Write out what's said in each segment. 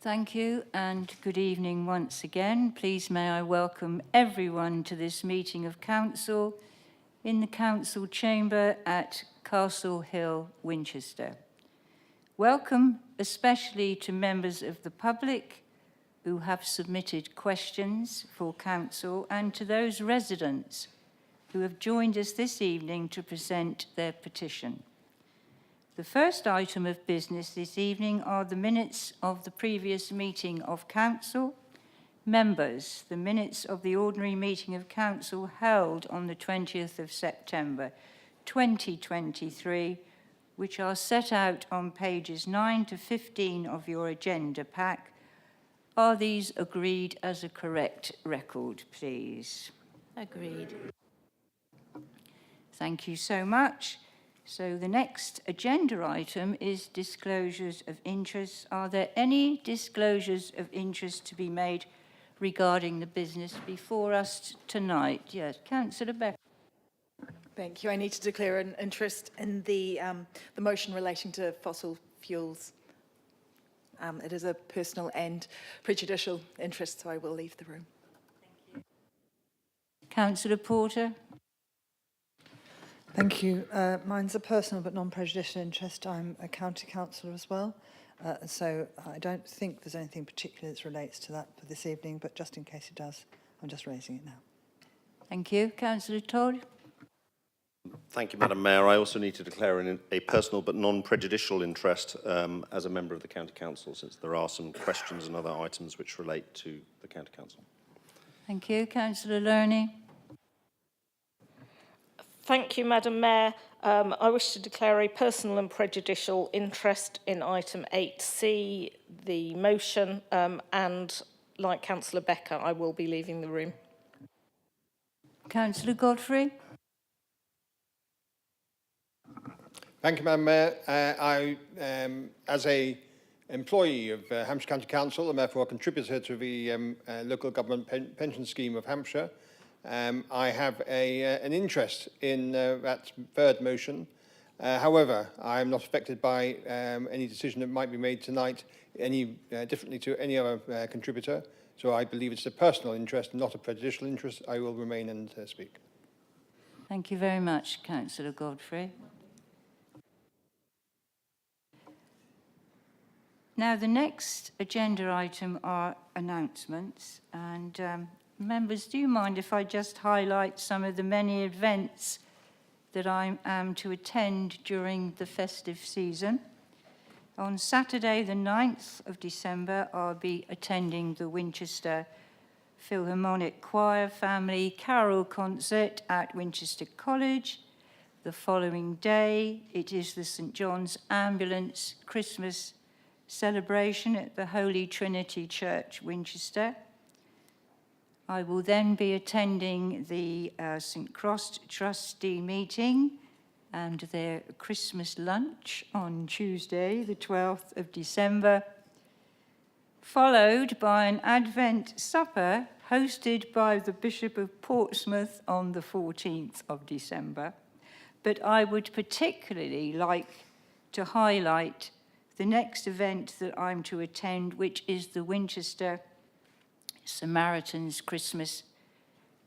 Thank you and good evening once again. Please may I welcome everyone to this meeting of Council in the Council Chamber at Castle Hill, Winchester. Welcome especially to members of the public who have submitted questions for Council and to those residents who have joined us this evening to present their petition. The first item of business this evening are the minutes of the previous meeting of Council. Members, the minutes of the ordinary meeting of Council held on the 20th of September 2023, which are set out on pages 9 to 15 of your agenda pack. Are these agreed as a correct record, please? Agreed. Thank you so much. So the next agenda item is disclosures of interest. Are there any disclosures of interest to be made regarding the business before us tonight? Yes, Councillor Beck. Thank you. I need to declare an interest in the motion relating to fossil fuels. It is a personal and prejudicial interest, so I will leave the room. Thank you. Councillor Porter. Thank you. Mine's a personal but non-prejudicial interest. I'm a county councillor as well, so I don't think there's anything particular that relates to that for this evening, but just in case it does, I'm just raising it now. Thank you. Councillor Todd. Thank you, Madam Mayor. I also need to declare a personal but non-prejudicial interest as a member of the County Council, since there are some questions and other items which relate to the County Council. Thank you. Councillor Lurney. Thank you, Madam Mayor. I wish to declare a personal and prejudicial interest in item 8C, the motion, and like Councillor Becker, I will be leaving the room. Councillor Godfrey. Thank you, Madam Mayor. As an employee of Hampshire County Council and therefore a contributor to the local government pension scheme of Hampshire, I have an interest in that third motion. However, I am not affected by any decision that might be made tonight any differently to any other contributor. So I believe it's a personal interest, not a prejudicial interest. I will remain and speak. Thank you very much, Councillor Godfrey. Now, the next agenda item are announcements, and members, do you mind if I just highlight some of the many events that I am to attend during the festive season? On Saturday, the 9th of December, I'll be attending the Winchester Philharmonic Choir Family Carol Concert at Winchester College. The following day, it is the St. John's Ambulance Christmas celebration at the Holy Trinity Church, Winchester. I will then be attending the St. Cross Trustee meeting and their Christmas lunch on Tuesday, the 12th of December, followed by an Advent supper hosted by the Bishop of Portsmouth on the 14th of December. But I would particularly like to highlight the next event that I'm to attend, which is the Winchester Samaritans Christmas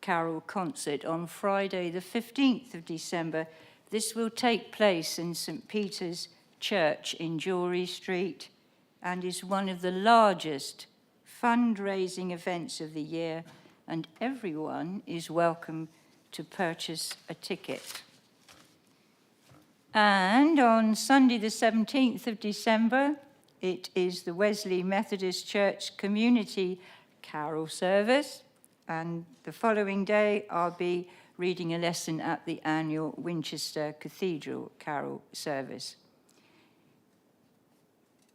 Carol Concert on Friday, the 15th of December. This will take place in St. Peter's Church in Jewellery Street and is one of the largest fundraising events of the year, and everyone is welcome to purchase a ticket. And on Sunday, the 17th of December, it is the Wesley Methodist Church Community Carol Service. And the following day, I'll be reading a lesson at the annual Winchester Cathedral Carol Service.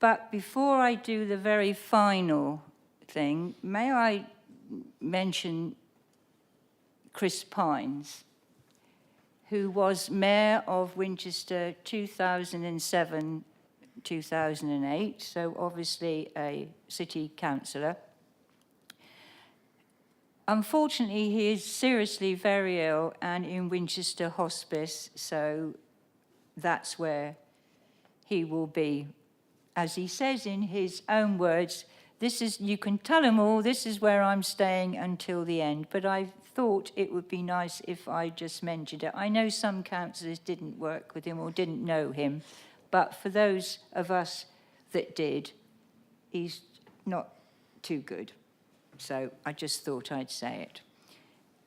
But before I do the very final thing, may I mention Chris Pines, who was Mayor of Winchester 2007-2008, so obviously a city councillor. Unfortunately, he is seriously very ill and in Winchester Hospice, so that's where he will be, as he says in his own words, this is, you can tell them all, this is where I'm staying until the end. But I thought it would be nice if I just mentioned it. I know some councillors didn't work with him or didn't know him, but for those of us that did, he's not too good. So I just thought I'd say it.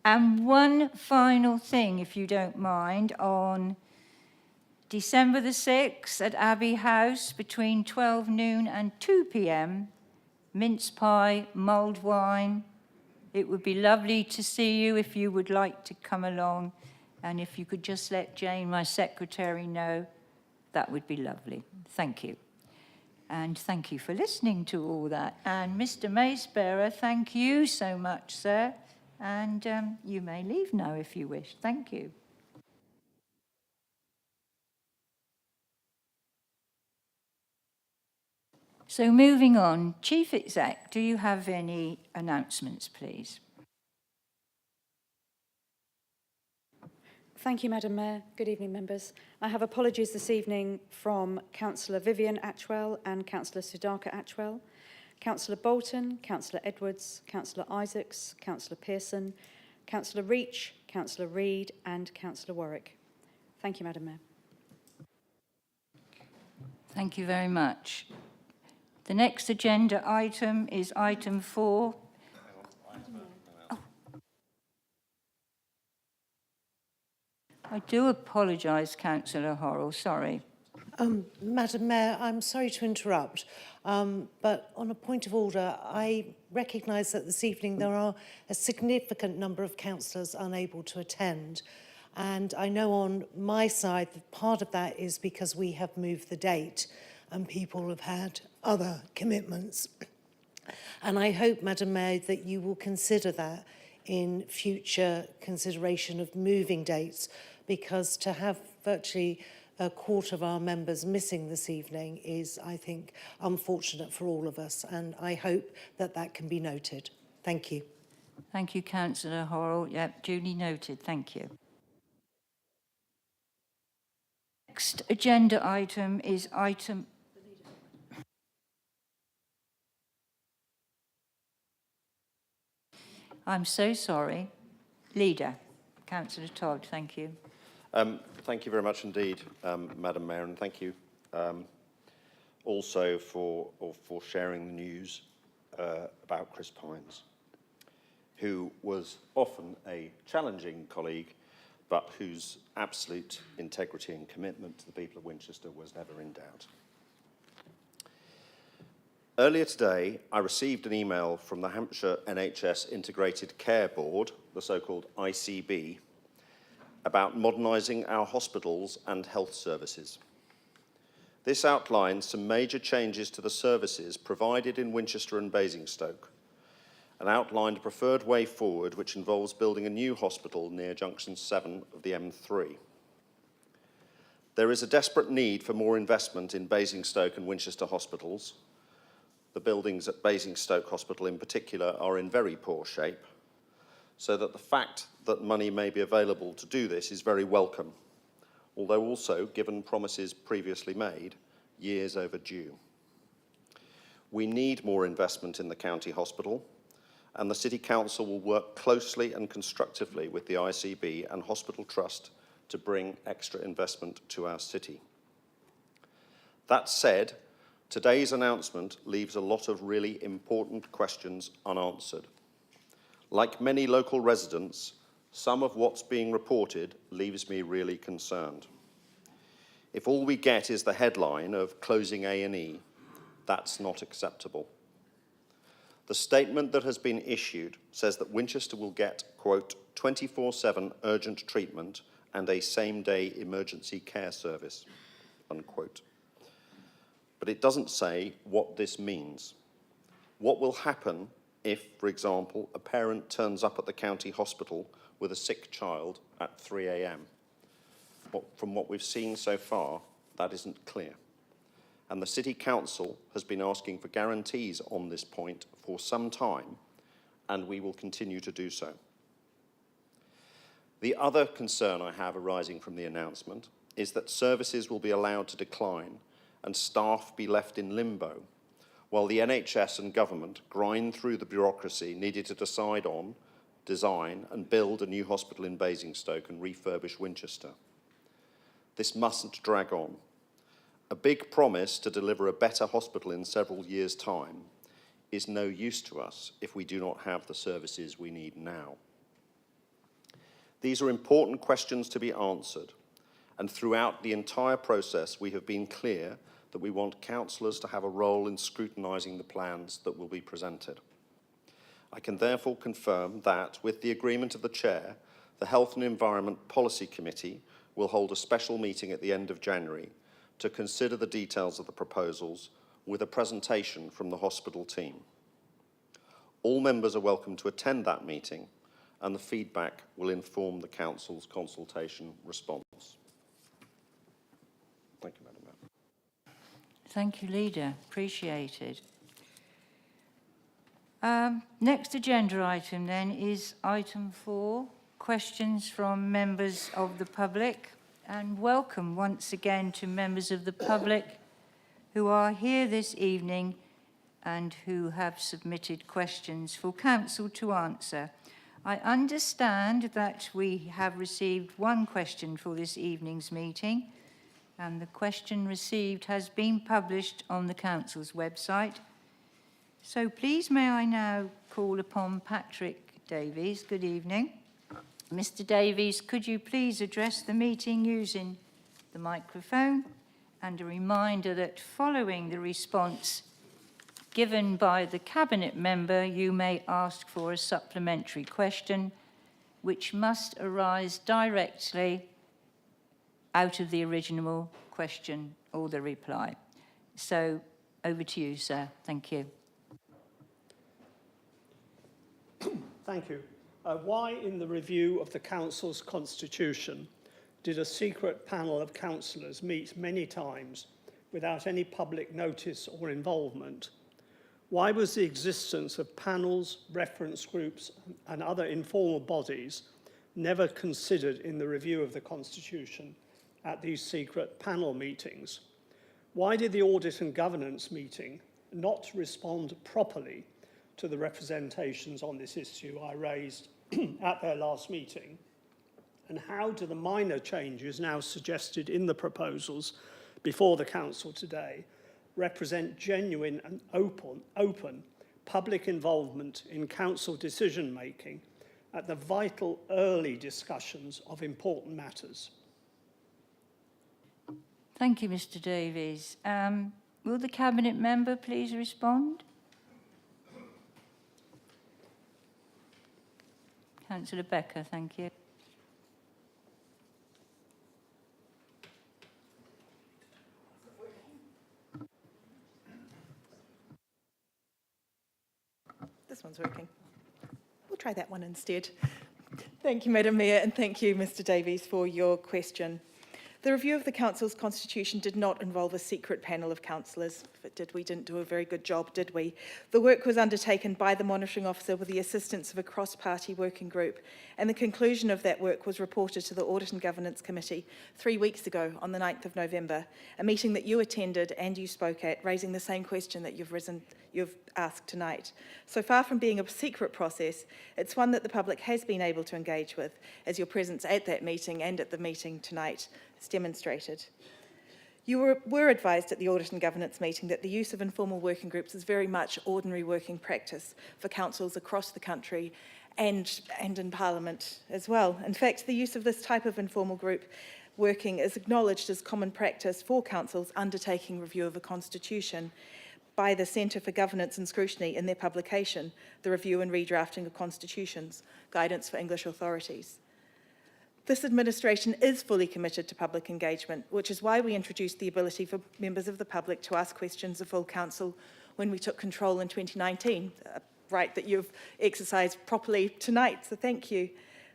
And one final thing, if you don't mind, on December the 6th at Abbey House between 12 noon and 2 p.m, mince pie, mulled wine. It would be lovely to see you if you would like to come along. And if you could just let Jane, my secretary, know, that would be lovely. Thank you. And thank you for listening to all that. And Mr. Macebearer, thank you so much, sir. And you may leave now if you wish. Thank you. So moving on, Chief Exec, do you have any announcements, please? Thank you, Madam Mayor. Good evening, members. I have apologies this evening from Councillor Vivian Atchwell and Councillor Sudhakar Atchwell, Councillor Bolton, Councillor Edwards, Councillor Isaacs, Councillor Pearson, Councillor Reach, Councillor Reid and Councillor Warwick. Thank you, Madam Mayor. Thank you very much. The next agenda item is item 4. I do apologise, Councillor Horrell, sorry. Madam Mayor, I'm sorry to interrupt, but on a point of order, I recognise that this evening there are a significant number of councillors unable to attend. And I know on my side that part of that is because we have moved the date and people have had other commitments. And I hope, Madam Mayor, that you will consider that in future consideration of moving dates, because to have virtually a quarter of our members missing this evening is, I think, unfortunate for all of us, and I hope that that can be noted. Thank you. Thank you, Councillor Horrell. Yep, duly noted. Thank you. Next agenda item is item... I'm so sorry. Leader, Councillor Todd, thank you. Thank you very much indeed, Madam Mayor, and thank you also for sharing the news about Chris Pines, who was often a challenging colleague, but whose absolute integrity and commitment to the people of Winchester was never in doubt. Earlier today, I received an email from the Hampshire NHS Integrated Care Board, the so-called ICB, about modernising our hospitals and health services. This outlines some major changes to the services provided in Winchester and Basingstoke, and outlined a preferred way forward which involves building a new hospital near Junction 7 of the M3. There is a desperate need for more investment in Basingstoke and Winchester hospitals. The buildings at Basingstoke Hospital in particular are in very poor shape, so that the fact that money may be available to do this is very welcome, although also, given promises previously made, years overdue. We need more investment in the county hospital, and the City Council will work closely and constructively with the ICB and Hospital Trust to bring extra investment to our city. That said, today's announcement leaves a lot of really important questions unanswered. Like many local residents, some of what's being reported leaves me really concerned. If all we get is the headline of closing A&E, that's not acceptable. The statement that has been issued says that Winchester will get, quote, 24/7 urgent treatment and a same-day emergency care service, unquote. But it doesn't say what this means. What will happen if, for example, a parent turns up at the county hospital with a sick child at 3 a.m? From what we've seen so far, that isn't clear. And the City Council has been asking for guarantees on this point for some time, and we will continue to do so. The other concern I have arising from the announcement is that services will be allowed to decline and staff be left in limbo while the NHS and government grind through the bureaucracy needed to decide on, design and build a new hospital in Basingstoke and refurbish Winchester. This mustn't drag on. A big promise to deliver a better hospital in several years' time is no use to us if we do not have the services we need now. These are important questions to be answered, and throughout the entire process we have been clear that we want councillors to have a role in scrutinising the plans that will be presented. I can therefore confirm that, with the agreement of the Chair, the Health and Environment Policy Committee will hold a special meeting at the end of January to consider the details of the proposals with a presentation from the hospital team. All members are welcome to attend that meeting, and the feedback will inform the Council's consultation response. Thank you, Madam Mayor. Thank you, Leader. Appreciated. Next agenda item then is item 4, questions from members of the public. And welcome once again to members of the public who are here this evening and who have submitted questions for Council to answer. I understand that we have received one question for this evening's meeting, and the question received has been published on the Council's website. So please may I now call upon Patrick Davies. Good evening. Mr. Davies, could you please address the meeting using the microphone? And a reminder that following the response given by the Cabinet member, you may ask for a supplementary question, which must arise directly out of the original question or the reply. So over to you, sir. Thank you. Thank you. Why, in the review of the Council's constitution, did a secret panel of councillors meet many times without any public notice or involvement? Why was the existence of panels, reference groups, and other informal bodies never considered in the review of the constitution at these secret panel meetings? Why did the Audit and Governance meeting not respond properly to the representations on this issue I raised at their last meeting? And how do the minor changes now suggested in the proposals before the Council today represent genuine and open public involvement in Council decision-making at the vital early discussions of important matters? Thank you, Mr. Davies. Will the Cabinet member please respond? Councillor Becker, thank you. This one's working. We'll try that one instead. Thank you, Madam Mayor, and thank you, Mr. Davies, for your question. The review of the Council's constitution did not involve a secret panel of councillors. If it did, we didn't do a very good job, did we? The work was undertaken by the monitoring officer with the assistance of a cross-party working group, and the conclusion of that work was reported to the Audit and Governance Committee 3 weeks ago on the 9th of November, a meeting that you attended and you spoke at, raising the same question that you've asked tonight. So far from being a secret process, it's one that the public has been able to engage with, as your presence at that meeting and at the meeting tonight has demonstrated. You were advised at the Audit and Governance meeting that the use of informal working groups is very much ordinary working practice for councils across the country and in Parliament as well. In fact, the use of this type of informal group working is acknowledged as common practice for councils undertaking review of a constitution by the Centre for Governance and Scrutiny in their publication, The Review and Redrafting of Constitutions, Guidance for English Authorities. This administration is fully committed to public engagement, which is why we introduced the ability for members of the public to ask questions of full council when we took control in 2019, a right that you've exercised properly tonight, so thank you.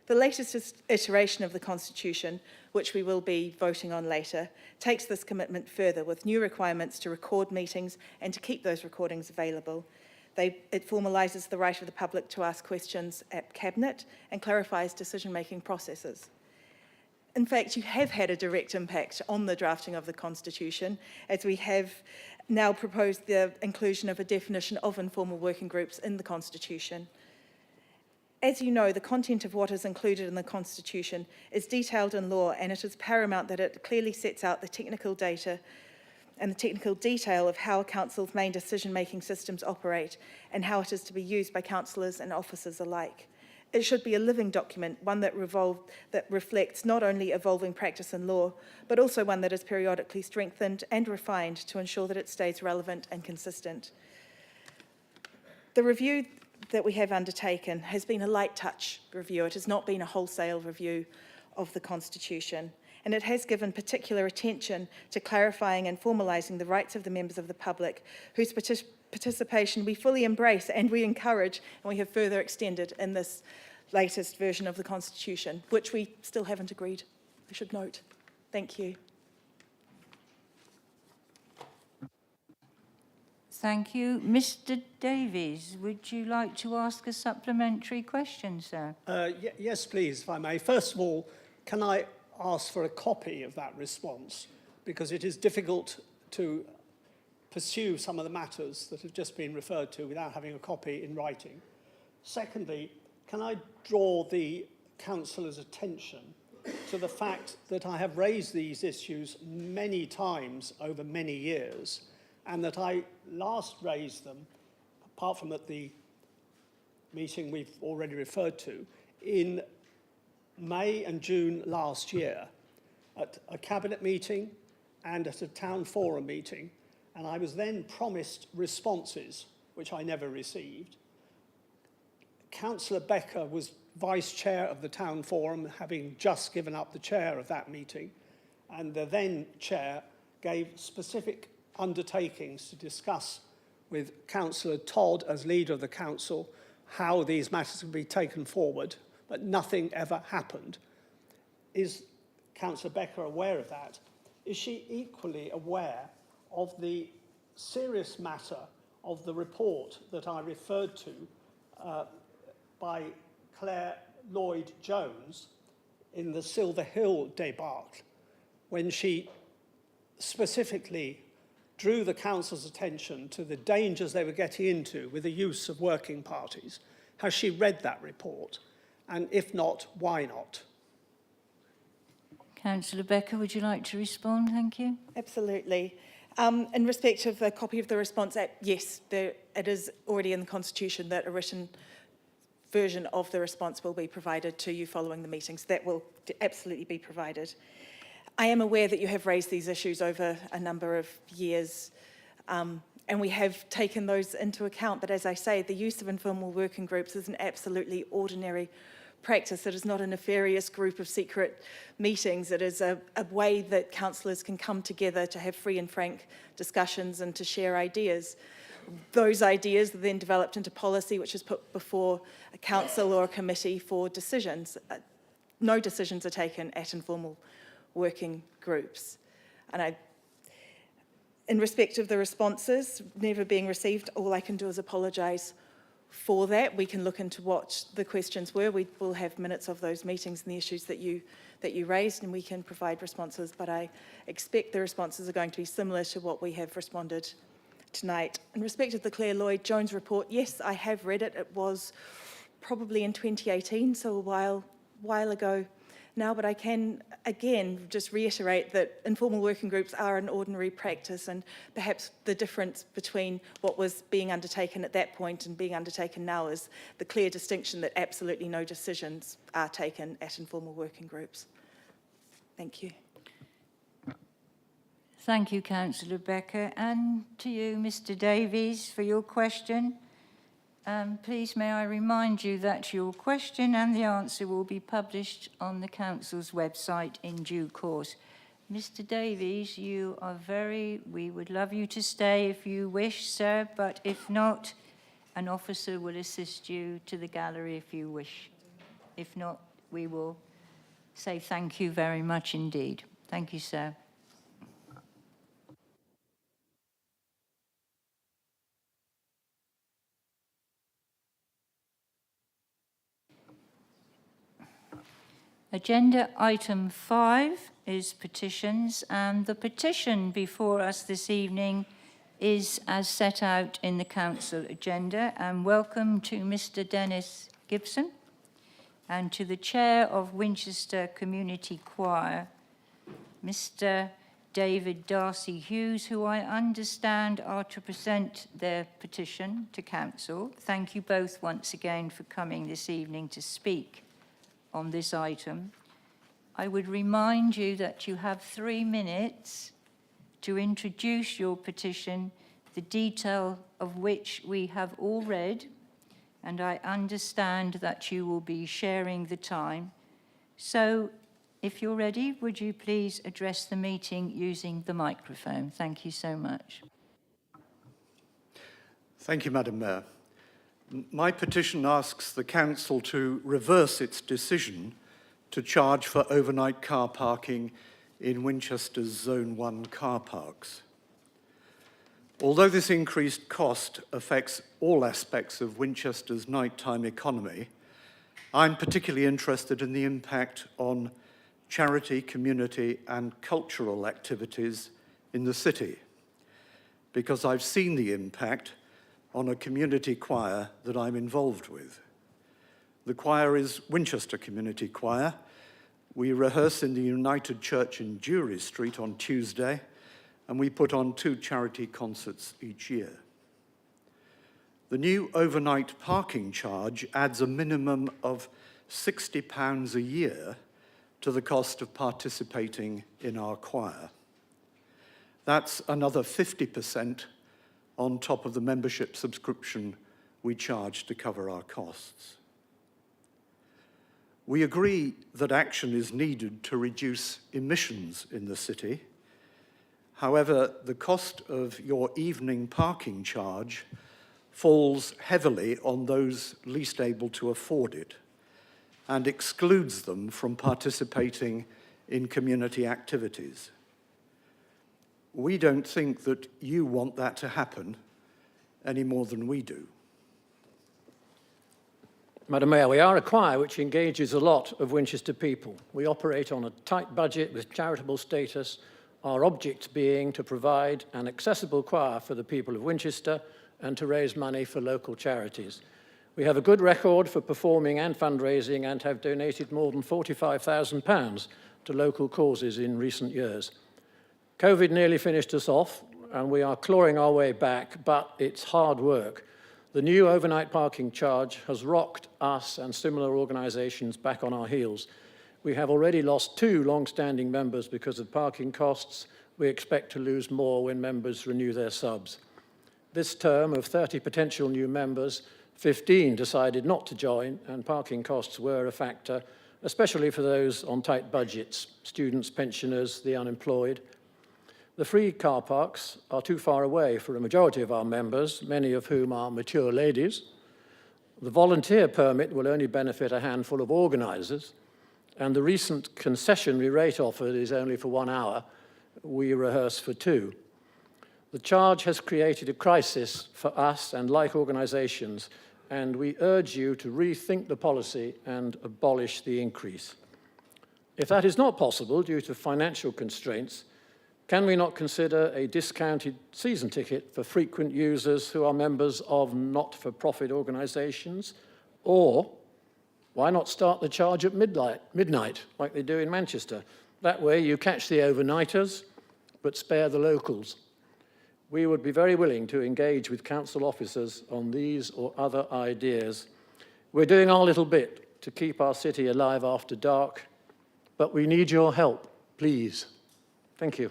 The latest iteration of the Constitution, which we will be voting on later, takes this commitment further with new requirements to record meetings and to keep those recordings available. It formalises the right of the public to ask questions at Cabinet and clarifies decision-making processes. In fact, you have had a direct impact on the drafting of the Constitution, as we have now propose the inclusion of a definition of informal working groups in the Constitution. As you know, the content of what is included in the Constitution is detailed in law, and it is paramount that it clearly sets out the technical data and the technical detail of how a council's main decision-making systems operate and how it is to be used by councillors and officers alike. It should be a living document, one that reflects not only evolving practice and law, but also one that is periodically strengthened and refined to ensure that it stays relevant and consistent. The review that we have undertaken has been a light touch review. It has not been a wholesale review of the Constitution, and it has given particular attention to clarifying and formalising the rights of the members of the public whose participation we fully embrace and we encourage, and we have further extended in this latest version of the Constitution, which we still haven't agreed, I should note. Thank you. Thank you. Mr. Davies, would you like to ask a supplementary question, sir? Yes, please, if I may. First of all, can I ask for a copy of that response? Because it is difficult to pursue some of the matters that have just been referred to without having a copy in writing. Secondly, can I draw the councillor's attention to the fact that I have raised these issues many times over many years, and that I last raised them, apart from at the meeting we've already referred to, in May and June last year at a cabinet meeting and at a town forum meeting, and I was then promised responses, which I never received. Councillor Becker was vice chair of the town forum, having just given up the chair of that meeting, and the then chair gave specific undertakings to discuss with Councillor Todd as leader of the council how these matters would be taken forward, but nothing ever happened. Is Councillor Becker aware of that? Is she equally aware of the serious matter of the report that I referred to by Claire Lloyd-Jones in the Silver Hill debacle, when she specifically drew the council's attention to the dangers they were getting into with the use of working parties? Has she read that report? And if not, why not? Councillor Becker, would you like to respond? Thank you. Absolutely. In respect of the copy of the response, yes, it is already in the Constitution that a written version of the response will be provided to you following the meetings. That will absolutely be provided. I am aware that you have raised these issues over a number of years, and we have taken those into account. But as I say, the use of informal working groups is an absolutely ordinary practice. It is not a nefarious group of secret meetings. It is a way that councillors can come together to have free and frank discussions and to share ideas. Those ideas are then developed into policy, which is put before a council or a committee for decisions. No decisions are taken at informal working groups. And in respect of the responses never being received, all I can do is apologise for that. We can look into what the questions were. We will have minutes of those meetings and the issues that you raised, and we can provide responses, but I expect the responses are going to be similar to what we have responded tonight. In respect of the Claire Lloyd-Jones report, yes, I have read it. It was probably in 2018, so a while ago now, but I can again just reiterate that informal working groups are an ordinary practice, and perhaps the difference between what was being undertaken at that point and being undertaken now is the clear distinction that absolutely no decisions are taken at informal working groups. Thank you. Thank you, Councillor Becker, and to you, Mr. Davies, for your question. Please may I remind you that your question and the answer will be published on the Council's website in due course. Mr. Davies, we would love you to stay if you wish, sir, but if not, an officer will assist you to the gallery if you wish. If not, we will say thank you very much indeed. Thank you, sir. Agenda item 5 is petitions, and the petition before us this evening is as set out in the council agenda, and welcome to Mr. Dennis Gibson and to the chair of Winchester Community Choir, Mr. David Darcy Hughes, who I understand are to present their petition to council. Thank you both once again for coming this evening to speak on this item. I would remind you that you have 3 minutes to introduce your petition, the detail of which we have all read, and I understand that you will be sharing the time. So, if you're ready, would you please address the meeting using the microphone? Thank you so much. Thank you, Madam Mayor. My petition asks the council to reverse its decision to charge for overnight car parking in Winchester's Zone 1 car parks. Although this increased cost affects all aspects of Winchester's nighttime economy, I'm particularly interested in the impact on charity, community, and cultural activities in the city, because I've seen the impact on a community choir that I'm involved with. The choir is Winchester Community Choir. We rehearse in the United Church in Jury Street on Tuesday, and we put on 2 charity concerts each year. The new overnight parking charge adds a minimum of £60 a year to the cost of participating in our choir. That's another 50% on top of the membership subscription we charge to cover our costs. We agree that action is needed to reduce emissions in the city. However, the cost of your evening parking charge falls heavily on those least able to afford it and excludes them from participating in community activities. We don't think that you want that to happen any more than we do. Madam Mayor, we are a choir which engages a lot of Winchester people. We operate on a tight budget with charitable status, our object being to provide an accessible choir for the people of Winchester and to raise money for local charities. We have a good record for performing and fundraising and have donated more than £45,000 to local causes in recent years. COVID nearly finished us off, and we are clawing our way back, but it's hard work. The new overnight parking charge has rocked us and similar organisations back on our heels. We have already lost 2 long-standing members because of parking costs. We expect to lose more when members renew their subs. This term of 30 potential new members, 15 decided not to join, and parking costs were a factor, especially for those on tight budgets, students, pensioners, the unemployed. The free car parks are too far away for a majority of our members, many of whom are mature ladies. The volunteer permit will only benefit a handful of organisers, and the recent concessionary rate offered is only for 1 hour. We rehearse for 2. The charge has created a crisis for us and like organisations, and we urge you to rethink the policy and abolish the increase. If that is not possible due to financial constraints, can we not consider a discounted season ticket for frequent users who are members of not-for-profit organisations? Or why not start the charge at midnight, like they do in Manchester? That way you catch the overnighters, but spare the locals. We would be very willing to engage with council officers on these or other ideas. We're doing our little bit to keep our city alive after dark, but we need your help, please. Thank you.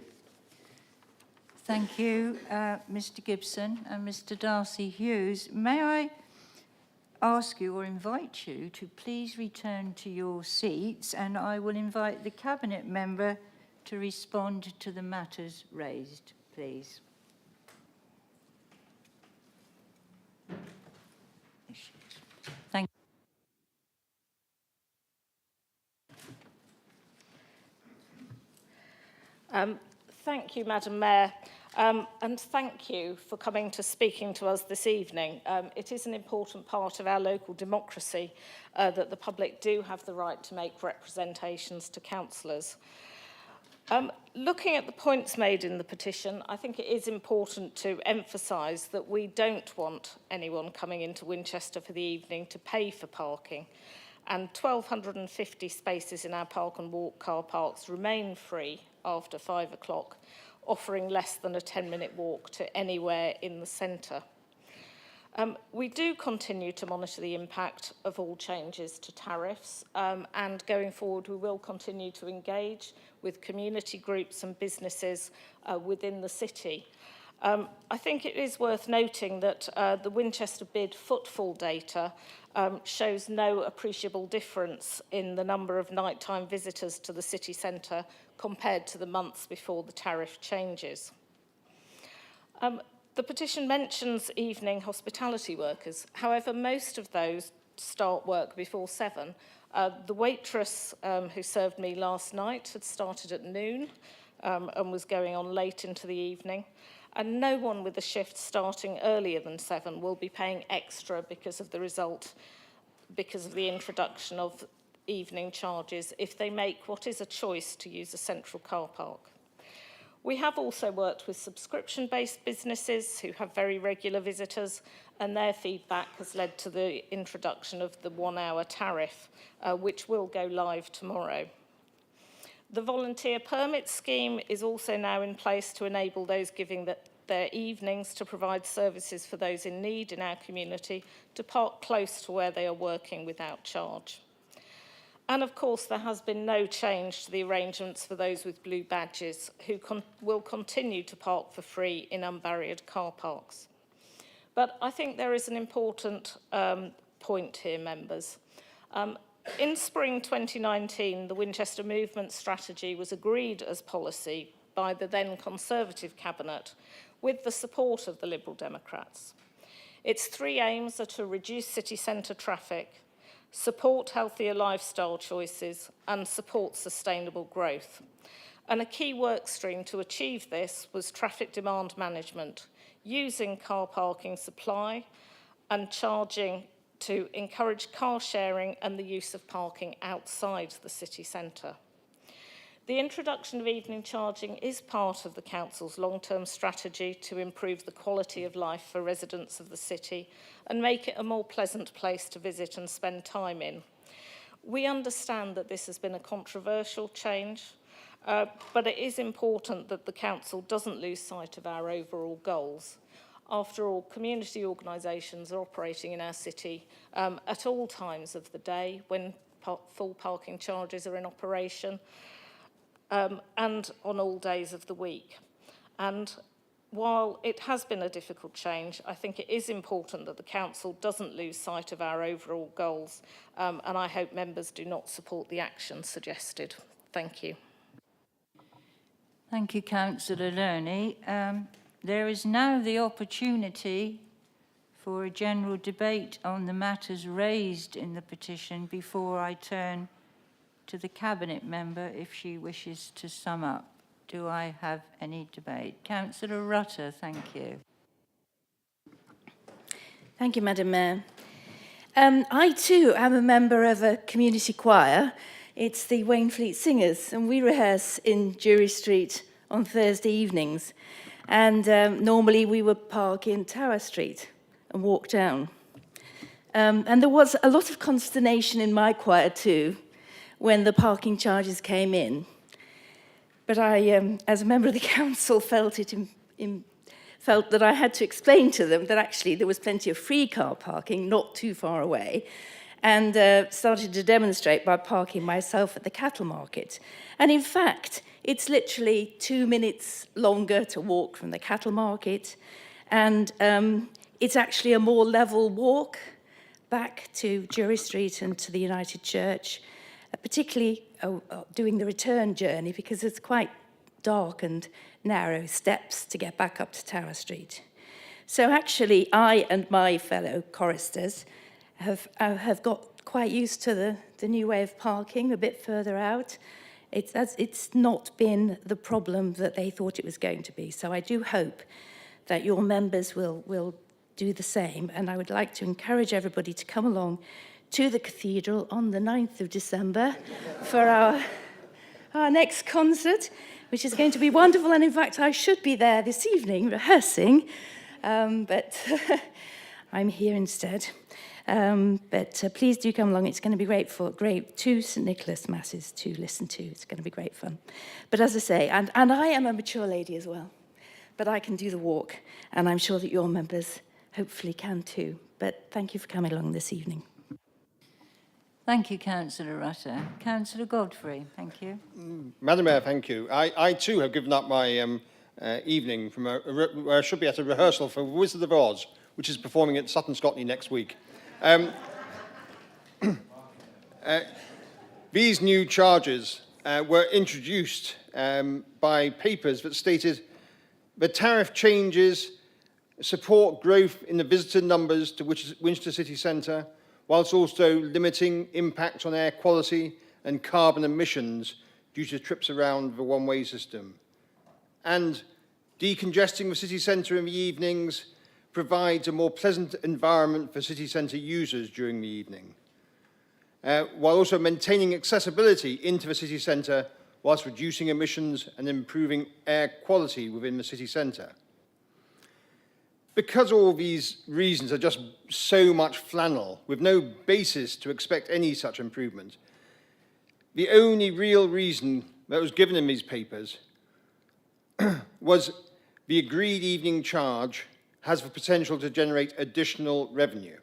Thank you, Mr. Gibson and Mr. Darcy Hughes. May I ask you or invite you to please return to your seats, and I will invite the Cabinet member to respond to the matters raised, please. Thank Thank you, Madam Mayor, and thank you for coming to speaking to us this evening. It is an important part of our local democracy that the public do have the right to make representations to councillors. Looking at the points made in the petition, I think it is important to emphasise that we don't want anyone coming into Winchester for the evening to pay for parking. And 1,250 spaces in our park and walk car parks remain free after 5 o'clock, offering less than a 10-minute walk to anywhere in the centre. We do continue to monitor the impact of all changes to tariffs, and going forward we will continue to engage with community groups and businesses within the city. I think it is worth noting that the Winchester bid footfall data shows no appreciable difference in the number of nighttime visitors to the city centre compared to the months before the tariff changes. The petition mentions evening hospitality workers. However, most of those start work before 7. The waitress who served me last night had started at noon and was going on late into the evening. And no one with a shift starting earlier than 7 will be paying extra because of the introduction of evening charges if they make what is a choice to use a central car park. We have also worked with subscription-based businesses who have very regular visitors, and their feedback has led to the introduction of the 1-hour tariff, which will go live tomorrow. The volunteer permit scheme is also now in place to enable those giving their evenings to provide services for those in need in our community to park close to where they are working without charge. And of course, there has been no change to the arrangements for those with blue badges who will continue to park for free in unbarriered car parks. But I think there is an important point here, members. In spring 2019, the Winchester Movement Strategy was agreed as policy by the then Conservative Cabinet with the support of the Liberal Democrats. Its 3 aims are to reduce city centre traffic, support healthier lifestyle choices and support sustainable growth. And a key work stream to achieve this was traffic demand management, using car parking supply and charging to encourage car sharing and the use of parking outside the city centre. The introduction of evening charging is part of the Council's long-term strategy to improve the quality of life for residents of the city and make it a more pleasant place to visit and spend time in. We understand that this has been a controversial change, but it is important that the Council doesn't lose sight of our overall goals. After all, community organisations are operating in our city at all times of the day when full parking charges are in operation, and on all days of the week. And while it has been a difficult change, I think it is important that the Council doesn't lose sight of our overall goals, and I hope members do not support the action suggested. Thank you. Thank you, Councillor Lerney. There is now the opportunity for a general debate on the matters raised in the petition before I turn to the Cabinet member if she wishes to sum up. Do I have any debate? Councillor Rutter, thank you. Thank you, Madam Mayor. I too am a member of a community choir. It's the Wainfleet Singers, and we rehearse in Jury Street on Thursday evenings. And normally we would park in Tower Street and walk down. And there was a lot of consternation in my choir too when the parking charges came in. But I, as a member of the council, felt that I had to explain to them that actually there was plenty of free car parking not too far away, and started to demonstrate by parking myself at the cattle market. And in fact, it's literally 2 minutes longer to walk from the cattle market, and it's actually a more level walk back to Jury Street and to the United Church, particularly doing the return journey, because it's quite dark and narrow steps to get back up to Tower Street. So actually, I and my fellow choristers have got quite used to the new way of parking a bit further out. It's not been the problem that they thought it was going to be. So I do hope that your members will do the same. And I would like to encourage everybody to come along to the cathedral on the 9th of December for our next concert, which is going to be wonderful. And in fact, I should be there this evening rehearsing, but I'm here instead. But please do come along. It's going to be great 2 St Nicholas Masses to listen to. It's going to be great fun. But as I say, and I am a mature lady as well, but I can do the walk, and I'm sure that your members hopefully can too. But thank you for coming along this evening. Thank you, Councillor Rutter. Councillor Godfrey, thank you. Madam Mayor, thank you. I too have given up my evening from where I should be at a rehearsal for Wizard of Oz, which is performing at Sutton Scotney next week. These new charges were introduced by papers that stated the tariff changes support growth in the visitor numbers to Winchester City Centre, whilst also limiting impact on air quality and carbon emissions due to trips around the one-way system. And decongesting the city centre in the evenings provides a more pleasant environment for city centre users during the evening, while also maintaining accessibility into the city centre whilst reducing emissions and improving air quality within the city centre. Because all these reasons are just so much flannel, with no basis to expect any such improvement, the only real reason that was given in these papers was the agreed evening charge has the potential to generate additional revenue.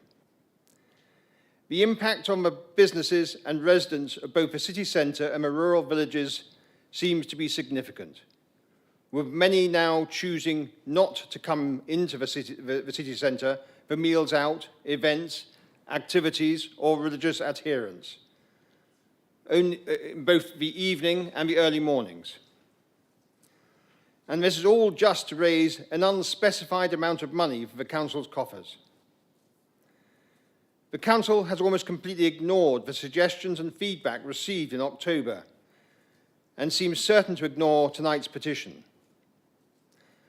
The impact on the businesses and residents of both the city centre and the rural villages seems to be significant, with many now choosing not to come into the city centre for meals out, events, activities, or religious adherence, both the evening and the early mornings. And this is all just to raise an unspecified amount of money for the council's coffers. The council has almost completely ignored the suggestions and feedback received in October and seems certain to ignore tonight's petition.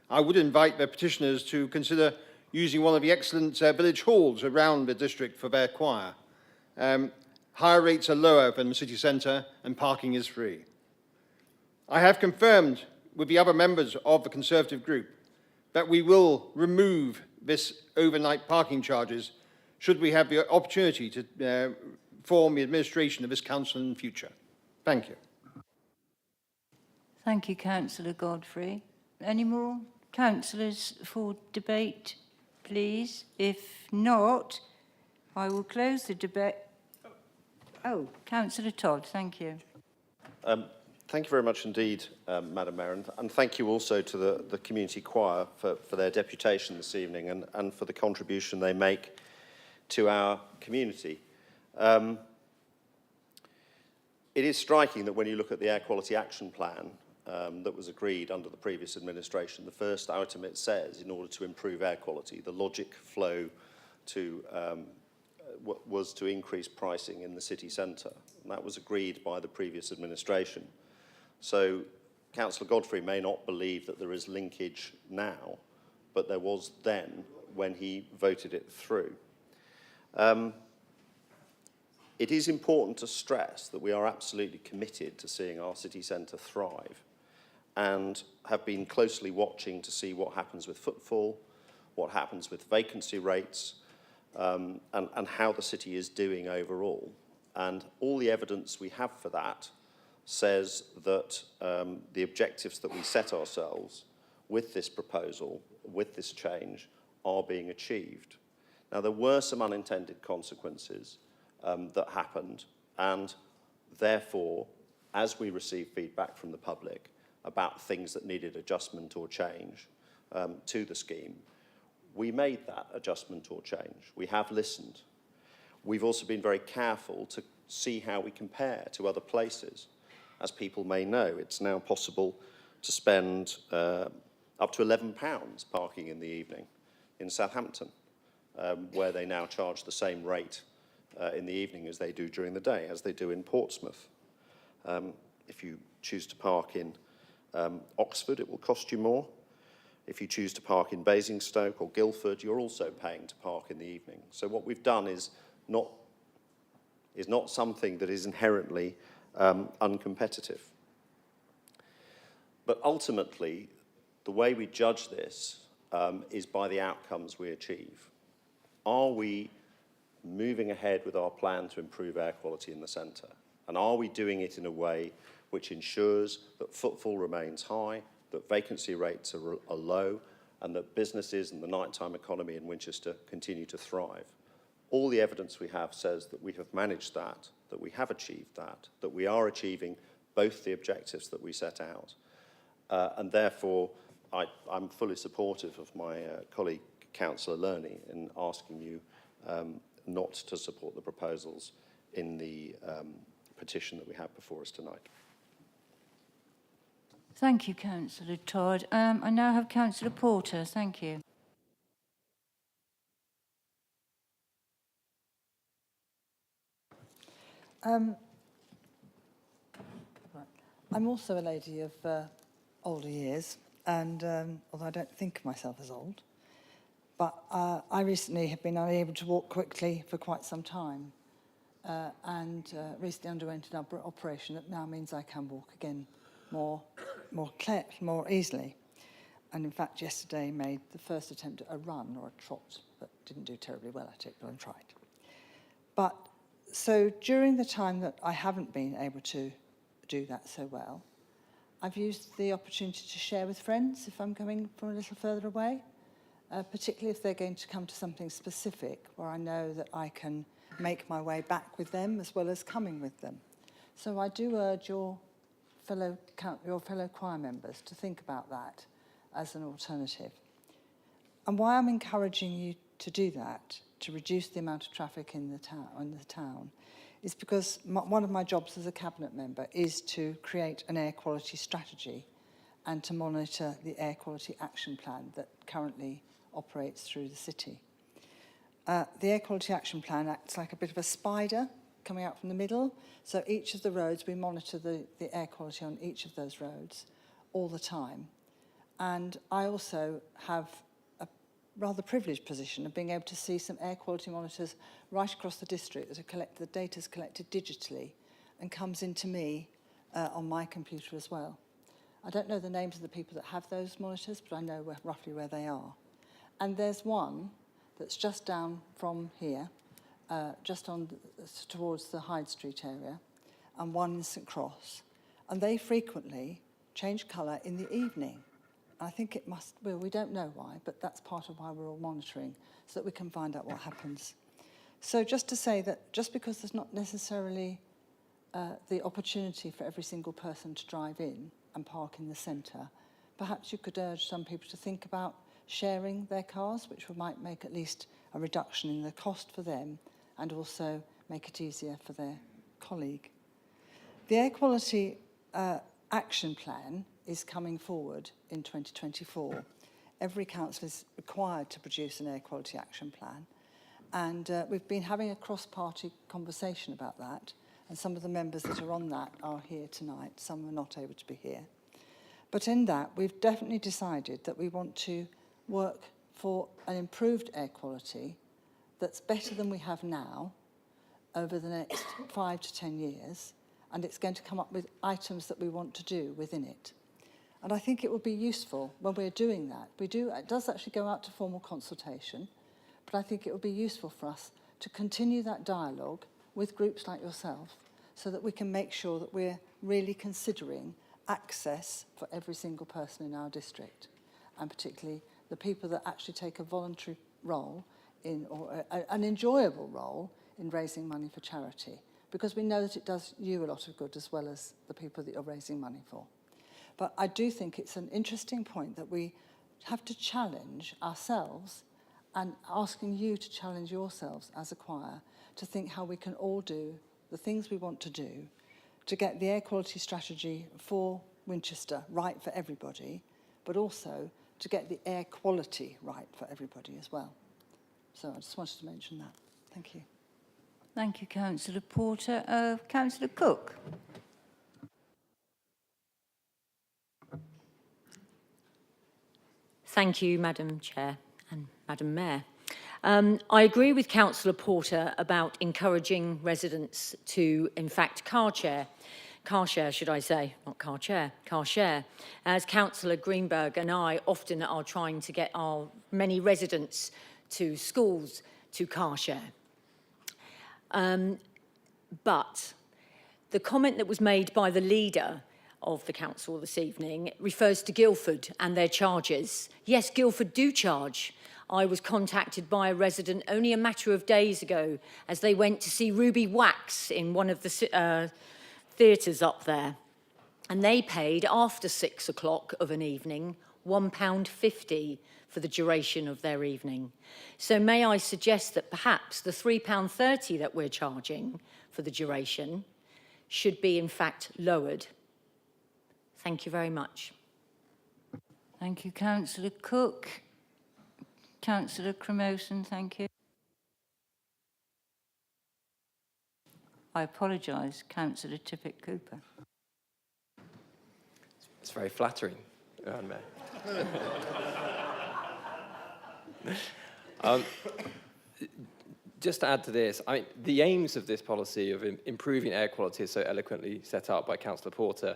I would invite the petitioners to consider using one of the excellent village halls around the district for their choir. Hire rates are lower than the city centre and parking is free. I have confirmed with the other members of the Conservative group that we will remove this overnight parking charges should we have the opportunity to form the administration of this council in the future. Thank you. Thank you, Councillor Godfrey. Any more councillors for debate, please? If not, I will close the debate. Oh, Councillor Todd, thank you. Thank you very much indeed, Madam Mayor, and thank you also to the community choir for their deputation this evening and for the contribution they make to our community. It is striking that when you look at the Air Quality Action Plan that was agreed under the previous administration, the first item it says, in order to improve air quality, the logic flow to was to increase pricing in the city centre, and that was agreed by the previous administration. So Councillor Godfrey may not believe that there is linkage now, but there was then when he voted it through. It is important to stress that we are absolutely committed to seeing our city centre thrive and have been closely watching to see what happens with footfall, what happens with vacancy rates, and how the city is doing overall. And all the evidence we have for that says that the objectives that we set ourselves with this proposal, with this change, are being achieved. Now, there were some unintended consequences that happened, and therefore, as we receive feedback from the public about things that needed adjustment or change to the scheme, we made that adjustment or change. We have listened. We've also been very careful to see how we compare to other places. As people may know, it's now possible to spend up to £11 parking in the evening in Southampton, where they now charge the same rate in the evening as they do during the day, as they do in Portsmouth. If you choose to park in Oxford, it will cost you more. If you choose to park in Basingstoke or Guildford, you're also paying to park in the evening. So what we've done is not something that is inherently uncompetitive. But ultimately, the way we judge this is by the outcomes we achieve. Are we moving ahead with our plan to improve air quality in the centre? And are we doing it in a way which ensures that footfall remains high, that vacancy rates are low, and that businesses and the nighttime economy in Winchester continue to thrive? All the evidence we have says that we have managed that we have achieved that we are achieving both the objectives that we set out. And therefore, I'm fully supportive of my colleague, Councillor Lerney, in asking you not to support the proposals in the petition that we have before us tonight. Thank you, Councillor Todd. I now have Councillor Porter. Thank you. I'm also a lady of older years, and although I don't think of myself as old, but I recently have been unable to walk quickly for quite some time, and recently underwent an operation that now means I can walk again more easily. And in fact, yesterday made the first attempt at a run or a trot, but didn't do terribly well at it, but I tried. But so during the time that I haven't been able to do that so well, I've used the opportunity to share with friends if I'm coming from a little further away, particularly if they're going to come to something specific where I know that I can make my way back with them as well as coming with them. So I do urge your fellow choir members to think about that as an alternative. And why I'm encouraging you to do that, to reduce the amount of traffic in the town, is because one of my jobs as a cabinet member is to create an air quality strategy and to monitor the air quality action plan that currently operates through the city. The air quality action plan acts like a bit of a spider coming out from the middle. So each of the roads, we monitor the air quality on each of those roads all the time. And I also have a rather privileged position of being able to see some air quality monitors right across the district that are the data is collected digitally and comes into me on my computer as well. I don't know the names of the people that have those monitors, but I know roughly where they are. And there's one that's just down from here, just towards the Hyde Street area, and one in St Cross. And they frequently change colour in the evening. I think it must, well, we don't know why, but that's part of why we're all monitoring, so that we can find out what happens. So just to say that just because there's not necessarily the opportunity for every single person to drive in and park in the centre, perhaps you could urge some people to think about sharing their cars, which might make at least a reduction in the cost for them and also make it easier for their colleague. The air quality action plan is coming forward in 2024. Every council is required to produce an air quality action plan, and we've been having a cross-party conversation about that, and some of the members that are on that are here tonight, some are not able to be here. But in that, we've definitely decided that we want to work for an improved air quality that's better than we have now over the next 5 to 10 years, and it's going to come up with items that we want to do within it. And I think it will be useful when we're doing that. It does actually go out to formal consultation, but I think it will be useful for us to continue that dialogue with groups like yourself so that we can make sure that we're really considering access for every single person in our district, and particularly the people that actually take a voluntary role in, or an enjoyable role in raising money for charity, because we know that it does you a lot of good as well as the people that you're raising money for. But I do think it's an interesting point that we have to challenge ourselves, and asking you to challenge yourselves as a choir to think how we can all do the things we want to do to get the air quality strategy for Winchester right for everybody, but also to get the air quality right for everybody as well. So I just wanted to mention that. Thank you. Thank you, Councillor Porter. Councillor Cook. Thank you, Madam Chair and Madam Mayor. I agree with Councillor Porter about encouraging residents to, in fact, car share. car share, should I say, not car chair, car share, as Councillor Greenberg and I often are trying to get our many residents to schools to car share. But the comment that was made by the leader of the council this evening refers to Guildford and their charges. Yes, Guildford do charge. I was contacted by a resident only a matter of days ago as they went to see Ruby Wax in one of the theatres up there. And they paid, after 6 o'clock of an evening, £1.50 for the duration of their evening. So may I suggest that perhaps the £3.30 that we're charging for the duration should be in fact lowered. Thank you very much. Thank you, Councillor Cook. Councillor Cremoson, thank you. I apologise, Councillor Tippett-Cooper. It's very flattering, Madam Mayor. Just to add to this, I mean, the aims of this policy of improving air quality is so eloquently set out by Councillor Porter,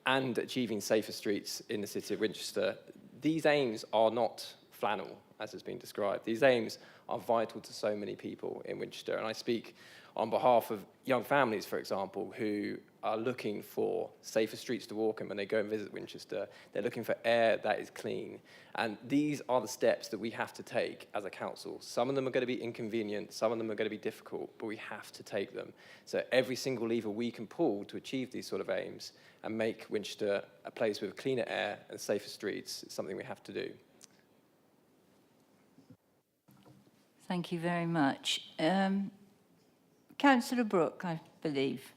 and achieving safer streets in the city of Winchester. These aims are not flannel, as has been described. These aims are vital to so many people in Winchester, and I speak on behalf of young families, for example, who are looking for safer streets to walk in when they go and visit Winchester. They're looking for air that is clean. And these are the steps that we have to take as a council. Some of them are going to be inconvenient, some of them are going to be difficult, but we have to take them. So every single lever we can pull to achieve these sort of aims and make Winchester a place with cleaner air and safer streets is something we have to do. Thank you very much. Councillor Brooke, I believe.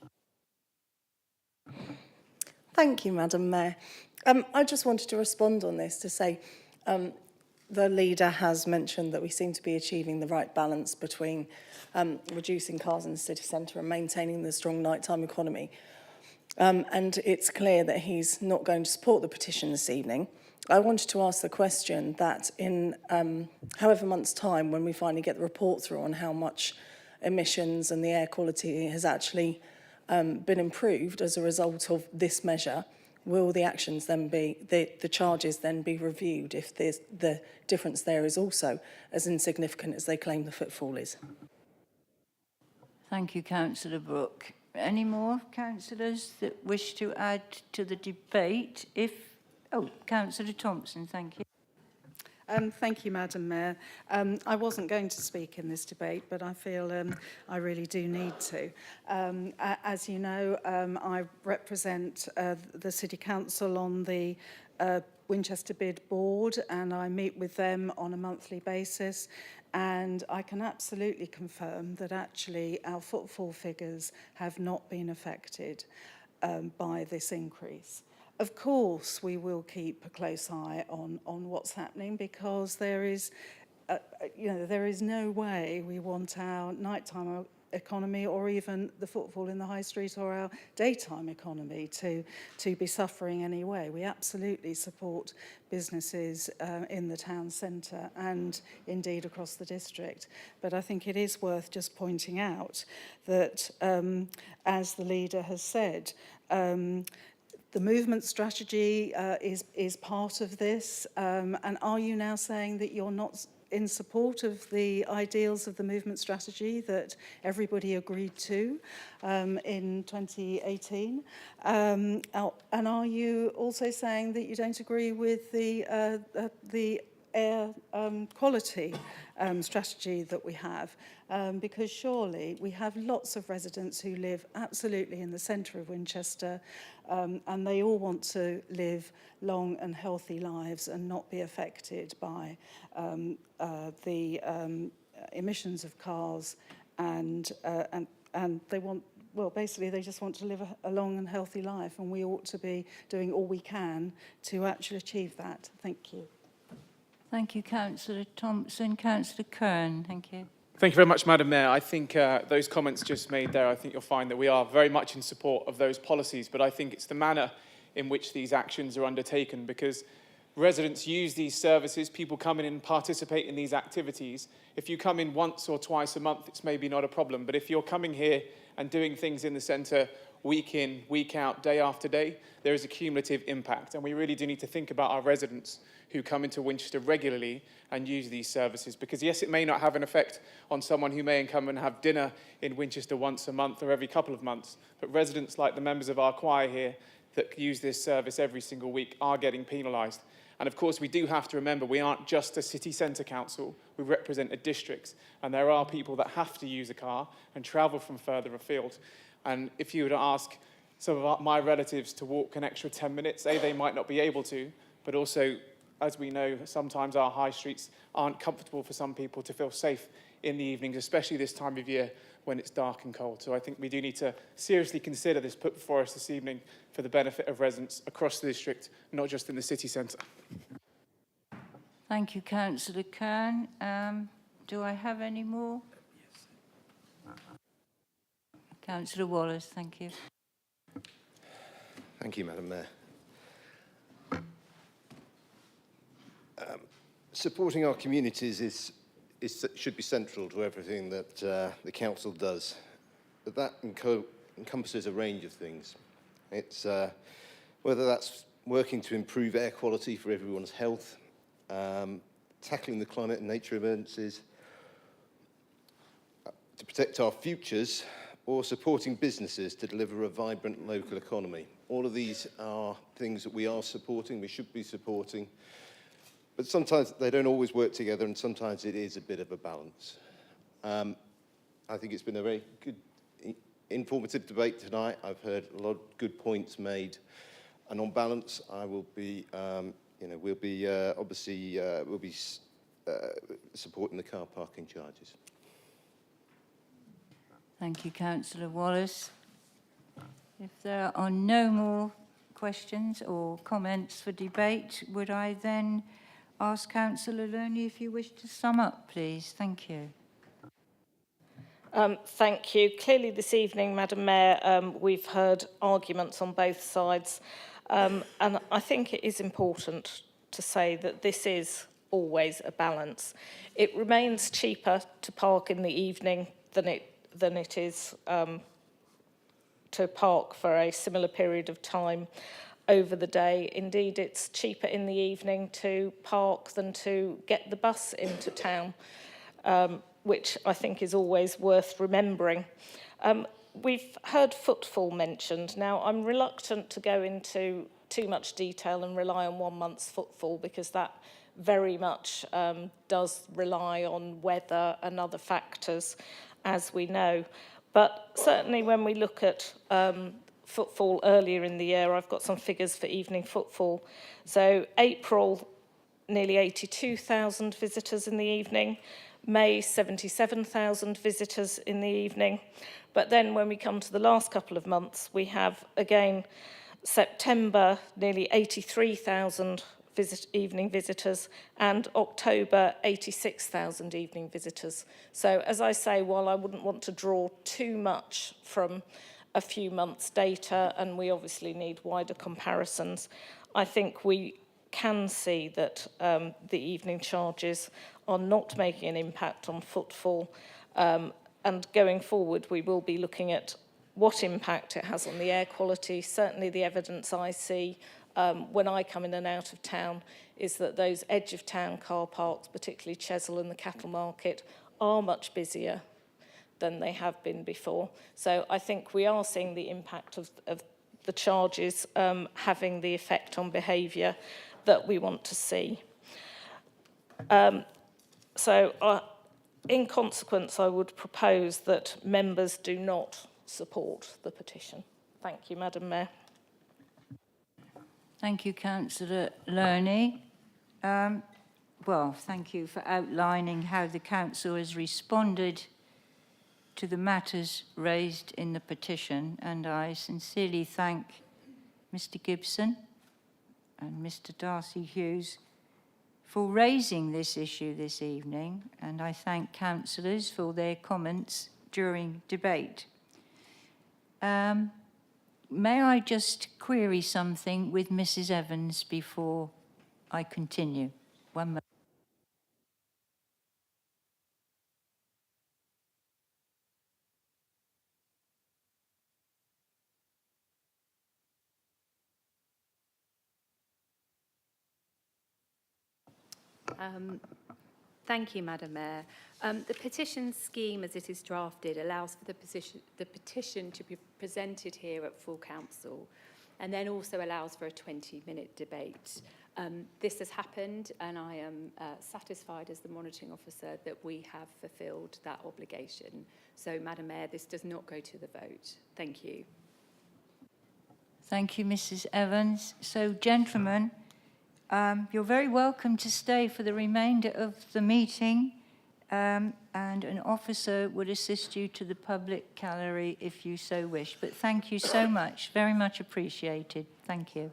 Thank you, Madam Mayor. I just wanted to respond on this to say the leader has mentioned that we seem to be achieving the right balance between reducing cars in the city centre and maintaining the strong nighttime economy. And it's clear that he's not going to support the petition this evening. I wanted to ask the question that in however months' time, when we finally get the report through on how much emissions and the air quality has actually been improved as a result of this measure, will the actions then be, the charges then be reviewed if the difference there is also as insignificant as they claim the footfall is? Thank you, Councillor Brooke. Any more councillors that wish to add to the debate? Councillor Thompson, thank you. Thank you, Madam Mayor. I wasn't going to speak in this debate, but I feel I really do need to. As you know, I represent the City Council on the Winchester Bid Board, and I meet with them on a monthly basis. And I can absolutely confirm that actually our footfall figures have not been affected by this increase. Of course, we will keep a close eye on what's happening, because there is, there is no way we want our nighttime economy or even the footfall in the high street or our daytime economy to be suffering anyway. We absolutely support businesses in the town centre and indeed across the district. But I think it is worth just pointing out that, as the leader has said, the movement strategy is part of this. And are you now saying that you're not in support of the ideals of the movement strategy that everybody agreed to in 2018? And are you also saying that you don't agree with the air quality strategy that we have? Because surely we have lots of residents who live absolutely in the centre of Winchester, and they all want to live long and healthy lives and not be affected by the emissions of cars, and they want, well, basically they just want to live a long and healthy life, and we ought to be doing all we can to actually achieve that. Thank you. Thank you, Councillor Thompson. Councillor Kern, thank you. Thank you very much, Madam Mayor. I think those comments just made there, I think you'll find that we are very much in support of those policies, but I think it's the manner in which these actions are undertaken, because residents use these services, people come in and participate in these activities. If you come in once or twice a month, it's maybe not a problem, but if you're coming here and doing things in the centre week in, week out, day after day, there is a cumulative impact. And we really do need to think about our residents who come into Winchester regularly and use these services. Because yes, it may not have an effect on someone who may come and have dinner in Winchester once a month or every couple of months, but residents like the members of our choir here that use this service every single week are getting penalised. And of course, we do have to remember we aren't just a city centre council, we represent a district, and there are people that have to use a car and travel from further afield. And if you were to ask some of my relatives to walk an extra 10 minutes, A, they might not be able to, but also, as we know, sometimes our high streets aren't comfortable for some people to feel safe in the evenings, especially this time of year when it's dark and cold. So I think we do need to seriously consider this put before us this evening for the benefit of residents across the district, not just in the city centre. Thank you, Councillor Kern. Do I have any more? Yes. Councillor Wallace, thank you. Thank you, Madam Mayor. Supporting our communities should be central to everything that the council does. But that encompasses a range of things. It's whether that's working to improve air quality for everyone's health, tackling the climate and nature emergencies, to protect our futures, or supporting businesses to deliver a vibrant local economy. All of these are things that we are supporting, we should be supporting, but sometimes they don't always work together, and sometimes it is a bit of a balance. I think it's been a very good, informative debate tonight. I've heard a lot of good points made, and on balance, I will be, we'll be supporting the car parking charges. Thank you, Councillor Wallace. If there are no more questions or comments for debate, would I then ask Councillor Loney if you wish to sum up, please? Thank you. Thank you. Clearly this evening, Madam Mayor, we've heard arguments on both sides, and I think it is important to say that this is always a balance. It remains cheaper to park in the evening than it is to park for a similar period of time over the day. Indeed, it's cheaper in the evening to park than to get the bus into town, which I think is always worth remembering. We've heard footfall mentioned. Now, I'm reluctant to go into too much detail and rely on 1 month's footfall, because that very much does rely on weather and other factors, as we know. But certainly when we look at footfall earlier in the year, I've got some figures for evening footfall. So April, nearly 82,000 visitors in the evening. May, 77,000 visitors in the evening. But then when we come to the last couple of months, we have, again, September, nearly 83,000 evening visitors, and October, 86,000 evening visitors. So, as I say, while I wouldn't want to draw too much from a few months' data, and we obviously need wider comparisons, I think we can see that the evening charges are not making an impact on footfall. And going forward, we will be looking at what impact it has on the air quality. Certainly the evidence I see when I come in and out of town is that those edge of town car parks, particularly Chesil and the Cattle Market, are much busier than they have been before. So I think we are seeing the impact of the charges having the effect on behaviour that we want to see. In consequence, I would propose that members do not support the petition. Thank you, Madam Mayor. Thank you, Councillor Loney. Well, thank you for outlining how the council has responded to the matters raised in the petition, and I sincerely thank Mr Gibson and Mr Darcy Hughes for raising this issue this evening, and I thank councillors for their comments during debate. May I just query something with Mrs Evans before I continue? One moment. Thank you, Madam Mayor. The petition scheme as it is drafted allows for the petition to be presented here at full council and then also allows for a 20-minute debate. This has happened and I am satisfied as the monitoring officer that we have fulfilled that obligation. So, Madam Mayor, this does not go to the vote. Thank you. Thank you, Mrs. Evans. So, gentlemen, you're very welcome to stay for the remainder of the meeting, and an officer would assist you to the public gallery if you so wish. But thank you so much, very much appreciated. Thank you.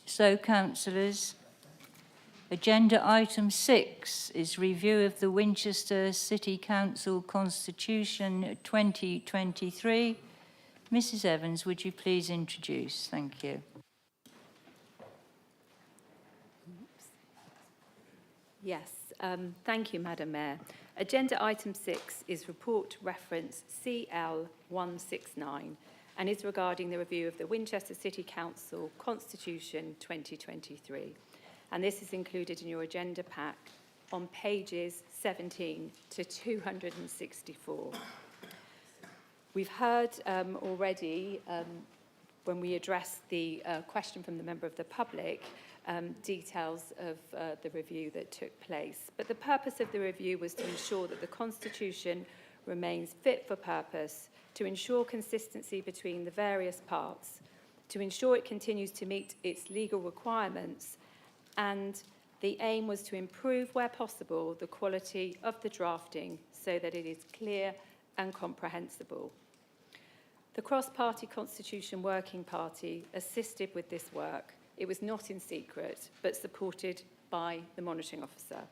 So, councillors, agenda item 6 is review of the Winchester City Council Constitution 2023. Mrs. Evans, would you please introduce? Thank you. Yes, thank you, Madam Mayor. Agenda item 6 is report reference CL169 and is regarding the review of the Winchester City Council Constitution 2023. And this is included in your agenda pack on pages 17 to 264. We've heard already, when we addressed the question from the member of the public, details of the review that took place. But the purpose of the review was to ensure that the Constitution remains fit for purpose, to ensure consistency between the various parts, to ensure it continues to meet its legal requirements, and the aim was to improve, where possible, the quality of the drafting so that it is clear and comprehensible. The Cross-Party Constitution Working Party assisted with this work. It was not in secret, but supported by the monitoring officer.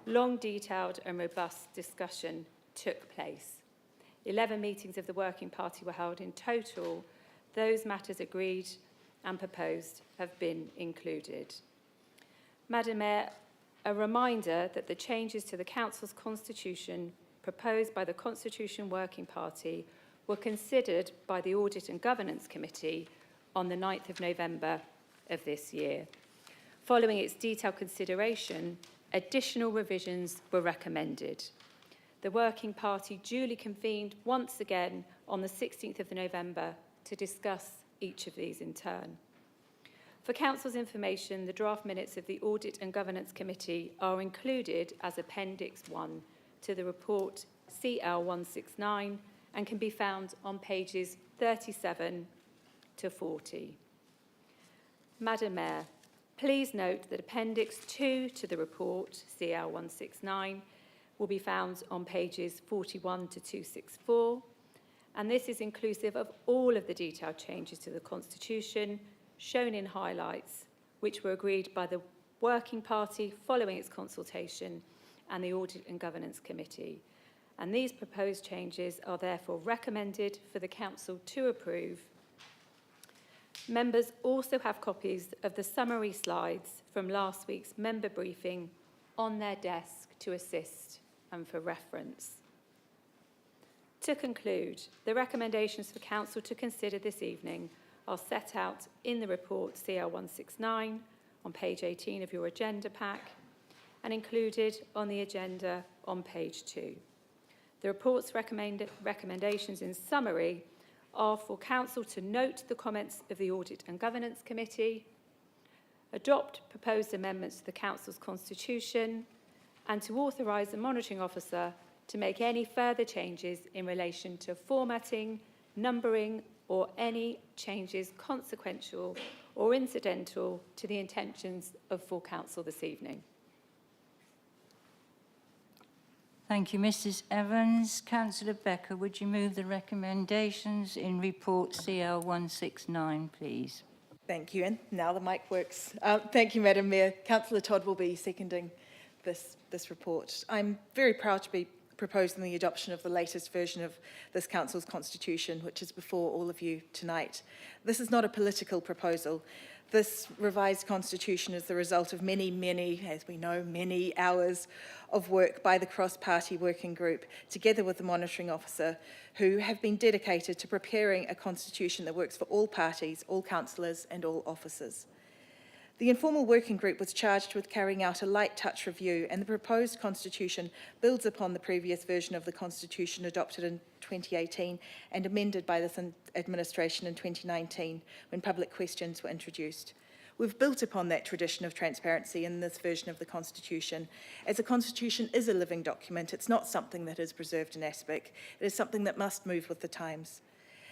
Long, detailed and robust discussion took place. 11 meetings of the Working Party were held in total. Those matters agreed and proposed have been included. Madam Mayor, a reminder that the changes to the Council's constitution proposed by the Constitution Working Party were considered by the Audit and Governance Committee on the 9th of November of this year. Following its detailed consideration, additional revisions were recommended. The Working Party duly convened once again on the 16th of November to discuss each of these in turn. For Council's information, the draft minutes of the Audit and Governance Committee are included as Appendix 1 to the report CL169 and can be found on pages 37 to 40. Madam Mayor, please note that Appendix 2 to the report CL169 will be found on pages 41 to 264, and this is inclusive of all of the detailed changes to the Constitution shown in highlights, which were agreed by the Working Party following its consultation and the Audit and Governance Committee. And these proposed changes are therefore recommended for the Council to approve. Members also have copies of the summary slides from last week's member briefing on their desk to assist and for reference. To conclude, the recommendations for Council to consider this evening are set out in the report CL169 on page 18 of your agenda pack and included on the agenda on page 2. The report's recommendations in summary are for Council to note the comments of the Audit and Governance Committee, adopt proposed amendments to the Council's constitution, and to authorise the monitoring officer to make any further changes in relation to formatting, numbering, or any changes consequential or incidental to the intentions of full Council this evening. Thank you, Mrs. Evans. Councillor Becker, would you move the recommendations in report CL169, please? Thank you, and now the mic works. Thank you, Madam Mayor. Councillor Todd will be seconding this report. I'm very proud to be proposing the adoption of the latest version of this Council's constitution, which is before all of you tonight. This is not a political proposal. This revised constitution is the result of many, as we know, many hours of work by the cross-party working group, together with the monitoring officer, who have been dedicated to preparing a constitution that works for all parties, all councillors and all officers. The informal working group was charged with carrying out a light touch review, and the proposed constitution builds upon the previous version of the constitution adopted in 2018 and amended by this administration in 2019 when public questions were introduced. We've built upon that tradition of transparency in this version of the constitution, as a constitution is a living document. It's not something that is preserved in aspic. It is something that must move with the times.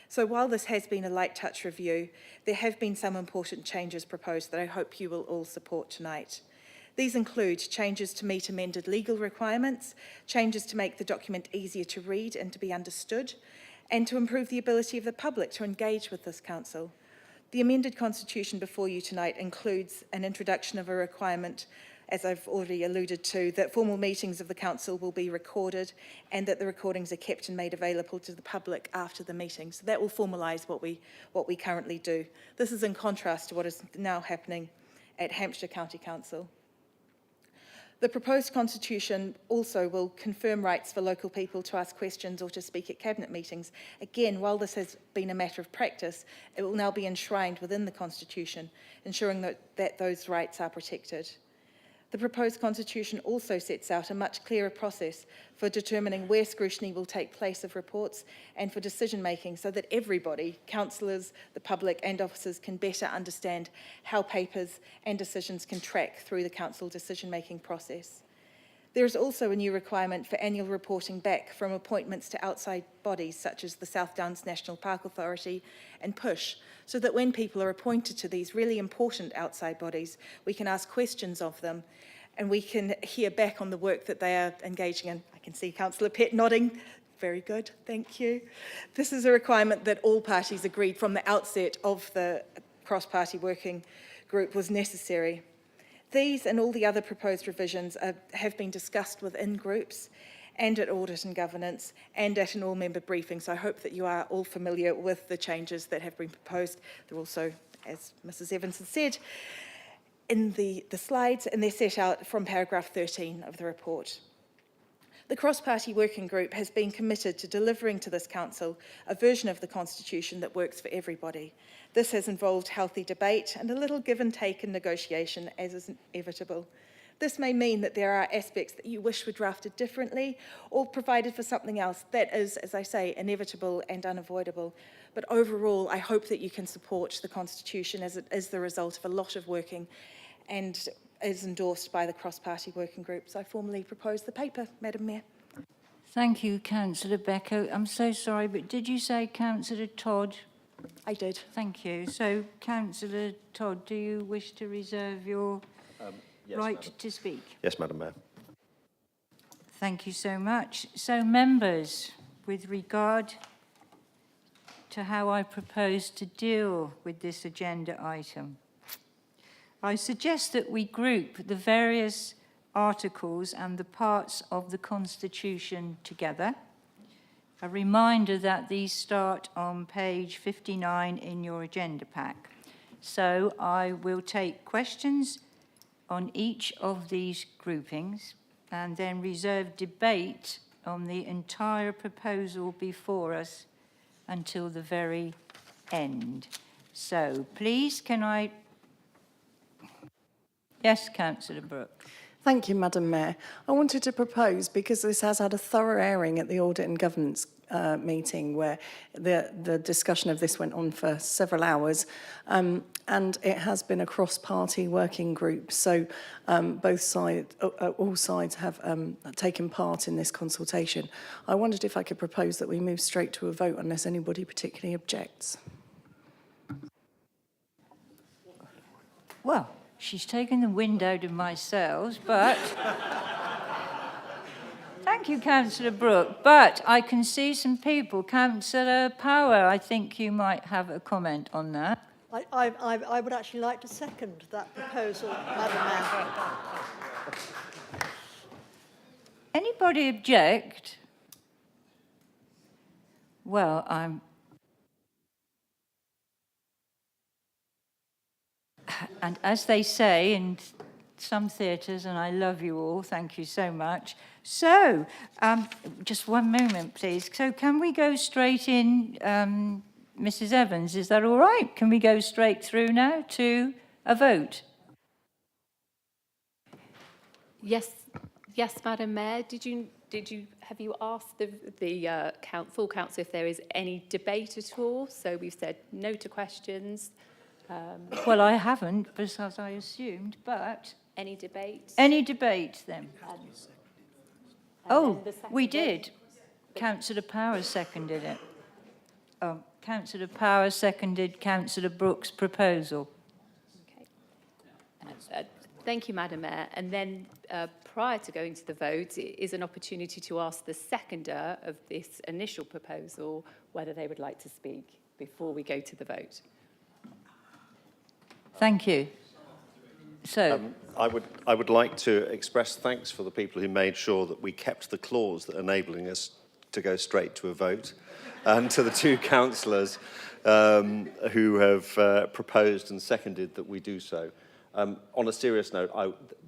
So while this has been a light touch review, there have been some important changes proposed that I hope you will all support tonight. These include changes to meet amended legal requirements, changes to make the document easier to read and to be understood, and to improve the ability of the public to engage with this council. The amended constitution before you tonight includes an introduction of a requirement, as I've already alluded to, that formal meetings of the council will be recorded and that the recordings are kept and made available to the public after the meeting. So that will formalise what we currently do. This is in contrast to what is now happening at Hampshire County Council. The proposed constitution also will confirm rights for local people to ask questions or to speak at cabinet meetings. Again, while this has been a matter of practice, it will now be enshrined within the constitution, ensuring that those rights are protected. The proposed constitution also sets out a much clearer process for determining where scrutiny will take place of reports and for decision making, so that everybody, councillors, the public and officers, can better understand how papers and decisions can track through the council decision making process. There is also a new requirement for annual reporting back from appointments to outside bodies such as the South Downs National Park Authority and PUSH, so that when people are appointed to these really important outside bodies, we can ask questions of them and we can hear back on the work that they are engaging in. I can see Councillor Pett nodding. Very good, thank you. This is a requirement that all parties agreed from the outset of the cross-party working group was necessary. These and all the other proposed revisions have been discussed within groups and at audit and governance and at an all-member briefing. So I hope that you are all familiar with the changes that have been proposed. They're also, as Mrs. Evans has said, in the slides, and they're set out from paragraph 13 of the report. The cross-party working group has been committed to delivering to this council a version of the constitution that works for everybody. This has involved healthy debate and a little give and take in negotiation, as is inevitable. This may mean that there are aspects that you wish were drafted differently or provided for something else. That is, as I say, inevitable and unavoidable. But overall, I hope that you can support the constitution as it is the result of a lot of working and is endorsed by the cross-party working group. So I formally propose the paper, Madam Mayor. Thank you, Councillor Becker. I'm so sorry, but did you say Councillor Todd? I did. Thank you. So, Councillor Todd, do you wish to reserve your yes, right Madam. to speak? Yes, Madam Mayor. Thank you so much. So, members, with regard to how I propose to deal with this agenda item, I suggest that we group the various articles and the parts of the Constitution together. A reminder that these start on page 59 in your agenda pack. So I will take questions on each of these groupings and then reserve debate on the entire proposal before us until the very end. So please, can I... Yes, Councillor Brooke. Thank you, Madam Mayor. I wanted to propose, because this has had a thorough airing at the Audit and Governance meeting where the discussion of this went on for several hours, and it has been a cross-party working group. So all sides have taken part in this consultation. I wondered if I could propose that we move straight to a vote unless anybody particularly objects. Well, she's taken the wind out of my sails, but... Thank you, Councillor Brooke. But I can see some people. Councillor Power, I think you might have a comment on that. I would actually like to second that proposal, Madam Mayor. Anybody object? Well, And as they say in some theatres, and I love you all, thank you so much. So, just one moment, please. So can we go straight in, Mrs. Evans, is that all right? Can we go straight through now to a vote? Yes, yes, Madam Mayor. Have you asked the full council if there is any debate at all? So we've said no to questions. Well, I haven't, because I assumed, but... Any debate? Any debate, then? Oh, then the we second did. Councillor Power seconded it. Oh, Councillor Power seconded Councillor Brooks' proposal. Thank you, Madam Mayor. And then prior to going to the vote is an opportunity to ask the seconder of this initial proposal whether they would like to speak before we go to the vote. Thank you. So, I would like to express thanks for the people who made sure that we kept the clause that enabling us to go straight to a vote, and to the two councillors who have proposed and seconded that we do so. On a serious note,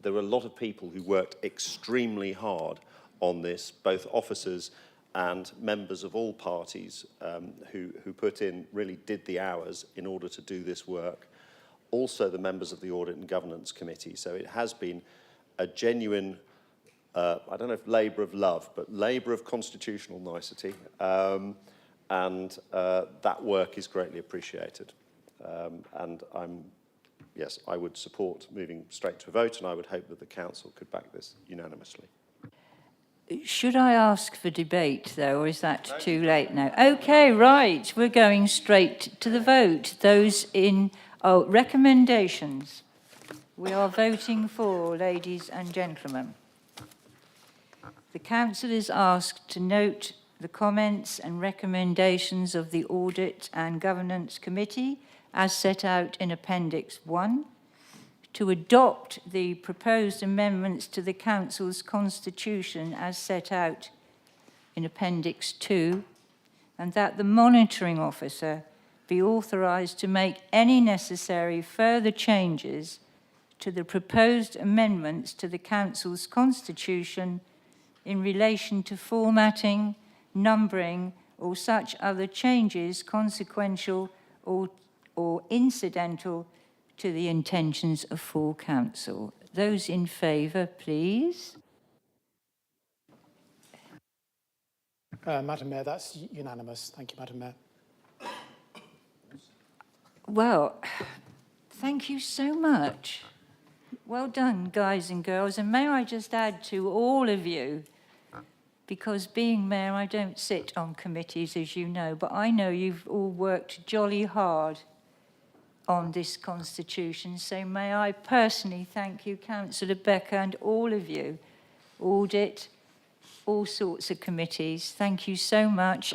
there were a lot of people who worked extremely hard on this, both officers and members of all parties who put in, really did the hours in order to do this work. Also the members of the Audit and Governance Committee. So it has been a genuine, I don't know if labour of love, but labour of constitutional nicety. And that work is greatly appreciated. And yes, I would support moving straight to a vote, and I would hope that the council could back this unanimously. should I ask for debate, though, or is that too late now? Okay, right, we're going straight to the vote. Those in... Oh, recommendations. We are voting for, ladies and gentlemen. The council is asked to note the comments and recommendations of the Audit and Governance Committee as set out in Appendix 1, to adopt the proposed amendments to the council's constitution as set out in Appendix 2, and that the monitoring officer be authorised to make any necessary further changes to the proposed amendments to the council's constitution in relation to formatting, numbering, or such other changes consequential or incidental to the intentions of full council. Those in favour, please. Madam Mayor, that's unanimous. Thank you, Madam Mayor. Well, thank you so much. Well done, guys and girls. And may I just add to all of you, because being mayor, I don't sit on committees, as you know, but I know you've all worked jolly hard on this constitution. So may I personally thank you, Councillor Becker, and all of you, Audit, all sorts of committees. Thank you so much.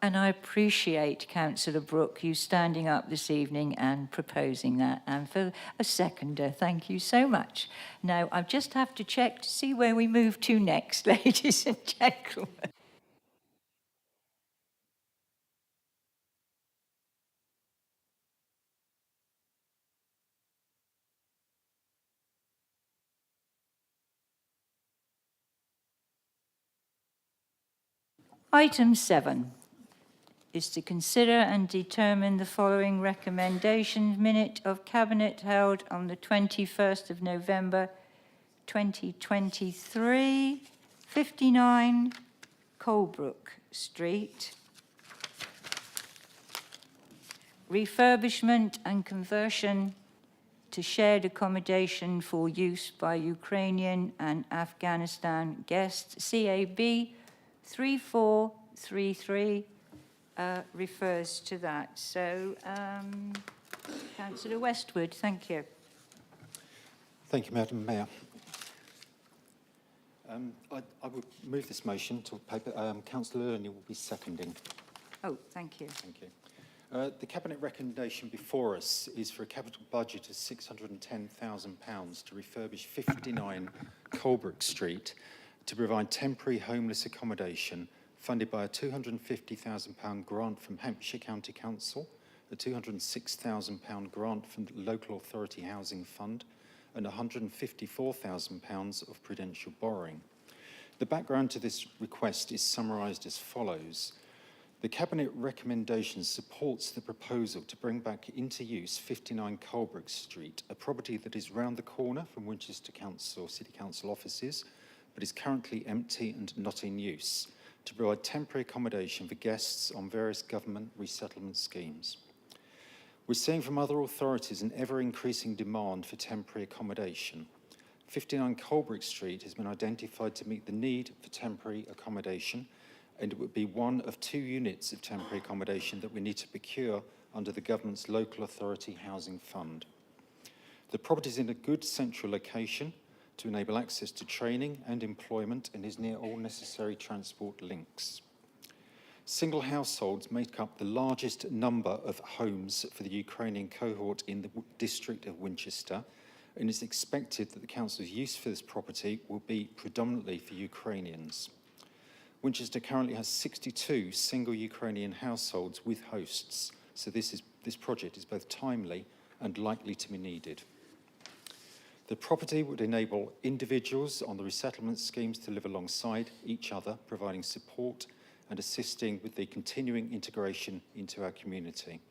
And I appreciate, Councillor Brooke, you standing up this evening and proposing that. And for a seconder, thank you so much. Now, I just have to check to see where we move to next, ladies and gentlemen. Item 7 is to consider and determine the following recommendation minute of Cabinet held on the 21st of November 2023, 59 Colebrook Street. Refurbishment and conversion to shared accommodation for use by Ukrainian and Afghanistan guests, CAB 3433 refers to that. So, Councillor Westwood, thank you. Thank you, Madam Mayor. I would move this motion to paper. Councillor Ernie will be seconding. Oh, thank you. Thank you. The Cabinet recommendation before us is for a capital budget of £610,000 to refurbish 59 Colebrook Street to provide temporary homeless accommodation funded by a £250,000 grant from Hampshire County Council a £206,000 grant from the Local Authority Housing Fund, and £154,000 of prudential borrowing. The background to this request is summarised as follows. The Cabinet recommendation supports the proposal to bring back into use 59 Colbrook Street, a property that is round the corner from Winchester Council City Council offices, but is currently empty and not in use, to provide temporary accommodation for guests on various government resettlement schemes. We're seeing from other authorities an ever-increasing demand for temporary accommodation. 59 Colbrook Street has been identified to meet the need for temporary accommodation, and it would be one of 2 units of temporary accommodation that we need to procure under the government's Local Authority Housing Fund. The property is in a good central location to enable access to training and employment and is near all necessary transport links. Single households make up the largest number of homes for the Ukrainian cohort in the district of Winchester, and it's expected that the council's use for this property will be predominantly for Ukrainians. Winchester currently has 62 single Ukrainian households with hosts, so this project is both timely and likely to be needed. The property would enable individuals on the resettlement schemes to live alongside each other, providing support and assisting with the continuing integration into our community.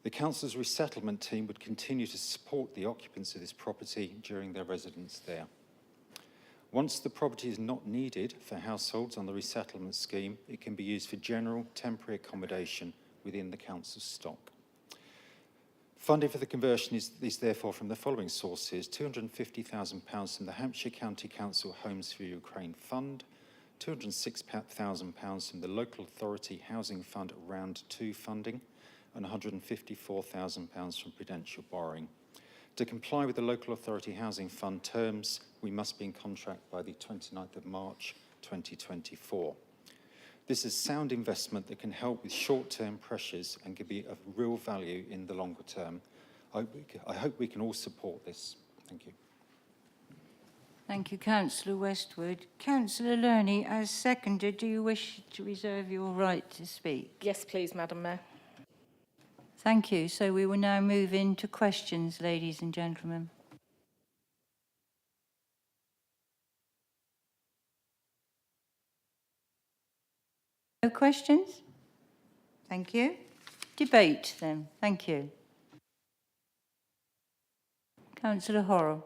The council's resettlement team would continue to support the occupants of this property during their residence there. Once the property is not needed for households on the resettlement scheme, it can be used for general temporary accommodation within the council's stock. Funding for the conversion is therefore from the following sources: £250,000 from the Hampshire County Council Homes for Ukraine Fund, £206,000 from the Local Authority Housing Fund Round 2 funding, and £154,000 from prudential borrowing. To comply with the Local Authority Housing Fund terms, we must be in contract by the 29th of March 2024. This is sound investment that can help with short-term pressures and can be of real value in the longer term. I hope we can all support this. Thank you. Thank you, Councillor Westwood. Councillor Lurney, as seconder, do you wish to reserve your right to speak? Yes, please, Madam Mayor. Thank you. So we will now move into questions, ladies and gentlemen. No questions? Thank you. Debate then. Thank you. Councillor Horrell.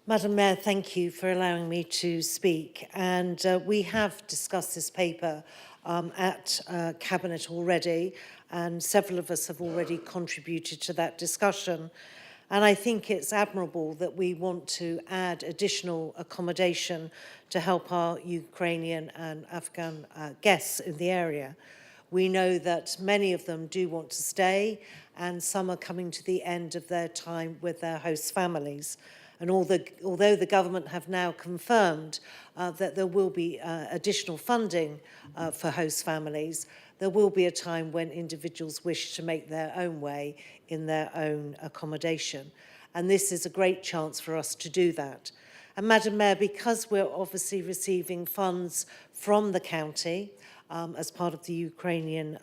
Madam Mayor, thank you for allowing me to speak. And we have discussed this paper at Cabinet already, and several of us have already contributed to that discussion. And I think it's admirable that we want to add additional accommodation to help our Ukrainian and Afghan guests in the area. We know that many of them do want to stay, and some are coming to the end of their time with their host families. And although the government have now confirmed that there will be additional funding for host families, there will be a time when individuals wish to make their own way in their own accommodation. And this is a great chance for us to do that. And Madam Mayor, because we're obviously receiving funds from the county as part of the Ukrainian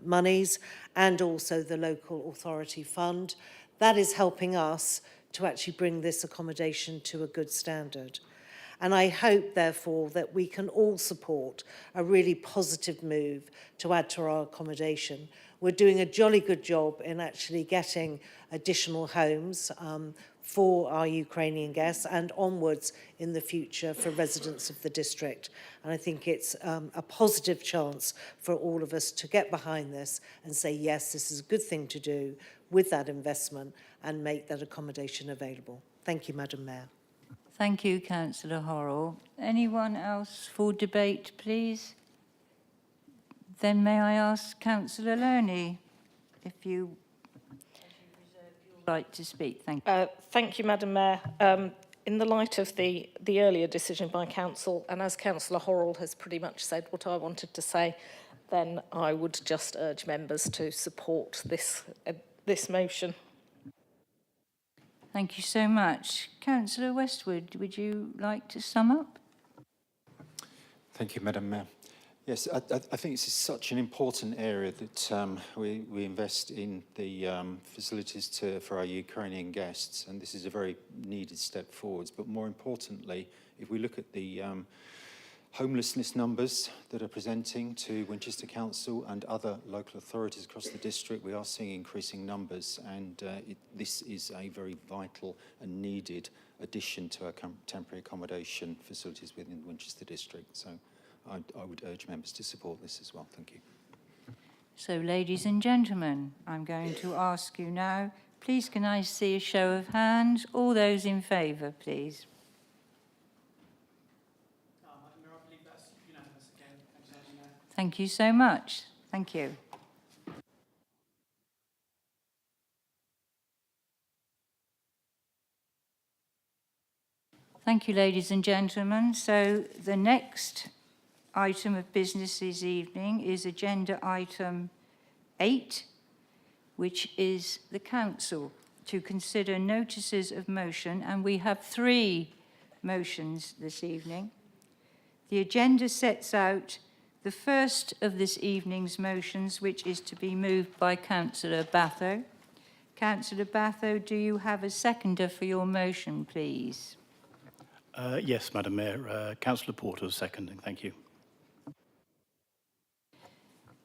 monies and also the local authority fund, that is helping us to actually bring this accommodation to a good standard. And I hope, therefore, that we can all support a really positive move to add to our accommodation. We're doing a jolly good job in actually getting additional homes for our Ukrainian guests and onwards in the future for residents of the district. And I think it's a positive chance for all of us to get behind this and say, yes, this is a good thing to do with that investment and make that accommodation available. Thank you, Madam Mayor. Thank you, Councillor Horrell. Anyone else for debate, please? Then may I ask Councillor Lurney if you reserve your right to speak. Thank you. Thank you, Madam Mayor. In the light of the earlier decision by Council, and as Councillor Horrell has pretty much said what I wanted to say, then I would just urge members to support this motion. Thank you so much. Councillor Westwood, would you like to sum up? Thank you, Madam Mayor. Yes, I think this is such an important area that we invest in the facilities for our Ukrainian guests, and this is a very needed step forwards. But more importantly, if we look at the homelessness numbers that are presenting to Winchester Council and other local authorities across the district, we are seeing increasing numbers, and this is a very vital and needed addition to our temporary accommodation facilities within the Winchester district. So I would urge members to support this as well. Thank you. So, ladies and gentlemen, I'm going to ask you now, please can I see a show of hands? All those in favour, please. Thank you so much. Thank you. Thank you, ladies and gentlemen. So the next item of business this evening is agenda item 8, which is the council to consider notices of motion, and we have 3 motions this evening. The agenda sets out the first of this evening's motions, which is to be moved by Councillor Batho. Councillor Batho, do you have a seconder for your motion, please? Yes, Madam Mayor. Councillor Porter is seconding. Thank you.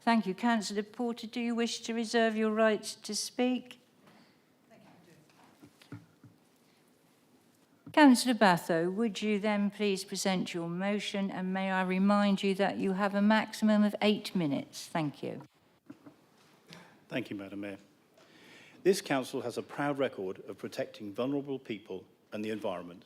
Thank you. Councillor Porter, do you wish to reserve your right to speak? Councillor Batho, would you then please present your motion, and may I remind you that you have a maximum of 8 minutes. Thank you. Thank you, Madam Mayor. This council has a proud record of protecting vulnerable people and the environment.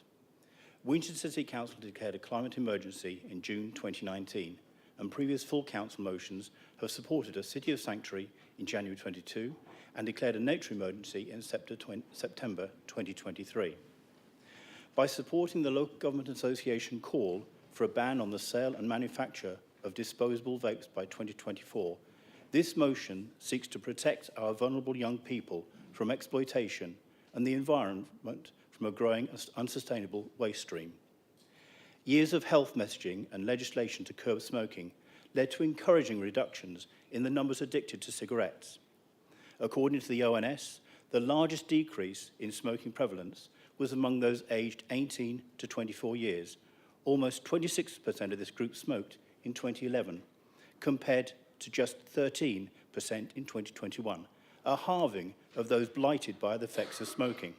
Winchester City Council declared a climate emergency in June 2019, and previous full council motions have supported a City of Sanctuary in January 22 and declared a nature emergency in September 2023. By supporting the Local Government Association call for a ban on the sale and manufacture of disposable vapes by 2024, this motion seeks to protect our vulnerable young people from exploitation and the environment from a growing unsustainable waste stream. Years of health messaging and legislation to curb smoking led to encouraging reductions in the numbers addicted to cigarettes. According to the ONS, the largest decrease in smoking prevalence was among those aged 18 to 24 years. Almost 26% of this group smoked in 2011, compared to just 13% in 2021, a halving of those blighted by the effects of smoking.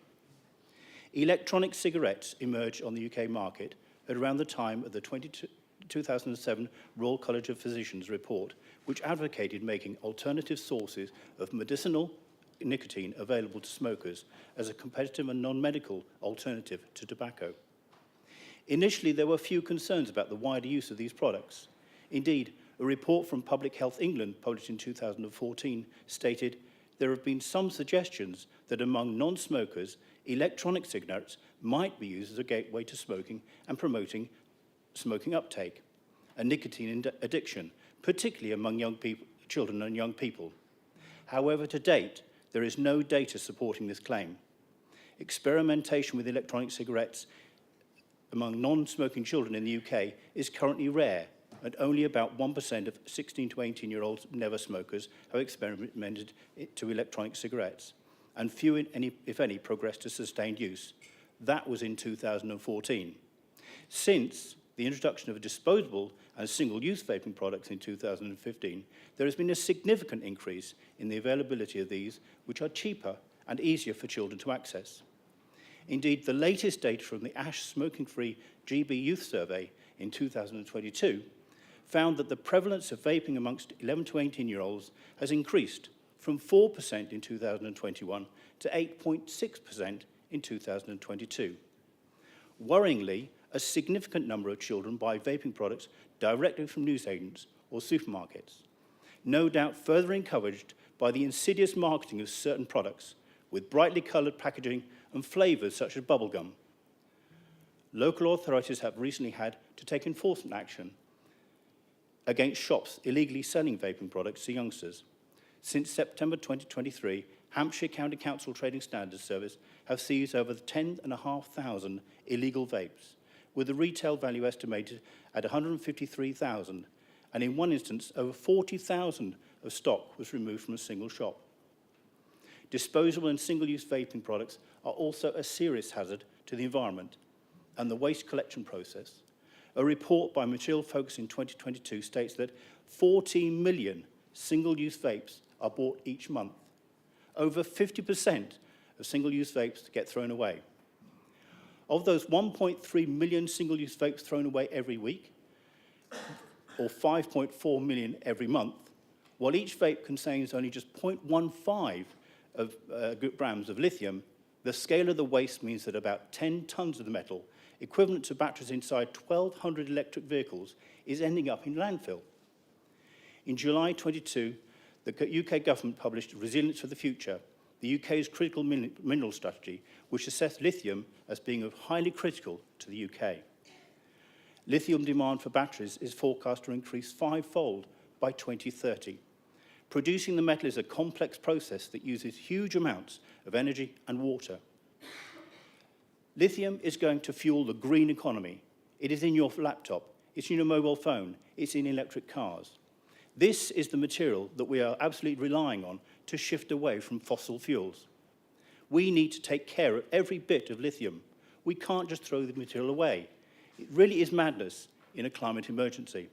Electronic cigarettes emerged on the UK market at around the time of the 2007 Royal College of Physicians report, which advocated making alternative sources of medicinal nicotine available to smokers as a competitive and non-medical alternative to tobacco. Initially, there were few concerns about the wider use of these products. Indeed, a report from Public Health England, published in 2014, stated there have been some suggestions that among non-smokers, electronic cigarettes might be used as a gateway to smoking and promoting smoking uptake, a nicotine addiction, particularly among young people, children and young people. However, to date, there is no data supporting this claim. Experimentation with electronic cigarettes among non-smoking children in the UK is currently rare, and only about 1% of 16 to 18-year-old never smokers have experimented to electronic cigarettes, and few, if any, progress to sustained use. That was in 2014. Since the introduction of disposable and single-use vaping products in 2015, there has been a significant increase in the availability of these, which are cheaper and easier for children to access. Indeed, the latest data from the ASH Smoking-Free GB Youth Survey in 2022 found that the prevalence of vaping amongst 11 to 18-year-olds has increased from 4% in 2021 to 8.6% in 2022. Worryingly, a significant number of children buy vaping products directly from newsagents or supermarkets, no doubt further encouraged by the insidious marketing of certain products with brightly coloured packaging and flavours such as bubblegum. Local authorities have recently had to take enforcement action against shops illegally selling vaping products to youngsters. Since September 2023, Hampshire County Council Trading Standards Service have seized over 10,500 illegal vapes, with the retail value estimated at 153,000, and in one instance, over 40,000 of stock was removed from a single shop. Disposable and single-use vaping products are also a serious hazard to the environment and the waste collection process. A report by Material Focus in 2022 states that 14 million single-use vapes are bought each month. Over 50% of single-use vapes get thrown away. Of those 1.3 million single-use vapes thrown away every week, or 5.4 million every month, while each vape contains only just 0.15 of grams of lithium, the scale of the waste means that about 10 tons of the metal, equivalent to batteries inside 1,200 electric vehicles, is ending up in landfill. In July 22, the UK government published Resilience for the Future, the UK's critical mineral strategy, which assessed lithium as being of highly critical to the UK. Lithium demand for batteries is forecast to increase 5-fold by 2030. Producing the metal is a complex process that uses huge amounts of energy and water. Lithium is going to fuel the green economy. It is in your laptop, it's in your mobile phone, it's in electric cars. This is the material that we are absolutely relying on to shift away from fossil fuels. We need to take care of every bit of lithium. We can't just throw the material away. It really is madness in a climate emergency.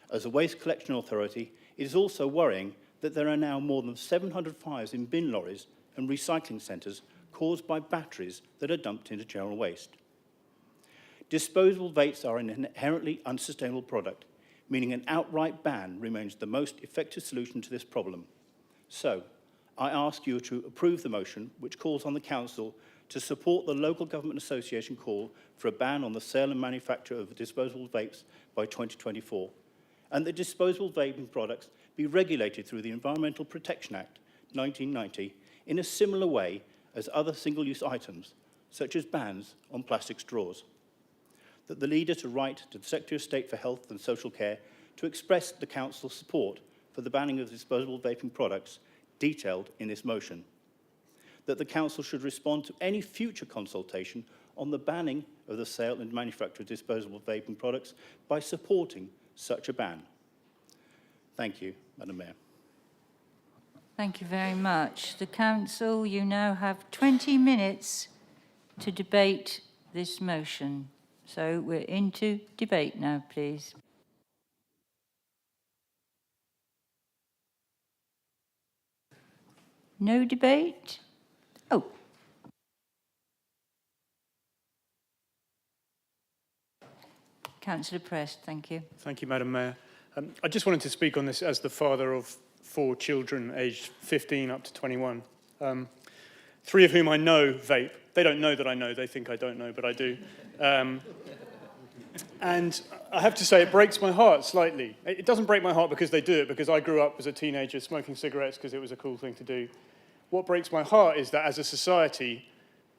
As a waste collection authority, it is also worrying that there are now more than 700 fires in bin lorries and recycling centres caused by batteries that are dumped into general waste. Disposable vapes are an inherently unsustainable product, meaning an outright ban remains the most effective solution to this problem. So, I ask you to approve the motion which calls on the Council to support the Local Government Association call for a ban on the sale and manufacture of disposable vapes by 2024, and that disposable vaping products be regulated through the Environmental Protection Act 1990 in a similar way as other single-use items, such as bans on plastic straws. That the leader to write to the Secretary of State for Health and Social Care to express the Council's support for the banning of disposable vaping products detailed in this motion. That the Council should respond to any future consultation on the banning of the sale and manufacture of disposable vaping products by supporting such a ban. Thank you, Madam Mayor. Thank you very much. The Council, you now have 20 minutes to debate this motion. So we're into debate now, please. No debate? Oh. Councillor Prest, thank you. Thank you, Madam Mayor. I just wanted to speak on this as the father of 4 children aged 15 up to 21. 3 of whom I know vape. They don't know that I know, they think I don't know, but I do. And I have to say, it breaks my heart slightly. It doesn't break my heart because they do it, because I grew up as a teenager smoking cigarettes because it was a cool thing to do. What breaks my heart is that as a society,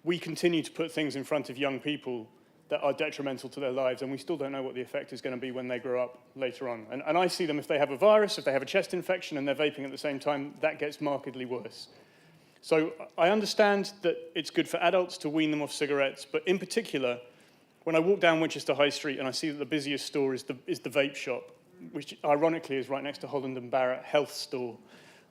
we continue to put things in front of young people that are detrimental to their lives, and we still don't know what the effect is going to be when they grow up later on. And I see them, if they have a virus, if they have a chest infection and they're vaping at the same time, that gets markedly worse. So I understand that it's good for adults to wean them off cigarettes, but in particular, when I walk down Winchester High Street and I see that the busiest store is the vape shop, which ironically is right next to Holland & Barrett Health Store,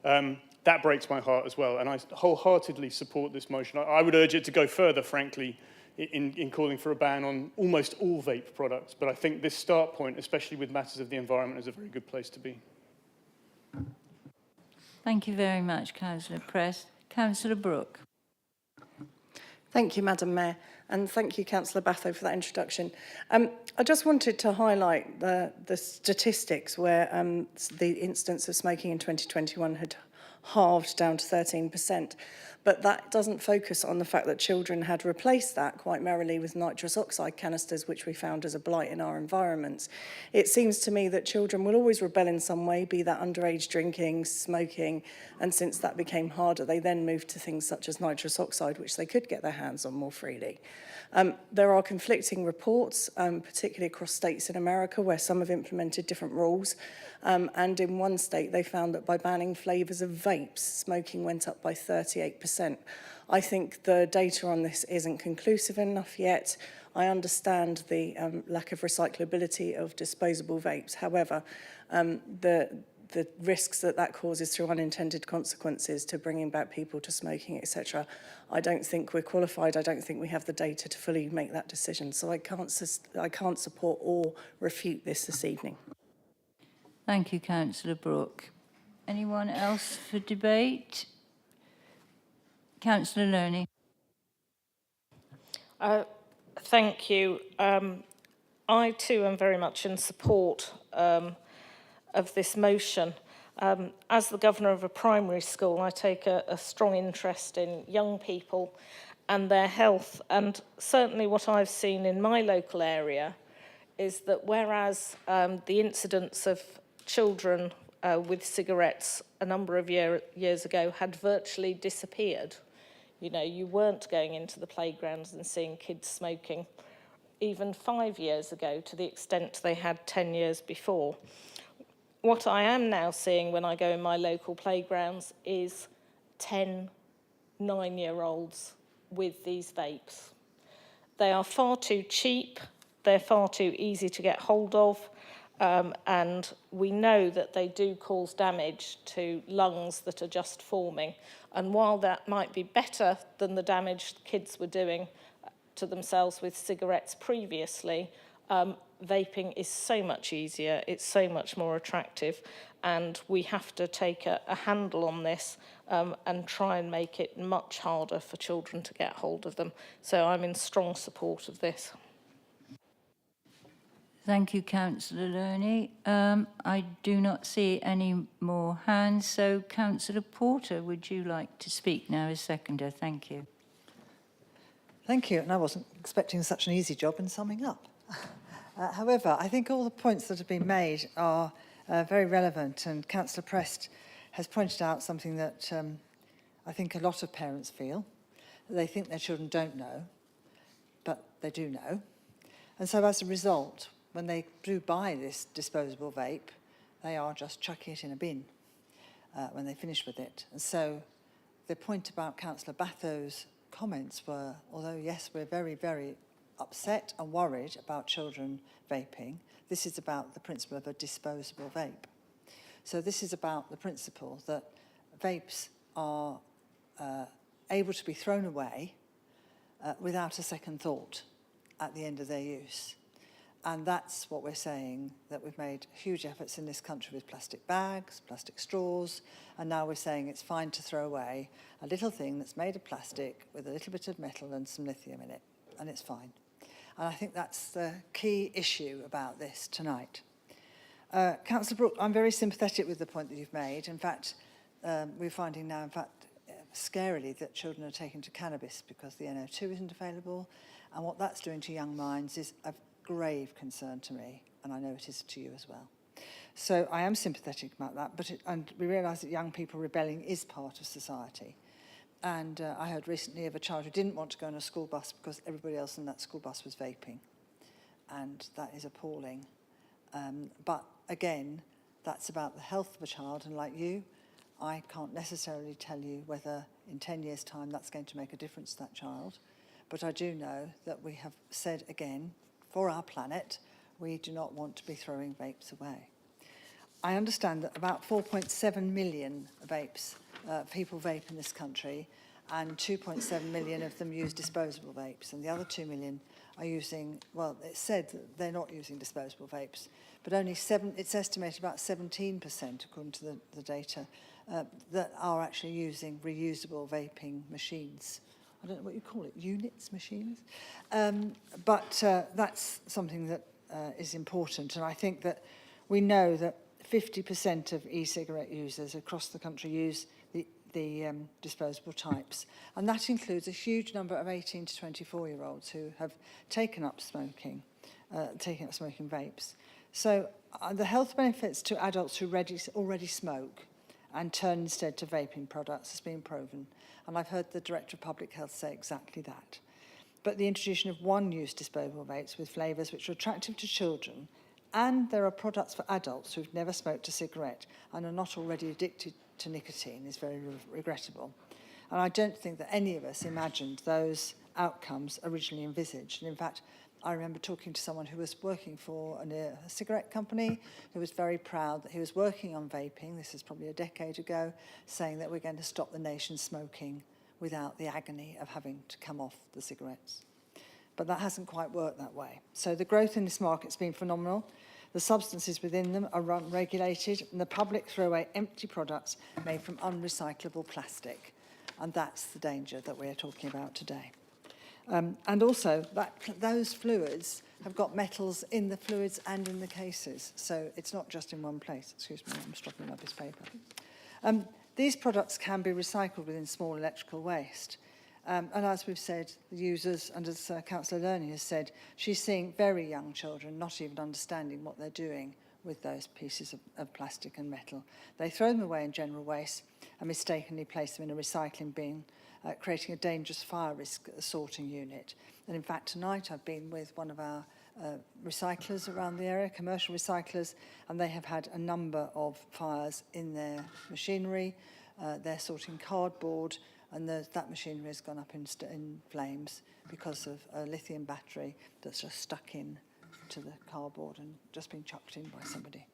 that breaks my heart as well. And I wholeheartedly support this motion. I would urge it to go further, frankly, in calling for a ban on almost all vape products. But I think this start point, especially with matters of the environment, is a very good place to be. Thank you very much, Councillor Prest. Councillor Brooke. Thank you, Madam Mayor, and thank you, Councillor Batho, for that introduction. I just wanted to highlight the statistics where the incidence of smoking in 2021 had halved down to 13%. But that doesn't focus on the fact that children had replaced that quite merrily with nitrous oxide canisters, which we found as a blight in our environments. It seems to me that children will always rebel in some way, be that underage drinking, smoking, and since that became harder, they then moved to things such as nitrous oxide, which they could get their hands on more freely. There are conflicting reports, particularly across states in America, where some have implemented different rules. And in one state, they found that by banning flavours of vapes, smoking went up by 38%. I think the data on this isn't conclusive enough yet. I understand the lack of recyclability of disposable vapes. However, the risks that causes through unintended consequences to bringing back people to smoking, etc. I don't think we're qualified. I don't think we have the data to fully make that decision. So I can't support or refute this evening. Thank you, Councillor Brooke. Anyone else for debate? Councillor Loney. Thank you. I too am very much in support of this motion. As the governor of a primary school, I take a strong interest in young people and their health. And certainly what I've seen in my local area is that whereas the incidence of children with cigarettes a number of years ago had virtually disappeared, you know, you weren't going into the playgrounds and seeing kids smoking even 5 years ago to the extent they had 10 years before. What I am now seeing when I go in my local playgrounds is 10 9-year-olds with these vapes. They are far too cheap, they're far too easy to get hold of, and we know that they do cause damage to lungs that are just forming. And while that might be better than the damage kids were doing to themselves with cigarettes previously, vaping is so much easier, it's so much more attractive, and we have to take a handle on this and try and make it much harder for children to get hold of them. So I'm in strong support of this. Thank you, Councillor Loney. I do not see any more hands, so Councillor Porter, would you like to speak now as seconder? Thank you. Thank you, and I wasn't expecting such an easy job in summing up. However, I think all the points that have been made are very relevant, and Councillor Prest has pointed out something that I think a lot of parents feel. They think their children don't know, but they do know. And so as a result, when they do buy this disposable vape, they are just chucking it in a bin when they finish with it. And so the point about Councillor Batho's comments were, although yes, we're very, very upset and worried about children vaping, this is about the principle of a disposable vape. So this is about the principle that vapes are able to be thrown away without a second thought at the end of their use. And that's what we're saying, that we've made huge efforts in this country with plastic bags, plastic straws, and now we're saying it's fine to throw away a little thing that's made of plastic with a little bit of metal and some lithium in it, and it's fine. And I think that's the key issue about this tonight. Councillor Brooke, I'm very sympathetic with the point that you've made. In fact, we're finding now, scarily, that children are taking to cannabis because the NO2 isn't available, and what that's doing to young minds is a grave concern to me, and I know it is to you as well. So I am sympathetic about that, and we realise that young people rebelling is part of society. And I heard recently of a child who didn't want to go on a school bus because everybody else in that school bus was vaping, and that is appalling. But again, that's about the health of a child, and like you, I can't necessarily tell you whether in 10 years' time that's going to make a difference to that child, but I do know that we have said again, for our planet, we do not want to be throwing vapes away. I understand that about 4.7 million vapes, people vape in this country, and 2.7 million of them use disposable vapes, and the other 2 million are using, well, it's said that they're not using disposable vapes, but only it's estimated about 17%, according to the data, that are actually using reusable vaping machines. I don't know what you call it, units, machines? But that's something that is important. And I think that we know that 50% of e-cigarette users across the country use the disposable types. And that includes a huge number of 18 to 24-year-olds who have taken up smoking vapes. So the health benefits to adults who already smoke and turn instead to vaping products has been proven. And I've heard the Director of Public Health say exactly that. But the introduction of one-use disposable vapes with flavours which are attractive to children, and there are products for adults who've never smoked a cigarette and are not already addicted to nicotine, is very regrettable. And I don't think that any of us imagined those outcomes originally envisaged. And in fact, I remember talking to someone who was working for a cigarette company who was very proud that he was working on vaping, this is probably a decade ago, saying that we're going to stop the nation smoking without the agony of having to come off the cigarettes. But that hasn't quite worked that way. So the growth in this market's been phenomenal. The substances within them are unregulated, and the public throw away empty products made from unrecyclable plastic. And that's the danger that we're talking about today. And also, those fluids have got metals in the fluids and in the cases. So it's not just in one place. Excuse me, I'm struggling up this paper. These products can be recycled within small electrical waste. And as we've said, the users, and as Councillor Lerner has said, she's seeing very young children not even understanding what they're doing with those pieces of plastic and metal. They throw them away in general waste and mistakenly place them in a recycling bin, creating a dangerous fire risk at the sorting unit. And in fact, tonight I've been with one of our recyclers around the area, commercial recyclers, and they have had a number of fires in their machinery. They're sorting cardboard, and that machinery has gone up in flames because of a lithium battery that's just stuck in to the cardboard and just been chucked in by somebody.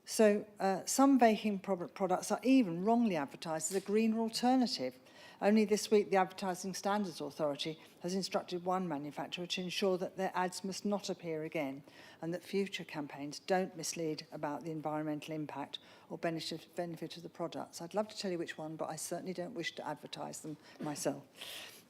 So some vaping products are even wrongly advertised as a greener alternative. Only this week, the Advertising Standards Authority has instructed one manufacturer to ensure that their ads must not appear again and that future campaigns don't mislead about the environmental impact or benefit of the products. I'd love to tell you which one, but I certainly don't wish to advertise them myself.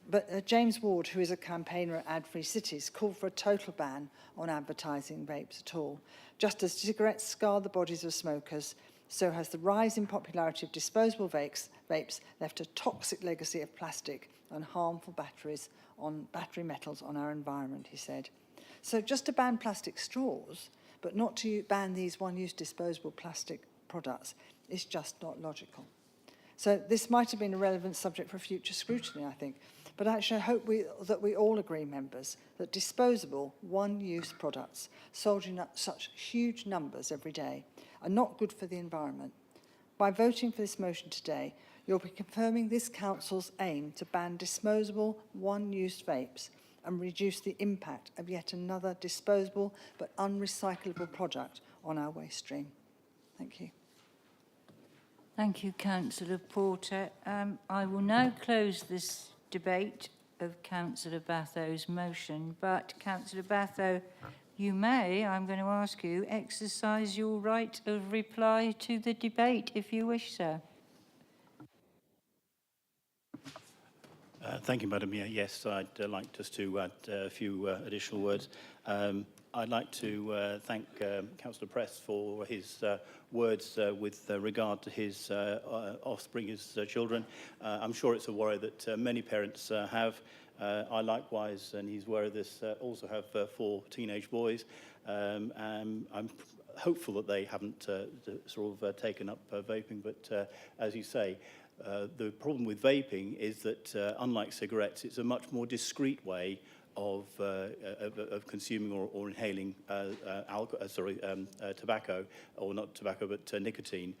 But James Ward, who is a campaigner at Ad Free Cities, called for a total ban on advertising vapes at all. Just as cigarettes scar the bodies of smokers, so has the rise in popularity of disposable vapes left a toxic legacy of plastic and harmful battery metals on our environment, he said. So just to ban plastic straws, but not to ban these one-use disposable plastic products, is just not logical. So this might have been a relevant subject for future scrutiny, I think. But actually, I hope that we all agree, members, that disposable, one-use products sold in such huge numbers every day are not good for the environment. By voting for this motion today, you'll be confirming this council's aim to ban disposable, one-use vapes and reduce the impact of yet another disposable but unrecyclable product on our waste stream. Thank you. Thank you, Councillor Porter. I will now close this debate of Councillor Batho's motion, but Councillor Batho, you may, I'm going to ask you, exercise your right of reply to the debate if you wish, sir. Thank you, Madam Mayor. Yes, I'd like just to add a few additional words. I'd like to thank Councillor Press for his words with regard to his offspring, his children. I'm sure it's a worry that many parents have. I likewise, and he's aware of this, also have 4 teenage boys. I'm hopeful that they haven't taken up vaping, but as you say, the problem with vaping is that, unlike cigarettes, it's a much more discreet way of consuming or inhaling tobacco, or not tobacco, but nicotine,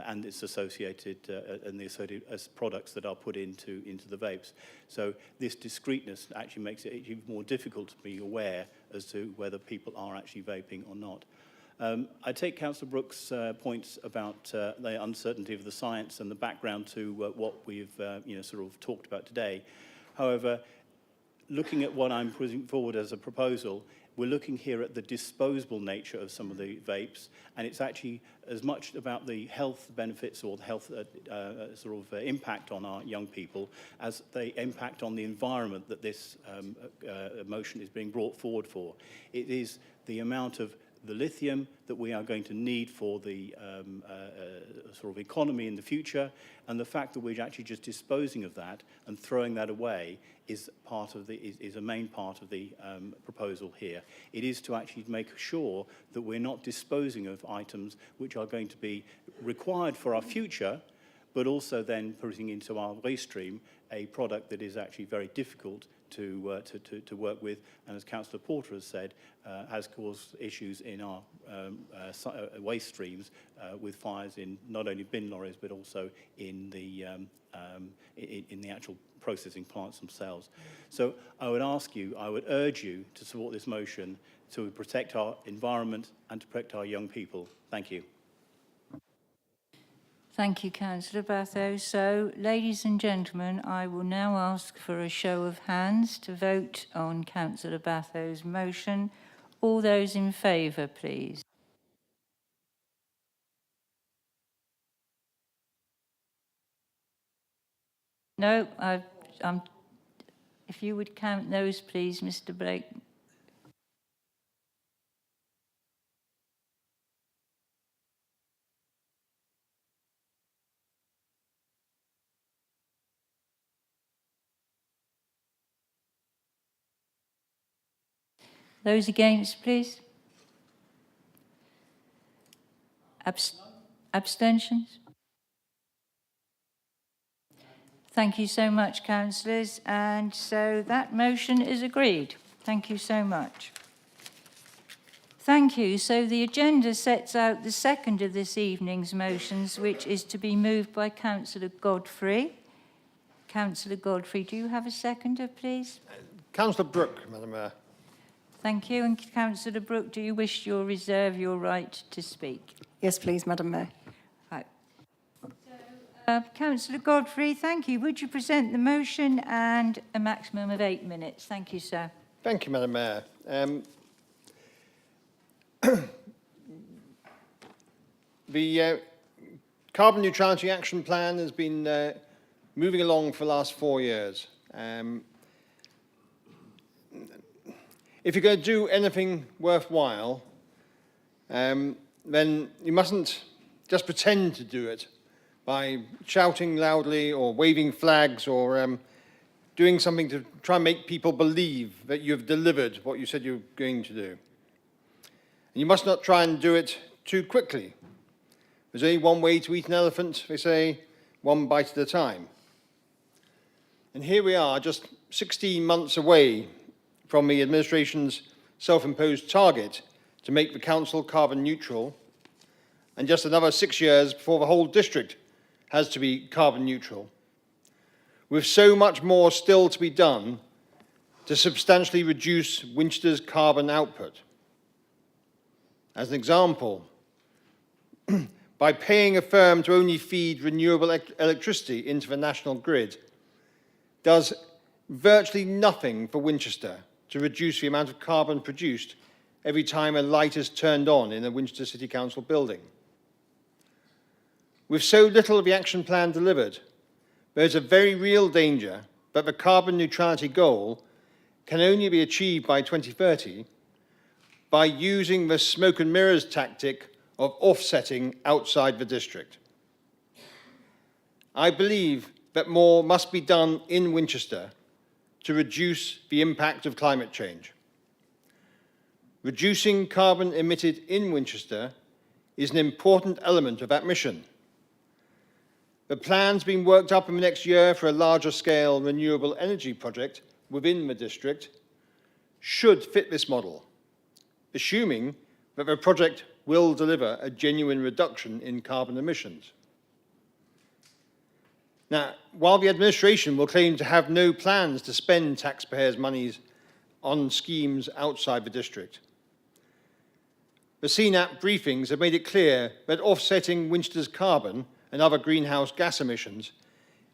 and its associated and the associated products that are put into the vapes. So this discreteness actually makes it even more difficult to be aware as to whether people are actually vaping or not. I take Councillor Brooks' points about the uncertainty of the science and the background to what we've talked about today. However, looking at what I'm putting forward as a proposal, we're looking here at the disposable nature of some of the vapes, and it's actually as much about the health benefits or the health impact on our young people as the impact on the environment that this motion is being brought forward for. It is the amount of the lithium that we are going to need for the economy in the future, and the fact that we're actually just disposing of that and throwing that away is a main part of the proposal here. It is to actually make sure that we're not disposing of items which are going to be required for our future, but also then putting into our waste stream a product that is actually very difficult to work with, and as Councillor Porter has said, has caused issues in our waste streams with fires in not only bin lorries but also in the actual processing plants themselves. So I would urge you to support this motion to protect our environment and to protect our young people. Thank you. Thank you, Councillor Batho. So, ladies and gentlemen, I will now ask for a show of hands to vote on Councillor Batho's motion. All those in favour, please. No, if you would count those, please, Mr. Blake. Those against, please. Abstentions? Thank you so much, councillors. And so that motion is agreed. Thank you so much. Thank you. So the agenda sets out the second of this evening's motions, which is to be moved by Councillor Godfrey. Councillor Godfrey, do you have a seconder, please? Councillor Brooke, Madam Mayor. Thank you. And Councillor Brooke, do you wish to reserve your right to speak? Yes, please, Madam Mayor. Right. Councillor Godfrey, thank you. Would you present the motion and a maximum of 8 minutes? Thank you, sir. Thank you, Madam Mayor. The Carbon Neutrality Action Plan has been moving along for the last 4 years. If you're going to do anything worthwhile, then you mustn't just pretend to do it by shouting loudly or waving flags or doing something to try and make people believe that you've delivered what you said you were going to do. And you must not try and do it too quickly. There's only one way to eat an elephant, they say, one bite at a time. And here we are, just 16 months away from the administration's self-imposed target to make the council carbon neutral, and just another 6 years before the whole district has to be carbon neutral, with so much more still to be done to substantially reduce Winchester's carbon output. As an example, by paying a firm to only feed renewable electricity into the national grid, does virtually nothing for Winchester to reduce the amount of carbon produced every time a light is turned on in a Winchester City Council building. With so little of the action plan delivered, there is a very real danger that the carbon neutrality goal can only be achieved by 2030 by using the smoke and mirrors tactic of offsetting outside the district. I believe that more must be done in Winchester to reduce the impact of climate change. Reducing carbon emitted in Winchester is an important element of that mission. The plans being worked up in the next year for a larger scale renewable energy project within the district should fit this model, assuming that the project will deliver a genuine reduction in carbon emissions. Now, while the administration will claim to have no plans to spend taxpayers' monies on schemes outside the district, the CNAP briefings have made it clear that offsetting Winchester's carbon and other greenhouse gas emissions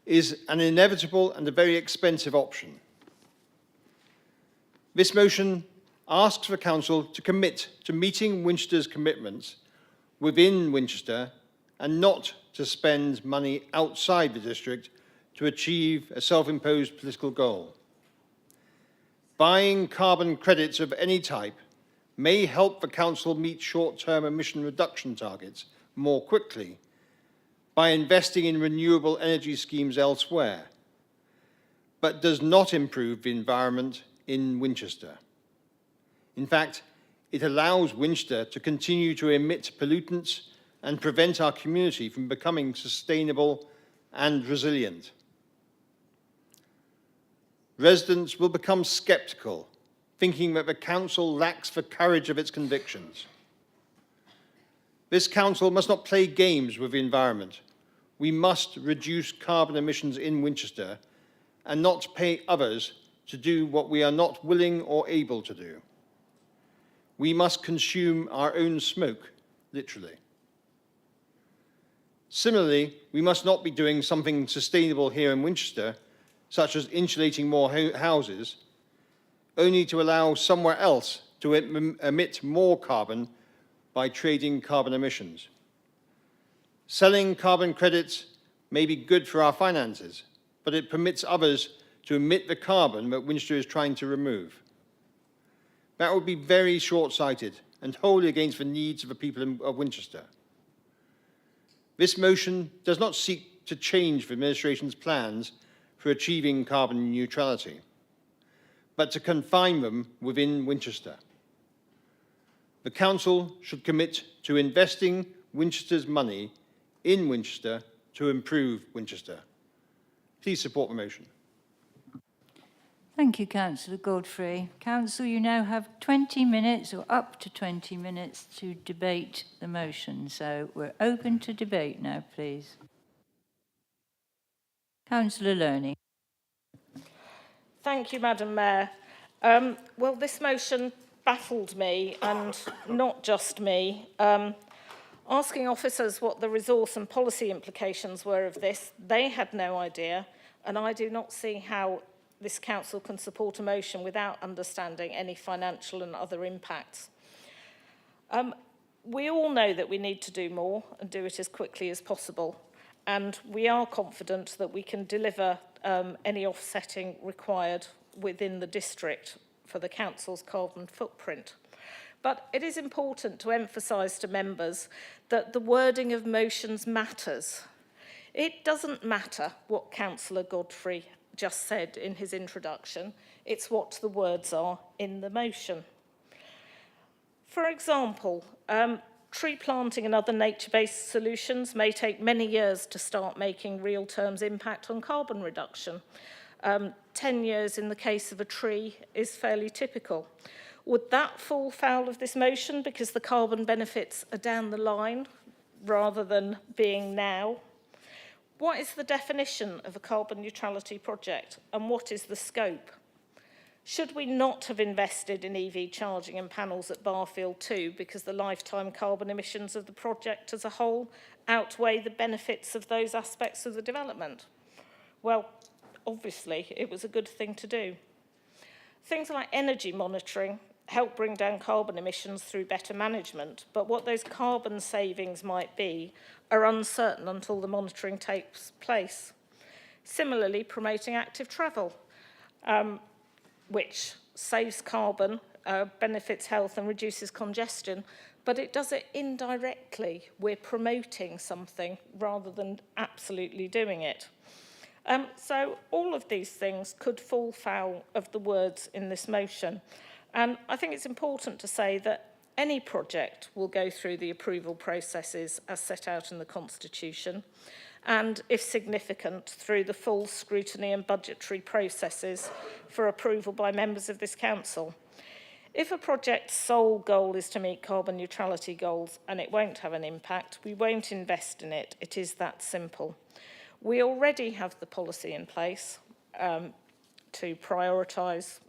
is an inevitable and a very expensive option. This motion asks the Council to commit to meeting Winchester's commitments within Winchester and not to spend money outside the district to achieve a self-imposed political goal. Buying carbon credits of any type may help the Council meet short-term emission reduction targets more quickly by investing in renewable energy schemes elsewhere, but does not improve the environment in Winchester. In fact, it allows Winchester to continue to emit pollutants and prevent our community from becoming sustainable and resilient. Residents will become sceptical, thinking that the council lacks the courage of its convictions. This council must not play games with the environment. We must reduce carbon emissions in Winchester and not pay others to do what we are not willing or able to do. We must consume our own smoke, literally. Similarly, we must not be doing something sustainable here in Winchester, such as insulating more houses, only to allow somewhere else to emit more carbon by trading carbon emissions. Selling carbon credits may be good for our finances, but it permits others to emit the carbon that Winchester is trying to remove. That would be very short-sighted and wholly against the needs of the people of Winchester. This motion does not seek to change the administration's plans for achieving carbon neutrality, but to confine them within Winchester. The Council should commit to investing Winchester's money in Winchester to improve Winchester. Please support the motion. Thank you, Councillor Godfrey. Council, you now have 20 minutes or up to 20 minutes to debate the motion. So we're open to debate now, please. Councillor Loney. Thank you, Madam Mayor. Well, this motion baffled me, and not just me. Asking officers what the resource and policy implications were of this, they had no idea, and I do not see how this council can support a motion without understanding any financial and other impacts. We all know that we need to do more and do it as quickly as possible, and we are confident that we can deliver any offsetting required within the district for the council's carbon footprint. But it is important to emphasise to members that the wording of motions matters. It doesn't matter what Councillor Godfrey just said in his introduction, it's what the words are in the motion. For example, tree planting and other nature-based solutions may take many years to start making real terms impact on carbon reduction. 10 years in the case of a tree is fairly typical. Would that fall foul of this motion because the carbon benefits are down the line rather than being now? What is the definition of a carbon neutrality project and what is the scope? Should we not have invested in EV charging and panels at Barfield too because the lifetime carbon emissions of the project as a whole outweigh the benefits of those aspects of the development? Well, obviously it was a good thing to do. Things like energy monitoring help bring down carbon emissions through better management, but what those carbon savings might be are uncertain until the monitoring takes place. Similarly, promoting active travel, which saves carbon, benefits health and reduces congestion, but it does it indirectly. We're promoting something rather than absolutely doing it. So all of these things could fall foul of the words in this motion. And I think it's important to say that any project will go through the approval processes as set out in the Constitution, and, if significant, through the full scrutiny and budgetary processes for approval by members of this council. If a project's sole goal is to meet carbon neutrality goals and it won't have an impact, we won't invest in it. It is that simple. We already have the policy in place to prioritise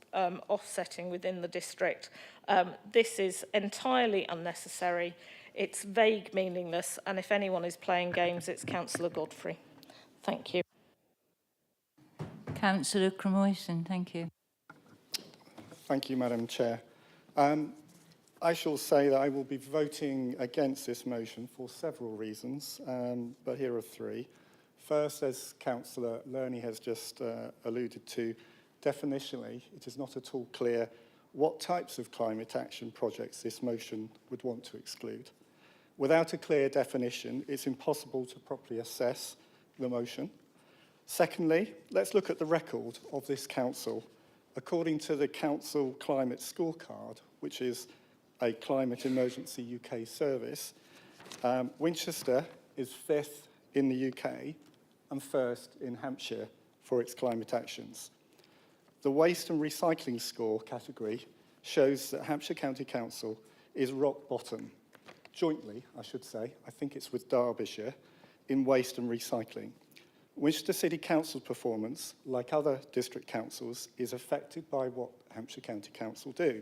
offsetting within the district. This is entirely unnecessary. It's vague, meaningless, and if anyone is playing games, it's Councillor Godfrey. Thank you. Councillor Cremoyson, thank you. Thank you, Madam Chair. I shall say that I will be voting against this motion for several reasons, but here are three. First, as Councillor Lerney has just alluded to, definitionally, it is not at all clear what types of climate action projects this motion would want to exclude. Without a clear definition, it's impossible to properly assess the motion. Secondly, let's look at the record of this council. According to the Council Climate Scorecard, which is a climate emergency UK service, Winchester is 5th in the UK and first in Hampshire for its climate actions. The waste and recycling score category shows that Hampshire County Council is rock bottom, jointly, I should say, I think it's with Derbyshire, in waste and recycling. Winchester City Council's performance, like other district councils, is affected by what Hampshire County Council do.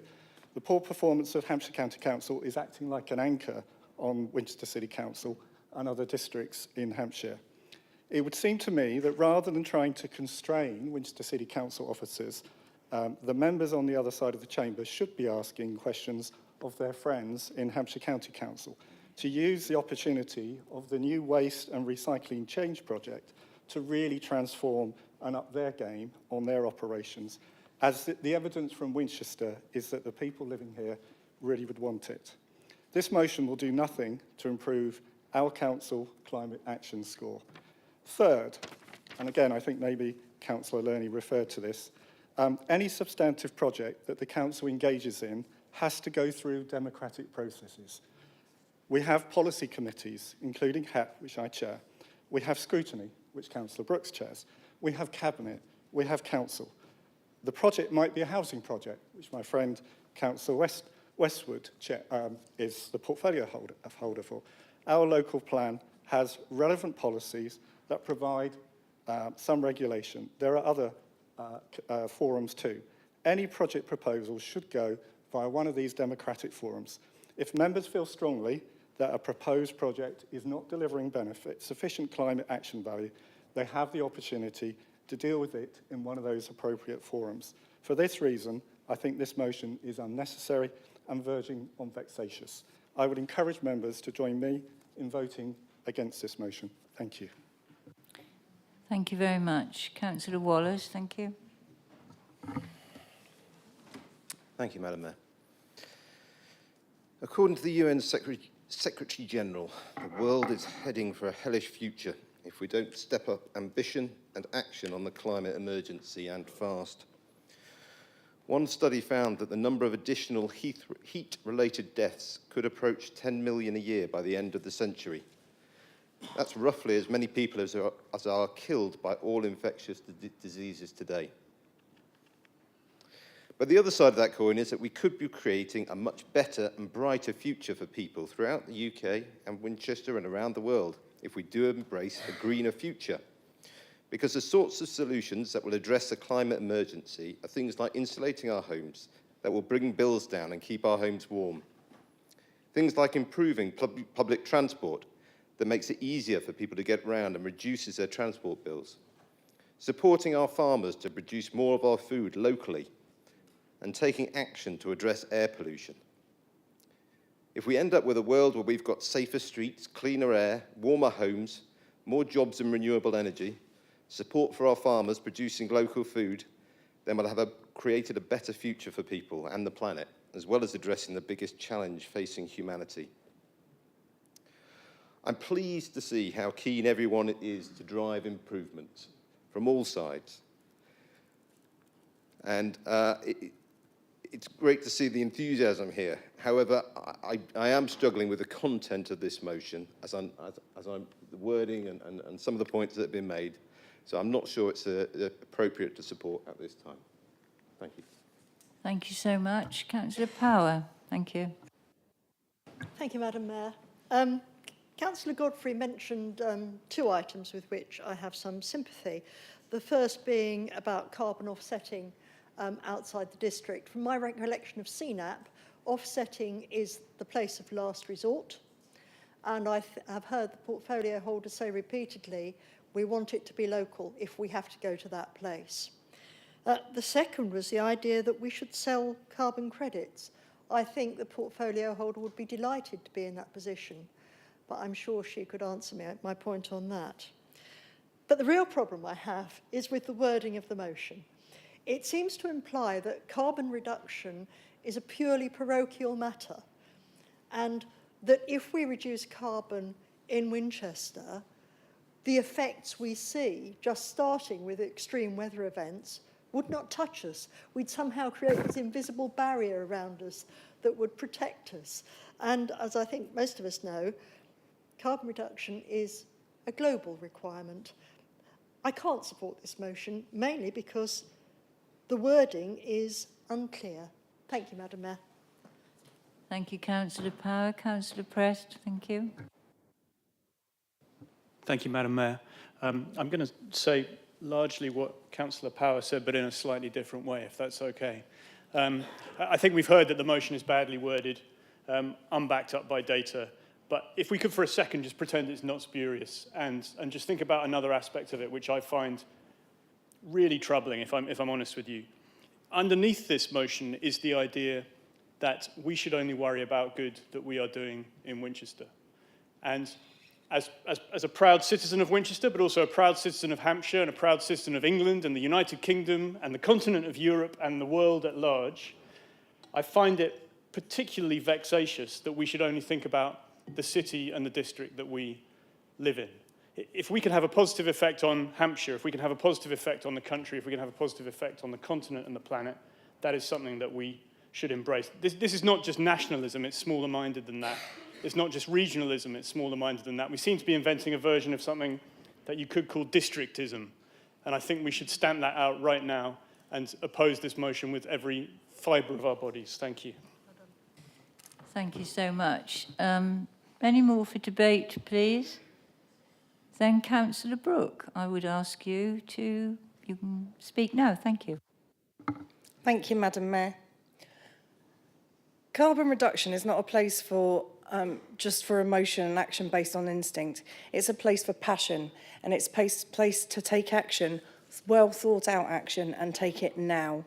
The poor performance of Hampshire County Council is acting like an anchor on Winchester City Council and other districts in Hampshire. It would seem to me that rather than trying to constrain Winchester City Council officers, the members on the other side of the chamber should be asking questions of their friends in Hampshire County Council to use the opportunity of the new Waste and Recycling Change project to really transform and up their game on their operations, as the evidence from Winchester is that the people living here really would want it. This motion will do nothing to improve our council climate action score. Third, and again, I think maybe Councillor Lerney referred to this, any substantive project that the council engages in has to go through democratic processes. We have policy committees, including HEP, which I chair. We have scrutiny, which Councillor Brooks chairs. We have cabinet. We have council. The project might be a housing project, which my friend Councillor Westwood is the portfolio holder for. Our local plan has relevant policies that provide some regulation. There are other forums too. Any project proposal should go via one of these democratic forums. If members feel strongly that a proposed project is not delivering benefit, sufficient climate action value, they have the opportunity to deal with it in one of those appropriate forums. For this reason, I think this motion is unnecessary and verging on vexatious. I would encourage members to join me in voting against this motion. Thank you. Thank you very much. Councillor Wallace, thank you. Thank you, Madam Mayor. According to the UN Secretary General, the world is heading for a hellish future if we don't step up ambition and action on the climate emergency, and fast. One study found that the number of additional heat-related deaths could approach 10 million a year by the end of the century. That's roughly as many people as are killed by all infectious diseases today. But the other side of that coin is that we could be creating a much better and brighter future for people throughout the UK and Winchester and around the world if we do embrace a greener future. Because the sorts of solutions that will address the climate emergency are things like insulating our homes that will bring bills down and keep our homes warm. Things like improving public transport that makes it easier for people to get around and reduces their transport bills. Supporting our farmers to produce more of our food locally and taking action to address air pollution. If we end up with a world where we've got safer streets, cleaner air, warmer homes, more jobs in renewable energy, support for our farmers producing local food, then we'll have created a better future for people and the planet, as well as addressing the biggest challenge facing humanity. I'm pleased to see how keen everyone is to drive improvements from all sides. And it's great to see the enthusiasm here. However, I am struggling with the content of this motion as I'm the wording and some of the points that have been made. So I'm not sure it's appropriate to support at this time. Thank you. Thank you so much. Councillor Power, thank you. Thank you, Madam Mayor. Councillor Godfrey mentioned two items with which I have some sympathy. The first being about carbon offsetting outside the district. From my recollection of CNAP, offsetting is the place of last resort. And I have heard the portfolio holder say repeatedly, we want it to be local if we have to go to that place. The second was the idea that we should sell carbon credits. I think the portfolio holder would be delighted to be in that position, but I'm sure she could answer me my point on that. But the real problem I have is with the wording of the motion. It seems to imply that carbon reduction is a purely parochial matter, and that if we reduce carbon in Winchester, the effects we see, just starting with extreme weather events, would not touch us. We'd somehow create this invisible barrier around us that would protect us. And as I think most of us know, carbon reduction is a global requirement. I can't support this motion, mainly because the wording is unclear. Thank you, Madam Mayor. Thank you, Councillor Power. Councillor Prest, thank you. Thank you, Madam Mayor. I'm going to say largely what Councillor Power said, but in a slightly different way, if that's okay. I think we've heard that the motion is badly worded, unbacked up by data, but if we could for a second just pretend it's not spurious and just think about another aspect of it, which I find really troubling, if I'm honest with you. Underneath this motion is the idea that we should only worry about good that we are doing in Winchester. And as a proud citizen of Winchester, but also a proud citizen of Hampshire and a proud citizen of England and the United Kingdom and the continent of Europe and the world at large, I find it particularly vexatious that we should only think about the city and the district that we live in. If we can have a positive effect on Hampshire, if we can have a positive effect on the country, if we can have a positive effect on the continent and the planet, that is something that we should embrace. This is not just nationalism, it's smaller-minded than that. It's not just regionalism, it's smaller-minded than that. We seem to be inventing a version of something that you could call districtism. And I think we should stamp that out right now and oppose this motion with every fibre of our bodies. Thank you. Thank you so much. Any more for debate, please? Then Councillor Brooke, I would ask you can speak now. Thank you. Thank you, Madam Mayor. Carbon reduction is not a place for just for emotion and action based on instinct. It's a place for passion, and it's a place to take action, well thought out action, and take it now.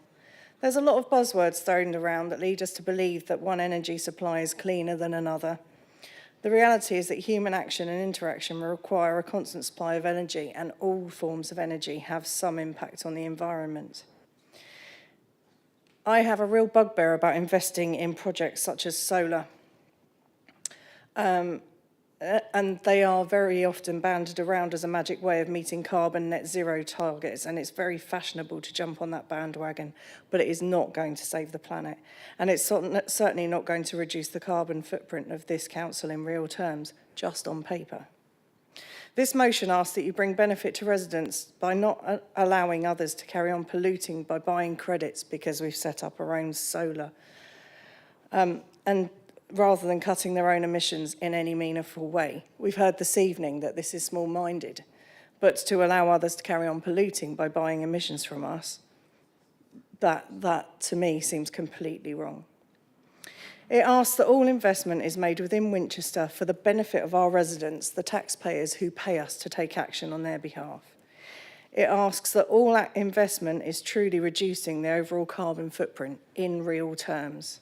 There's a lot of buzzwords thrown around that lead us to believe that one energy supply is cleaner than another. The reality is that human action and interaction require a constant supply of energy, and all forms of energy have some impact on the environment. I have a real bugbear about investing in projects such as solar. And they are very often banded around as a magic way of meeting carbon net zero targets, and it's very fashionable to jump on that bandwagon, but it is not going to save the planet. And it's certainly not going to reduce the carbon footprint of this council in real terms, just on paper. This motion asks that you bring benefit to residents by not allowing others to carry on polluting by buying credits because we've set up our own solar, and rather than cutting their own emissions in any meaningful way. We've heard this evening that this is small-minded, but to allow others to carry on polluting by buying emissions from us, that to me seems completely wrong. It asks that all investment is made within Winchester for the benefit of our residents, the taxpayers who pay us to take action on their behalf. It asks that all investment is truly reducing the overall carbon footprint in real terms.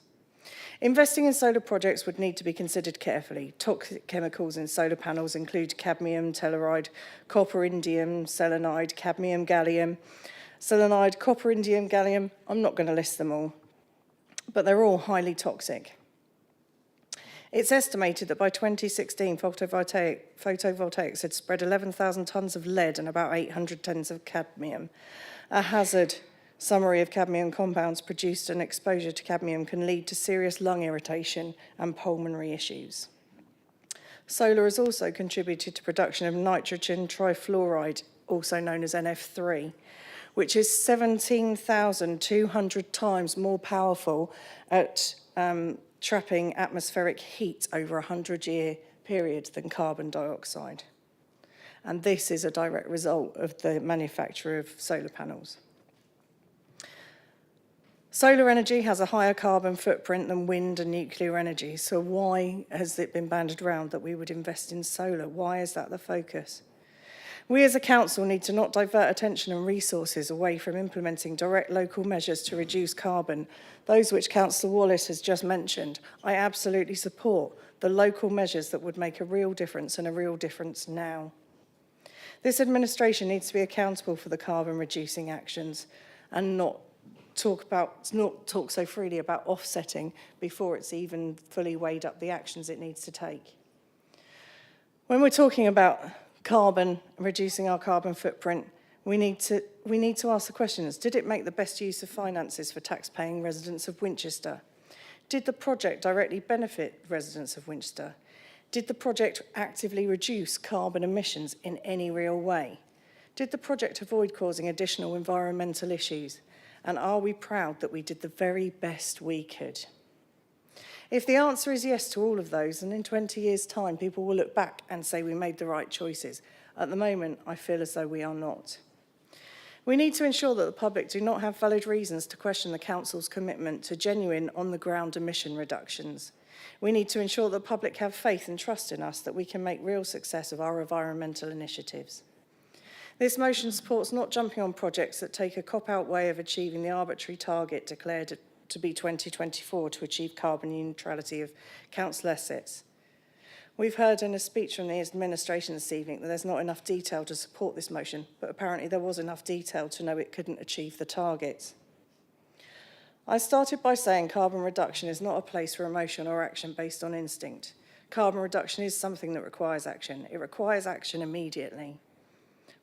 Investing in solar projects would need to be considered carefully. Toxic chemicals in solar panels include cadmium, telluride, copper, indium, selenide, cadmium, gallium, selenide, copper, indium, gallium. I'm not going to list them all, but they're all highly toxic. It's estimated that by 2016, photovoltaics had spread 11,000 tonnes of lead and about 800 tonnes of cadmium. A hazard summary of cadmium compounds produced and exposure to cadmium can lead to serious lung irritation and pulmonary issues. Solar has also contributed to production of nitrogen trifluoride, also known as NF3, which is 17,200 times more powerful at trapping atmospheric heat over a 100-year period than carbon dioxide. And this is a direct result of the manufacture of solar panels. Solar energy has a higher carbon footprint than wind and nuclear energy, so why has it been banded around that we would invest in solar? Why is that the focus? We as a council need to not divert attention and resources away from implementing direct local measures to reduce carbon, those which Councillor Wallace has just mentioned. I absolutely support the local measures that would make a real difference, and a real difference now. This administration needs to be accountable for the carbon reducing actions and not talk so freely about offsetting before it's even fully weighed up the actions it needs to take. When we're talking about carbon, reducing our carbon footprint, we need to ask the questions: did it make the best use of finances for tax-paying residents of Winchester? Did the project directly benefit residents of Winchester? Did the project actively reduce carbon emissions in any real way? Did the project avoid causing additional environmental issues? And are we proud that we did the very best we could? If the answer is yes to all of those, then in 20 years' time, people will look back and say we made the right choices. At the moment, I feel as though we are not. We need to ensure that the public do not have valid reasons to question the Council's commitment to genuine on-the-ground emission reductions. We need to ensure that the public have faith and trust in us that we can make real success of our environmental initiatives. This motion supports not jumping on projects that take a cop-out way of achieving the arbitrary target declared to be 2024 to achieve carbon neutrality of council assets. We've heard in a speech from the administration this evening that there's not enough detail to support this motion, but apparently there was enough detail to know it couldn't achieve the targets. I started by saying carbon reduction is not a place for emotion or action based on instinct. Carbon reduction is something that requires action. It requires action immediately.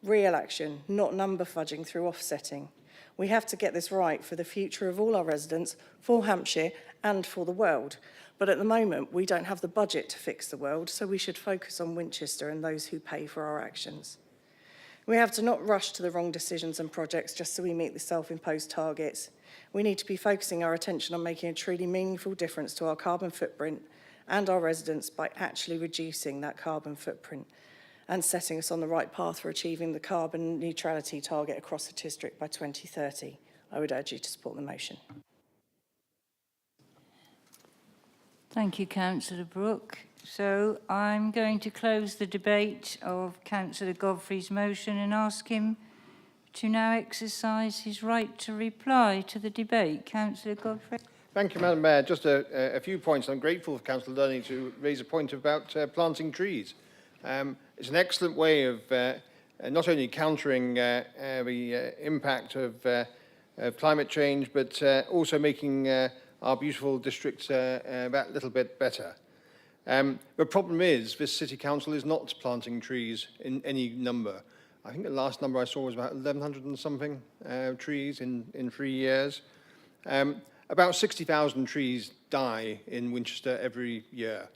Real action, not number fudging through offsetting. We have to get this right for the future of all our residents, for Hampshire and for the world. But at the moment, we don't have the budget to fix the world, so we should focus on Winchester and those who pay for our actions. We have to not rush to the wrong decisions and projects just so we meet the self-imposed targets. We need to be focusing our attention on making a truly meaningful difference to our carbon footprint and our residents by actually reducing that carbon footprint and setting us on the right path for achieving the carbon neutrality target across the district by 2030. I would urge you to support the motion. Thank you, Councillor Brooke. So I'm going to close the debate of Councillor Godfrey's motion and ask him to now exercise his right to reply to the debate. Councillor Godfrey. Thank you, Madam Mayor. Just a few points. I'm grateful for Councillor Durney to raise a point about planting trees. It's an excellent way of not only countering the impact of climate change, but also making our beautiful district that little bit better. The problem is this City Council is not planting trees in any number. I think the last number I saw was about 1,100 and something trees in 3 years. About 60,000 trees die in Winchester every year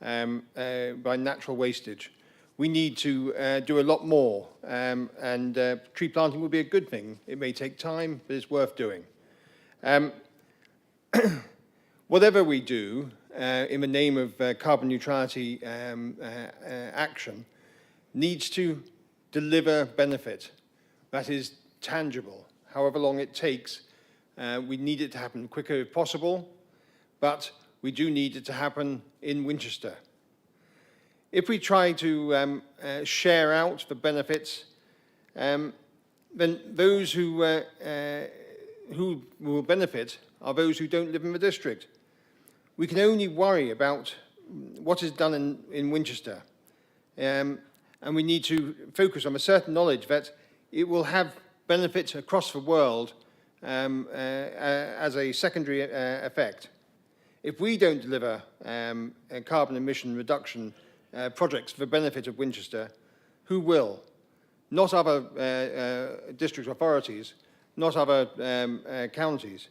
by natural wastage. We need to do a lot more, and tree planting will be a good thing. It may take time, but it's worth doing. Whatever we do in the name of carbon neutrality action needs to deliver benefit that is tangible. However long it takes, we need it to happen quicker if possible, but we do need it to happen in Winchester. If we try to share out the benefits, then those who will benefit are those who don't live in the district. We can only worry about what is done in Winchester, and we need to focus on a certain knowledge that it will have benefits across the world as a secondary effect. If we don't deliver a carbon emission reduction projects for the benefit of Winchester, who will? Not other district authorities, not other counties.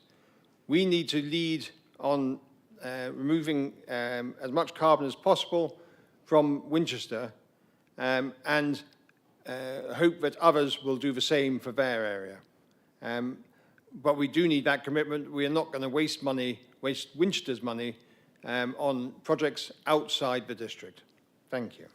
We need to lead on removing as much carbon as possible from Winchester and hope that others will do the same for their area. But we do need that commitment. We are not going to waste Winchester's money on projects outside the district. Thank you.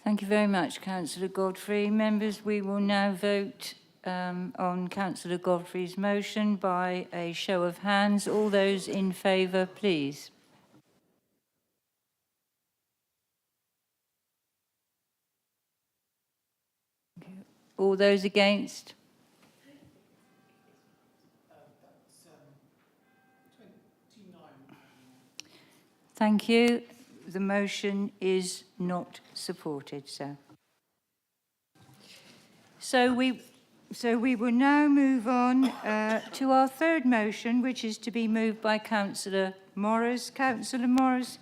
Thank you very much, Councillor Godfrey. Members, we will now vote on Councillor Godfrey's motion by a show of hands. All those in favour, please. All those against? Thank you. The motion is not supported, sir. So we will now move on to our third motion, which is to be moved by Councillor Morris. Councillor Morris,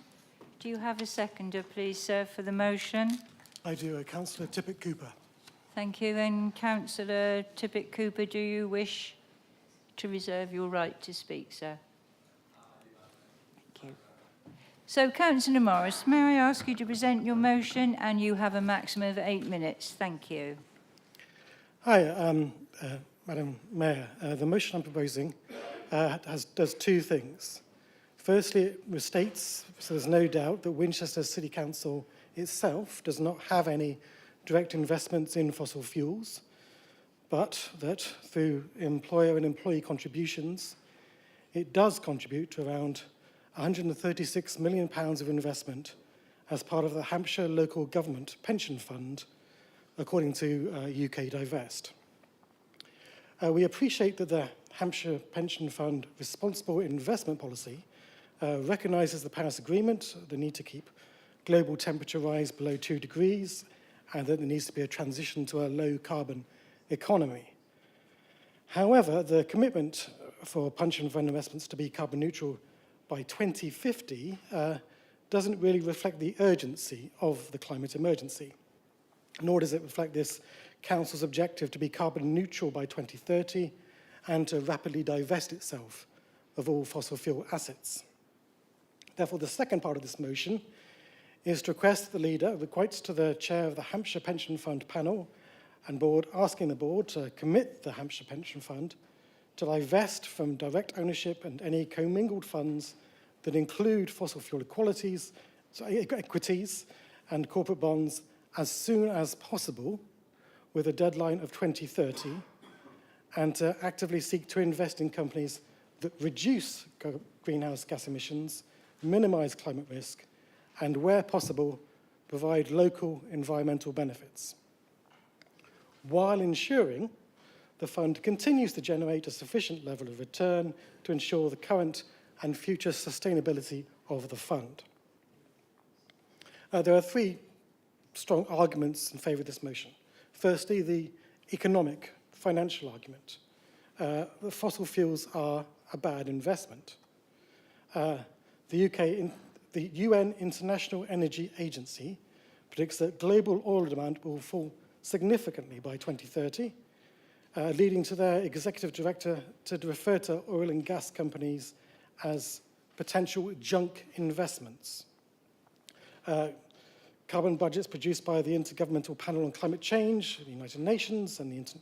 do you have a seconder, please, sir, for the motion? I do. Councillor Tippett-Cooper. Thank you. And Councillor Tippett-Cooper, do you wish to reserve your right to speak, sir? Thank you. So, Councillor Morris, may I ask you to present your motion, and you have a maximum of 8 minutes. Thank you. Hi, Madam Mayor. The motion I'm proposing does two things. Firstly, it restates, so there's no doubt, that Winchester City Council itself does not have any direct investments in fossil fuels, but that through employer and employee contributions, it does contribute to around £136 million of investment as part of the Hampshire Local Government Pension Fund, according to UK Divest. We appreciate that the Hampshire Pension Fund Responsible Investment Policy recognises the Paris Agreement, the need to keep global temperature rise below 2 degrees, and that there needs to be a transition to a low-carbon economy. However, the commitment for pension fund investments to be carbon neutral by 2050 doesn't really reflect the urgency of the climate emergency, nor does it reflect this Council's objective to be carbon neutral by 2030 and to rapidly divest itself of all fossil fuel assets. Therefore, the second part of this motion is to request the leader requires to the chair of the Hampshire Pension Fund panel and board, asking the board to commit the Hampshire Pension Fund to divest from direct ownership and any commingled funds that include fossil fuel equities and corporate bonds as soon as possible, with a deadline of 2030, and to actively seek to invest in companies that reduce greenhouse gas emissions, minimize climate risk, and where possible, provide local environmental benefits, while ensuring the fund continues to generate a sufficient level of return to ensure the current and future sustainability of the fund. There are three strong arguments in favour of this motion. Firstly, the economic, financial argument. The fossil fuels are a bad investment. The UN International Energy Agency predicts that global oil demand will fall significantly by 2030, leading to their executive director to refer to oil and gas companies as potential junk investments. Carbon budgets produced by the Intergovernmental Panel on Climate Change, the United Nations, and the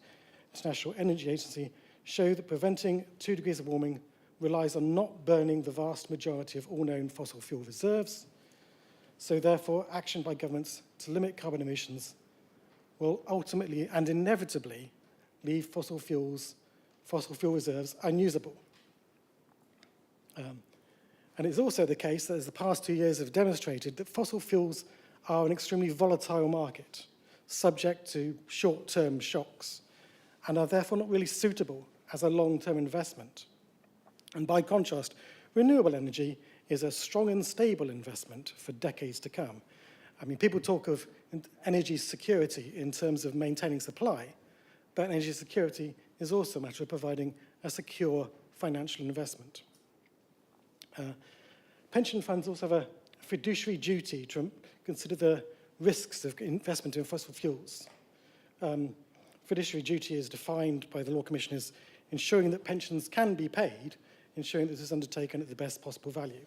International Energy Agency show that preventing 2 degrees of warming relies on not burning the vast majority of all known fossil fuel reserves. So therefore, action by governments to limit carbon emissions will ultimately and inevitably leave fossil fuel reserves unusable. And it's also the case that, as the past 2 years have demonstrated, that fossil fuels are an extremely volatile market, subject to short-term shocks, and are therefore not really suitable as a long-term investment. And by contrast, renewable energy is a strong and stable investment for decades to come. I mean, people talk of energy security in terms of maintaining supply, but energy security is also a matter of providing a secure financial investment. Pension funds also have a fiduciary duty to consider the risks of investment in fossil fuels. Fiduciary duty is defined by the Law Commission as ensuring that pensions can be paid, ensuring that this is undertaken at the best possible value.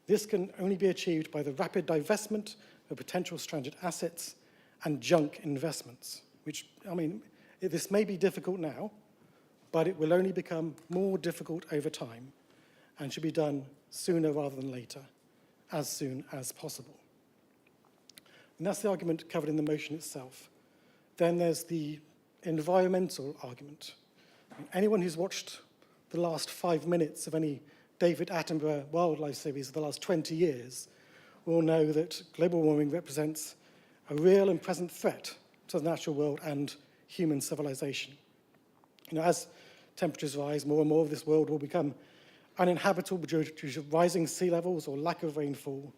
This can only be achieved by the rapid divestment of potential stranded assets and junk investments, which, I mean, this may be difficult now, but it will only become more difficult over time and should be done sooner rather than later, as soon as possible. And that's the argument covered in the motion itself. Then there's the environmental argument. I mean, anyone who's watched the last 5 minutes of any David Attenborough wildlife series of the last 20 years will know that global warming represents a real and present threat to the natural world and human civilization. You know, as temperatures rise, more and more of this world will become uninhabitable due to rising sea levels or lack of rainfall,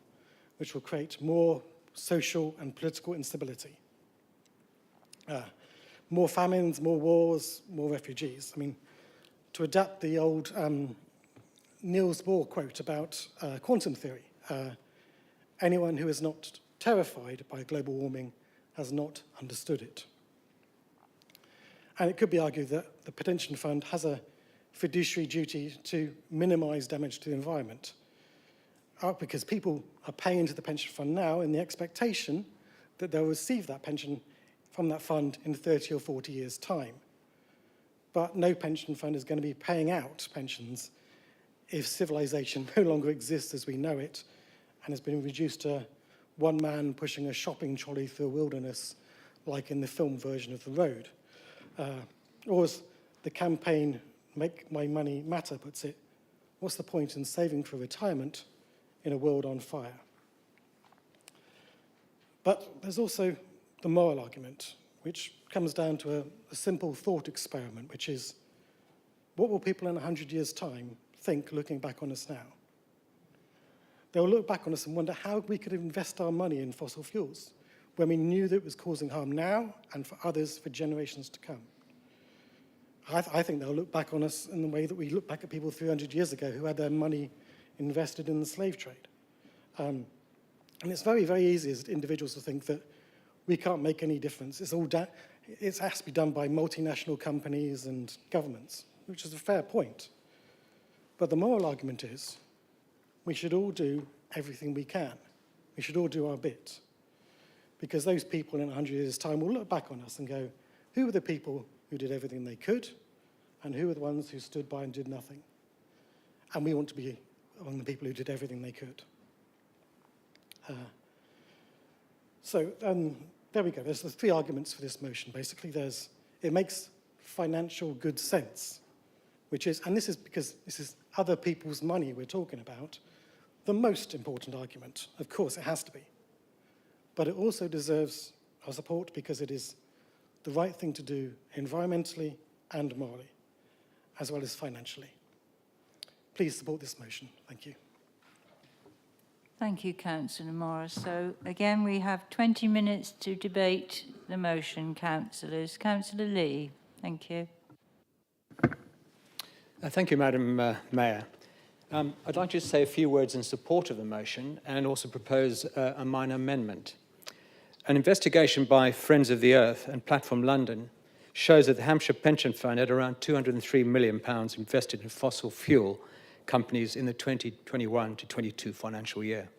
which will create more social and political instability. More famines, more wars, more refugees. I mean, to adapt the old Niels Bohr quote about quantum theory, anyone who is not terrified by global warming has not understood it. And it could be argued that the pension fund has a fiduciary duty to minimize damage to the environment. because people are paying into the pension fund now in the expectation that they'll receive that pension from that fund in 30 or 40 years' time. But no pension fund is going to be paying out pensions if civilization no longer exists as we know it and has been reduced to one man pushing a shopping trolley through a wilderness, like in the film version of The Road. Or as the campaign Make My Money Matter puts it, what's the point in saving for retirement in a world on fire? But there's also the moral argument, which comes down to a simple thought experiment, which is, what will people in 100 years' time think looking back on us now? They'll look back on us and wonder how we could invest our money in fossil fuels when we knew that it was causing harm now and for others for generations to come. I think they'll look back on us in the way that we look back at people 300 years ago who had their money invested in the slave trade. And it's very, very easy as individuals to think that we can't make any difference. It has to be done by multinational companies and governments, which is a fair point. But the moral argument is we should all do everything we can. We should all do our bit. Because those people in 100 years' time will look back on us and go, who were the people who did everything they could, and who were the ones who stood by and did nothing? And we want to be among the people who did everything they could. There we go. There's the three arguments for this motion. Basically, it makes financial good sense, which is, and this is because this is other people's money we're talking about, the most important argument. Of course, it has to be. But it also deserves our support because it is the right thing to do environmentally and morally, as well as financially. Please support this motion. Thank you. Thank you, Councillor Morris. So again, we have 20 minutes to debate the motion, councillors. Councillor Lee, thank you. Thank you, Madam Mayor. I'd like to say a few words in support of the motion and also propose a minor amendment. An investigation by Friends of the Earth and Platform London shows that the Hampshire Pension Fund had around £203 million invested in fossil fuel companies in the 2021 to 22 financial year.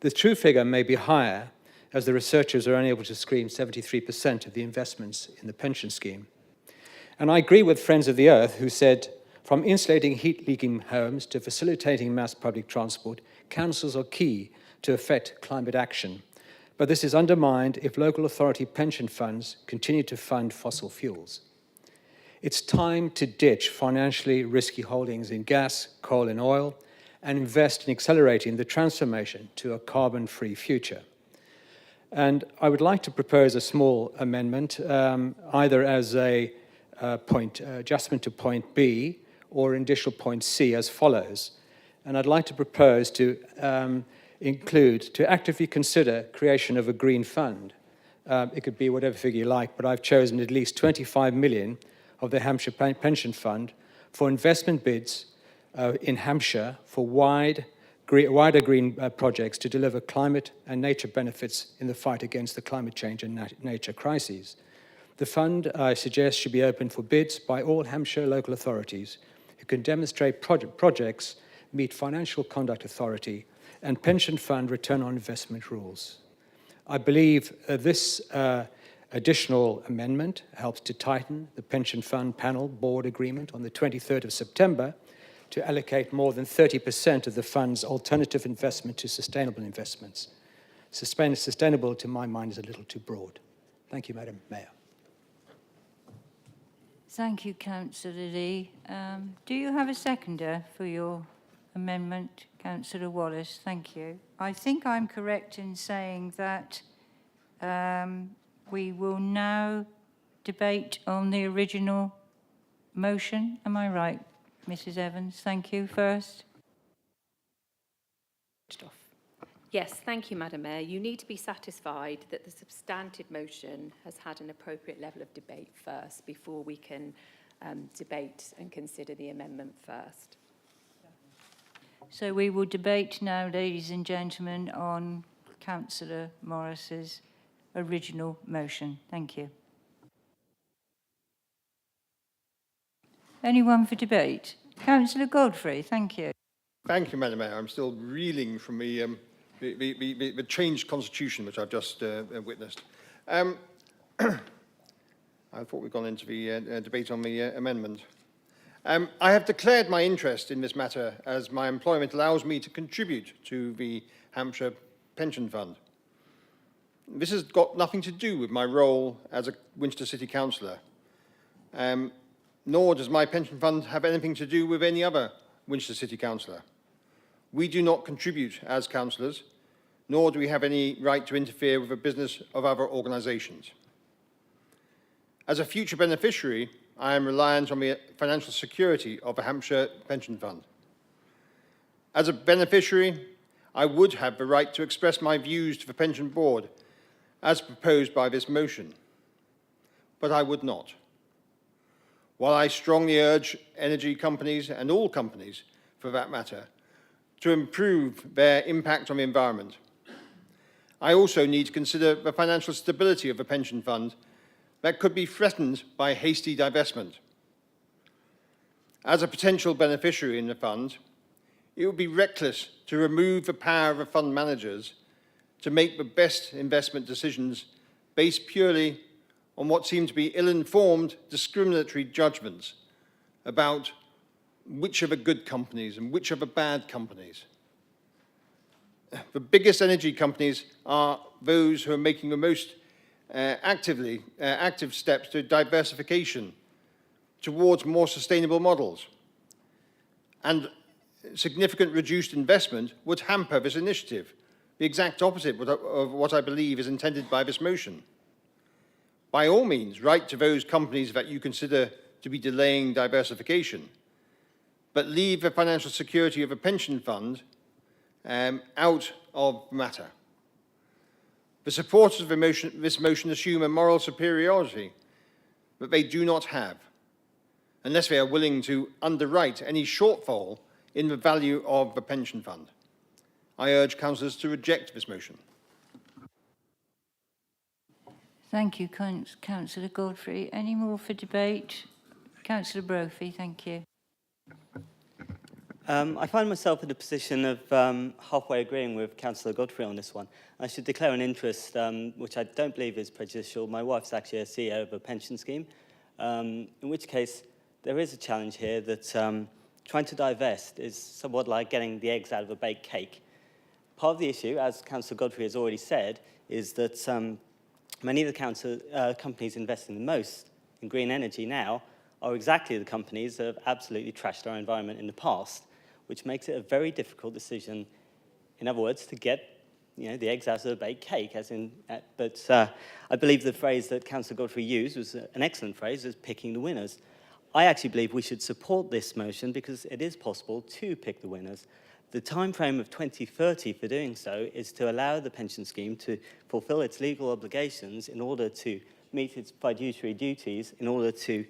The true figure may be higher, as the researchers are unable to screen 73% of the investments in the pension scheme. And I agree with Friends of the Earth, who said, from insulating heat-leaking homes to facilitating mass public transport, councils are key to effect climate action. But this is undermined if local authority pension funds continue to fund fossil fuels. It's time to ditch financially risky holdings in gas, coal and oil and invest in accelerating the transformation to a carbon-free future. And I would like to propose a small amendment, either as a adjustment to point B or in additional point C as follows. And I'd like to propose to include, to actively consider creation of a green fund. It could be whatever figure you like, but I've chosen at least 25 million of the Hampshire Pension Fund for investment bids in Hampshire for wider green projects to deliver climate and nature benefits in the fight against the climate change and nature crises. The fund, I suggest, should be open for bids by all Hampshire local authorities who can demonstrate projects meet Financial Conduct Authority and pension fund return on investment rules. I believe this additional amendment helps to tighten the pension fund panel board agreement on the 23rd of September to allocate more than 30% of the fund's alternative investment to sustainable investments. Sustainable, to my mind, is a little too broad. Thank you, Madam Mayor. Thank you, Councillor Lee. Do you have a seconder for your amendment, Councillor Wallace? Thank you. I think I'm correct in saying that we will now debate on the original motion. Am I right, Mrs. Evans? Thank you. First. Yes, thank you, Madam Mayor. You need to be satisfied that the substantive motion has had an appropriate level of debate first before we can debate and consider the amendment first. So we will debate now, ladies and gentlemen, on Councillor Morris's original motion. Thank you. Anyone for debate? Councillor Godfrey, thank you. Thank you, Madam Mayor. I'm still reeling from the changed constitution which I've just witnessed. I thought we'd gone into the debate on the amendment. I have declared my interest in this matter as my employment allows me to contribute to the Hampshire Pension Fund. This has got nothing to do with my role as a Winchester City Councillor, nor does my pension fund have anything to do with any other Winchester City Councillor. We do not contribute as councillors, nor do we have any right to interfere with the business of other organisations. As a future beneficiary, I am reliant on the financial security of the Hampshire Pension Fund. As a beneficiary, I would have the right to express my views to the Pension Board as proposed by this motion, but I would not. While I strongly urge energy companies, and all companies for that matter, to improve their impact on the environment, I also need to consider the financial stability of the pension fund that could be threatened by hasty divestment. As a potential beneficiary in the fund, it would be reckless to remove the power of the fund managers to make the best investment decisions based purely on what seem to be ill-informed, discriminatory judgments about which are the good companies and which are the bad companies. The biggest energy companies are those who are making the most active steps to diversification towards more sustainable models. And significant reduced investment would hamper this initiative, the exact opposite of what I believe is intended by this motion. By all means, write to those companies that you consider to be delaying diversification, but leave the financial security of a pension fund out of the matter. The supporters of this motion assume a moral superiority that they do not have, unless they are willing to underwrite any shortfall in the value of the pension fund. I urge councillors to reject this motion. Thank you, Councillor Godfrey. Any more for debate? Councillor Brophy, thank you. I find myself in a position of halfway agreeing with Councillor Godfrey on this one. I should declare an interest, which I don't believe is prejudicial. My wife's actually a CEO of a pension scheme, in which case there is a challenge here that trying to divest is somewhat like getting the eggs out of a baked cake. Part of the issue, as Councillor Godfrey has already said, is that many of the companies investing the most in green energy now are exactly the companies that have absolutely trashed our environment in the past, which makes it a very difficult decision, in other words, to get the eggs out of the baked cake. But I believe the phrase that Councillor Godfrey used was an excellent phrase, as picking the winners. I actually believe we should support this motion because it is possible to pick the winners. The time frame of 2030 for doing so is to allow the pension scheme to fulfil its legal obligations in order to meet its fiduciary duties, in order to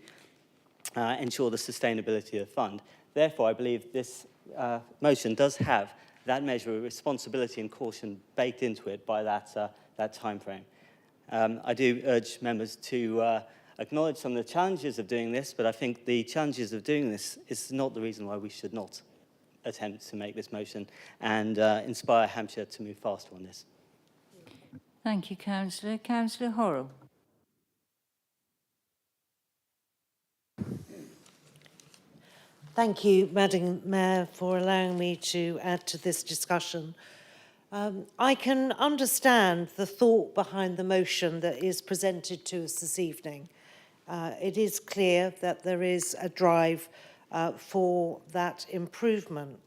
ensure the sustainability of the fund. Therefore, I believe this motion does have that measure of responsibility and caution baked into it by that time frame. I do urge members to acknowledge some of the challenges of doing this, but I think the challenges of doing this is not the reason why we should not attempt to make this motion and inspire Hampshire to move faster on this. Thank you, Councillor. Councillor Horrell. Thank you, Madam Mayor, for allowing me to add to this discussion. I can understand the thought behind the motion that is presented to us this evening. It is clear that there is a drive for that improvement.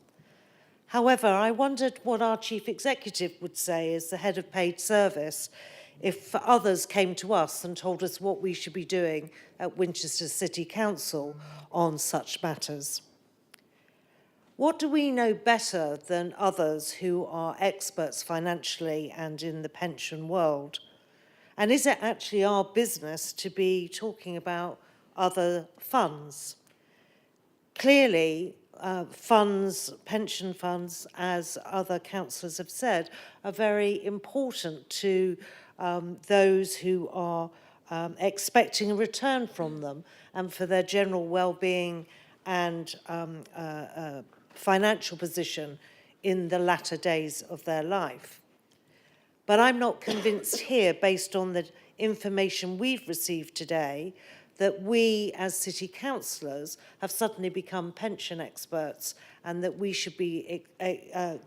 However, I wondered what our Chief Executive would say as the head of paid service if others came to us and told us what we should be doing at Winchester City Council on such matters. What do we know better than others who are experts financially and in the pension world? And is it actually our business to be talking about other funds? Clearly, pension funds, as other councillors have said, are very important to those who are expecting a return from them and for their general well-being and financial position in the latter days of their life. But I'm not convinced here, based on the information we've received today, that we as city councillors have suddenly become pension experts and that we should be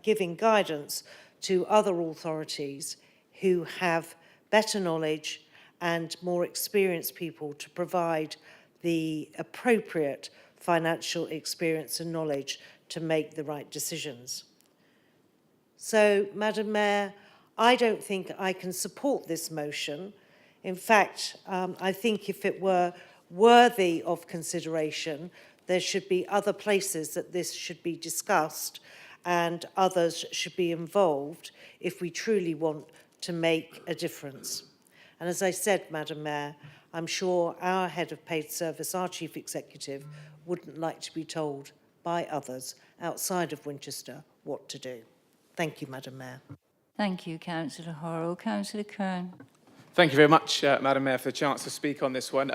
giving guidance to other authorities who have better knowledge and more experienced people to provide the appropriate financial experience and knowledge to make the right decisions. So, Madam Mayor, I don't think I can support this motion. In fact, I think if it were worthy of consideration, there should be other places that this should be discussed and others should be involved if we truly want to make a difference. And as I said, Madam Mayor, I'm sure our head of paid service, our chief executive, wouldn't like to be told by others outside of Winchester what to do. Thank you, Madam Mayor. Thank you, Councillor Horrell. Councillor Kern. Thank you very much, Madam Mayor, for the chance to speak on this one.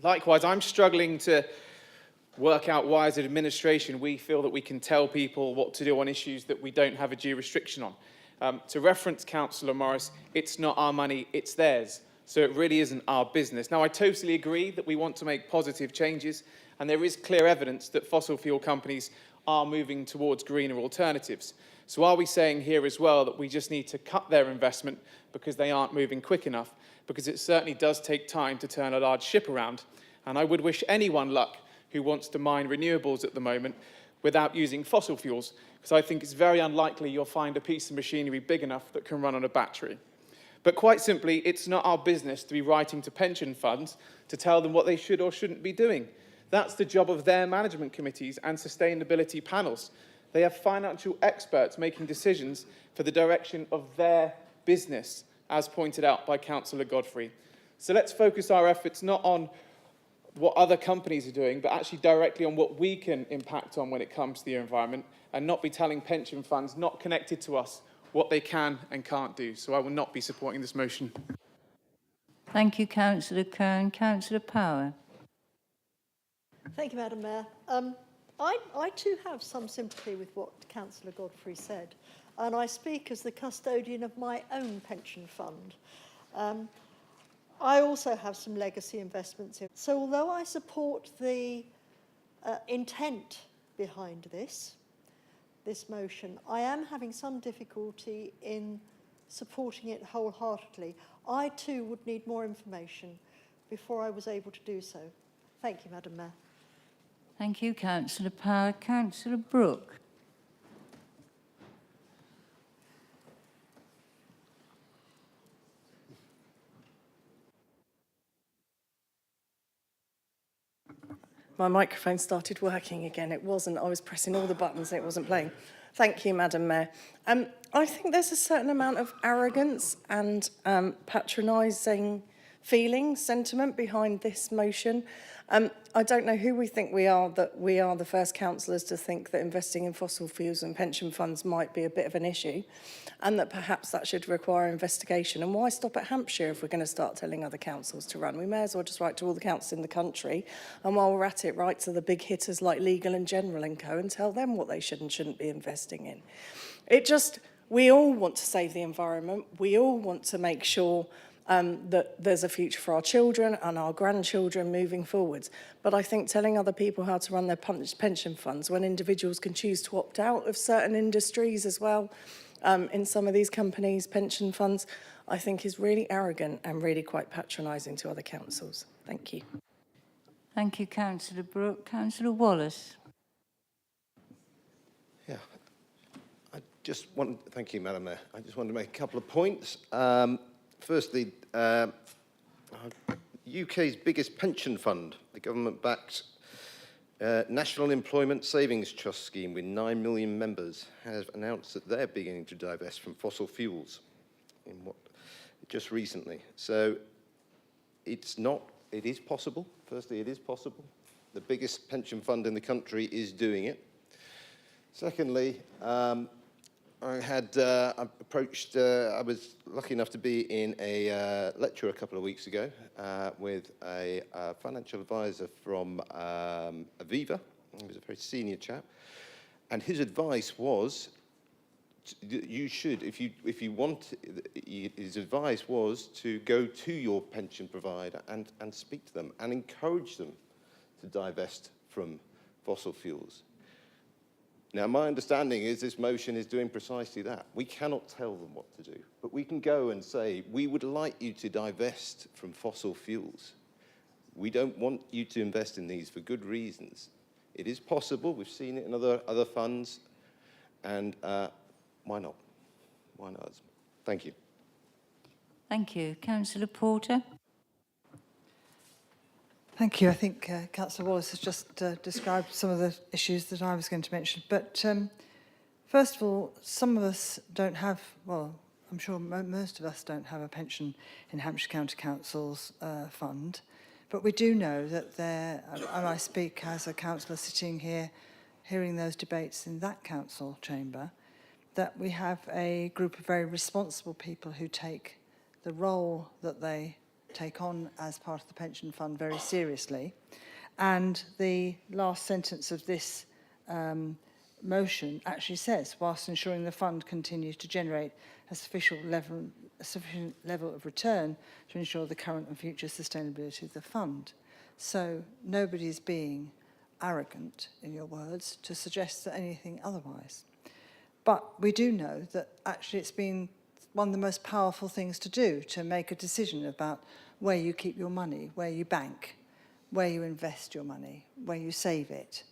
Likewise, I'm struggling to work out why, as an administration, we feel that we can tell people what to do on issues that we don't have a due restriction on. To reference Councillor Morris, it's not our money, it's theirs. So it really isn't our business. Now, I totally agree that we want to make positive changes, and there is clear evidence that fossil fuel companies are moving towards greener alternatives. So are we saying here as well that we just need to cut their investment because they aren't moving quick enough? Because it certainly does take time to turn a large ship around. And I would wish anyone luck who wants to mine renewables at the moment without using fossil fuels, because I think it's very unlikely you'll find a piece of machinery big enough that can run on a battery. But quite simply, it's not our business to be writing to pension funds to tell them what they should or shouldn't be doing. That's the job of their management committees and sustainability panels. They have financial experts making decisions for the direction of their business, as pointed out by Councillor Godfrey. So let's focus our efforts not on what other companies are doing, but actually directly on what we can impact on when it comes to the environment, and not be telling pension funds not connected to us what they can and can't do. So I will not be supporting this motion. Thank you, Councillor Kern. Councillor Power. Thank you, Madam Mayor. I too have some sympathy with what Councillor Godfrey said, and I speak as the custodian of my own pension fund. I also have some legacy investments in. So although I support the intent behind this motion, I am having some difficulty in supporting it wholeheartedly. I too would need more information before I was able to do so. Thank you, Madam Mayor. Thank you, Councillor Power. Councillor Brooke. My microphone started working again. It wasn't. I was pressing all the buttons and it wasn't playing. Thank you, Madam Mayor. I think there's a certain amount of arrogance and patronising sentiment behind this motion. I don't know who we think we are, that we are the first councillors to think that investing in fossil fuels and pension funds might be a bit of an issue, and that perhaps that should require investigation. And why stop at Hampshire if we're going to start telling other councils to run? We may as well just write to all the councils in the country, and while we're at it, write to the big hitters like Legal and General and Co. and tell them what they should and shouldn't be investing in. We all want to save the environment. We all want to make sure that there's a future for our children and our grandchildren moving forwards. But I think telling other people how to run their pension funds when individuals can choose to opt out of certain industries as well, in some of these companies' pension funds, I think is really arrogant and really quite patronising to other councils. Thank you. Thank you, Councillor Brooke. Councillor Wallace. Yeah. Thank you, Madam Mayor. I just wanted to make a couple of points. Firstly, UK's biggest pension fund, the government-backed National Employment Savings Trust scheme with 9 million members, has announced that they're beginning to divest from fossil fuels just recently. So it is possible. Firstly, it is possible. The biggest pension fund in the country is doing it. Secondly, I was lucky enough to be in a lecture a couple of weeks ago with a financial advisor from Aviva. He was a very senior chap. And his advice was, you should, if you want, his advice was to go to your pension provider and speak to them and encourage them to divest from fossil fuels. Now, my understanding is this motion is doing precisely that. We cannot tell them what to do, but we can go and say, we would like you to divest from fossil fuels. We don't want you to invest in these for good reasons. It is possible. We've seen it in other funds. And why not? Why not? Thank you. Thank you. Councillor Porter. Thank you. I think Councillor Wallace has just described some of the issues that I was going to mention. But first of all, some of us don't have, well, I'm sure most of us don't have a pension in Hampshire County Council's fund. But we do know that there, and I speak as a councillor sitting here, hearing those debates in that council chamber, that we have a group of very responsible people who take the role that they take on as part of the pension fund very seriously. And the last sentence of this motion actually says, whilst ensuring the fund continues to generate a sufficient level of return to ensure the current and future sustainability of the fund. So nobody's being arrogant, in your words, to suggest that anything otherwise. But we do know that actually it's been one of the most powerful things to do, to make a decision about where you keep your money, where you bank, where you invest your money, where you save it.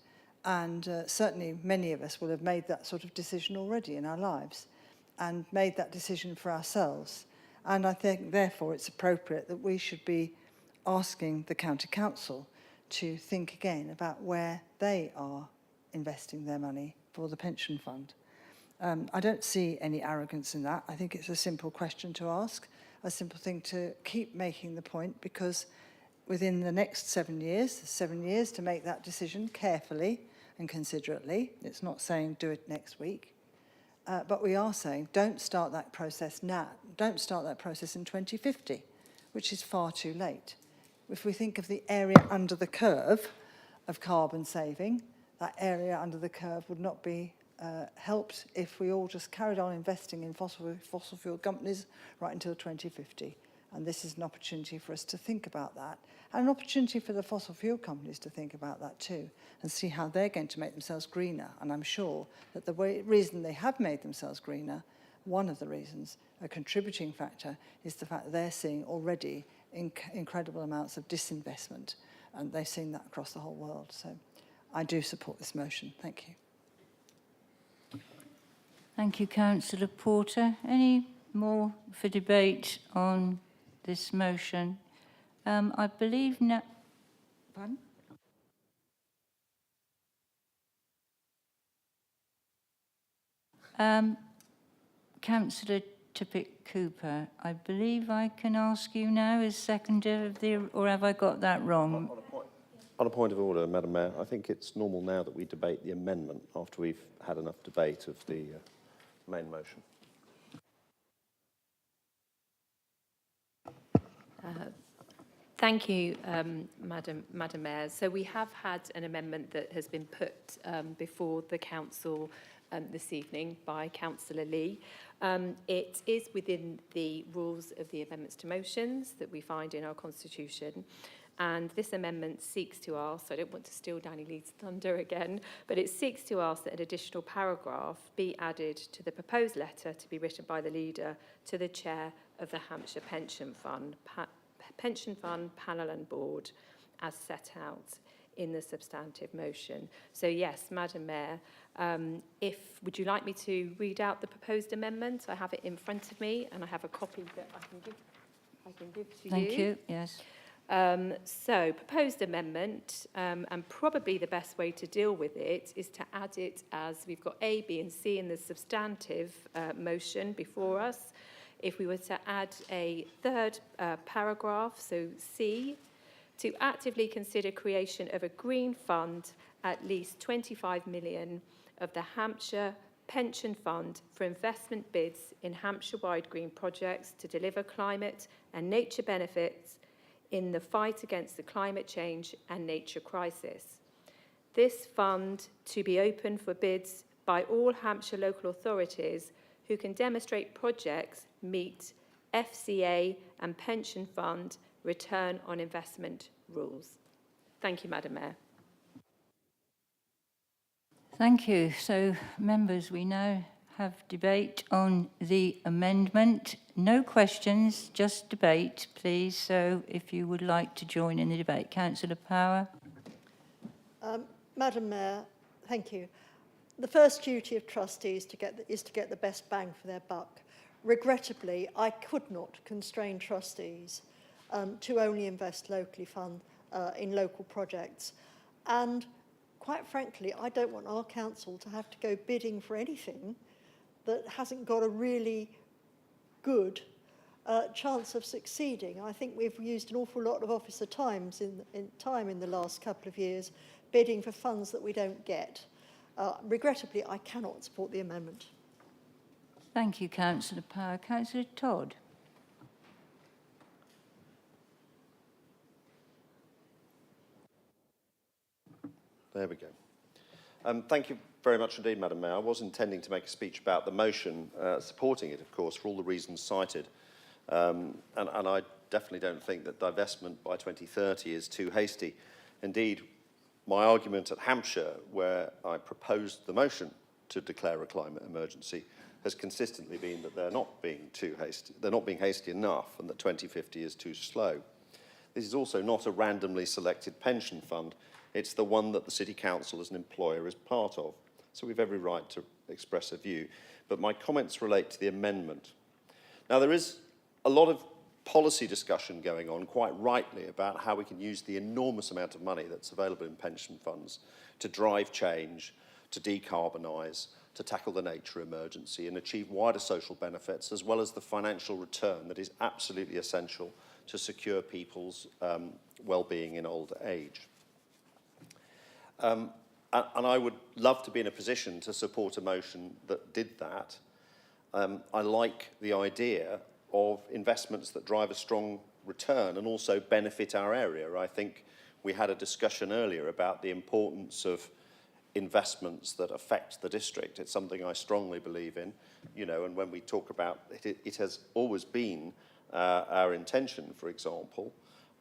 And certainly many of us will have made that sort of decision already in our lives and made that decision for ourselves. And I think, therefore, it's appropriate that we should be asking the County Council to think again about where they are investing their money for the pension fund. I don't see any arrogance in that. I think it's a simple question to ask, a simple thing to keep making the point, because within the next 7 years to make that decision carefully and considerately. It's not saying do it next week, but we are saying don't start that process now. Don't start that process in 2050, which is far too late. If we think of the area under the curve of carbon saving, that area under the curve would not be helped if we all just carried on investing in fossil fuel companies right until 2050. And this is an opportunity for us to think about that, and an opportunity for the fossil fuel companies to think about that too, and see how they're going to make themselves greener. And I'm sure that the reason they have made themselves greener, one of the reasons, a contributing factor, is the fact that they're seeing already incredible amounts of disinvestment, and they've seen that across the whole world. So I do support this motion. Thank you. Thank you, Councillor Porter. Any more for debate on this motion? I believe now... Pardon? Councillor Tippett-Cooper, I believe I can ask you now as seconder of the... Or have I got that wrong? On a point of order, Madam Mayor, I think it's normal now that we debate the amendment after we've had enough debate of the main motion. Thank you, Madam Mayor. So we have had an amendment that has been put before the Council this evening by Councillor Lee. It is within the rules of the amendments to motions that we find in our Constitution. And this amendment seeks to ask, I don't want to steal Danny Lee's thunder again, but it seeks to ask that an additional paragraph be added to the proposed letter to be written by the leader to the chair of the Hampshire Pension Fund Panel and Board as set out in the substantive motion. So yes, Madam Mayor, would you like me to read out the proposed amendment? I have it in front of me and I have a copy that I can give to you. Thank you, yes. So, proposed amendment, and probably the best way to deal with it is to add it as we've got A, B and C in the substantive motion before us. If we were to add a third paragraph, so C, to actively consider creation of a green fund, at least 25 million of the Hampshire Pension Fund for investment bids in Hampshire-wide green projects to deliver climate and nature benefits in the fight against the climate change and nature crisis. this fund to be open for bids by all Hampshire local authorities who can demonstrate projects meet FCA and pension fund return on investment rules. Thank you, Madam Mayor. Thank you. So, members, we now have debate on the amendment. No questions, just debate, please. So, if you would like to join in the debate. Councillor Power. Madam Mayor, thank you. The first duty of trustees is to get the best bang for their buck. Regrettably, I could not constrain trustees to only invest locally in local projects. And quite frankly, I don't want our council to have to go bidding for anything that hasn't got a really good chance of succeeding. I think we've used an awful lot of officer time in the last couple of years bidding for funds that we don't get. Regrettably, I cannot support the amendment. Thank you, Councillor Power. Councillor Todd. There we go. Thank you very much indeed, Madam Mayor. I was intending to make a speech about the motion, supporting it, of course, for all the reasons cited. And I definitely don't think that divestment by 2030 is too hasty. Indeed, my argument at Hampshire, where I proposed the motion to declare a climate emergency, has consistently been that they're not being hasty enough, and that 2050 is too slow. This is also not a randomly selected pension fund. It's the one that the City Council as an employer is part of. So we've every right to express a view. But my comments relate to the amendment. Now, there is a lot of policy discussion going on, quite rightly, about how we can use the enormous amount of money that's available in pension funds to drive change, to decarbonise, to tackle the nature emergency and achieve wider social benefits, as well as the financial return that is absolutely essential to secure people's well-being in old age. And I would love to be in a position to support a motion that did that. I like the idea of investments that drive a strong return and also benefit our area. I think we had a discussion earlier about the importance of investments that affect the district. It's something I strongly believe in, you know, and when we talk about it, it has always been our intention, for example,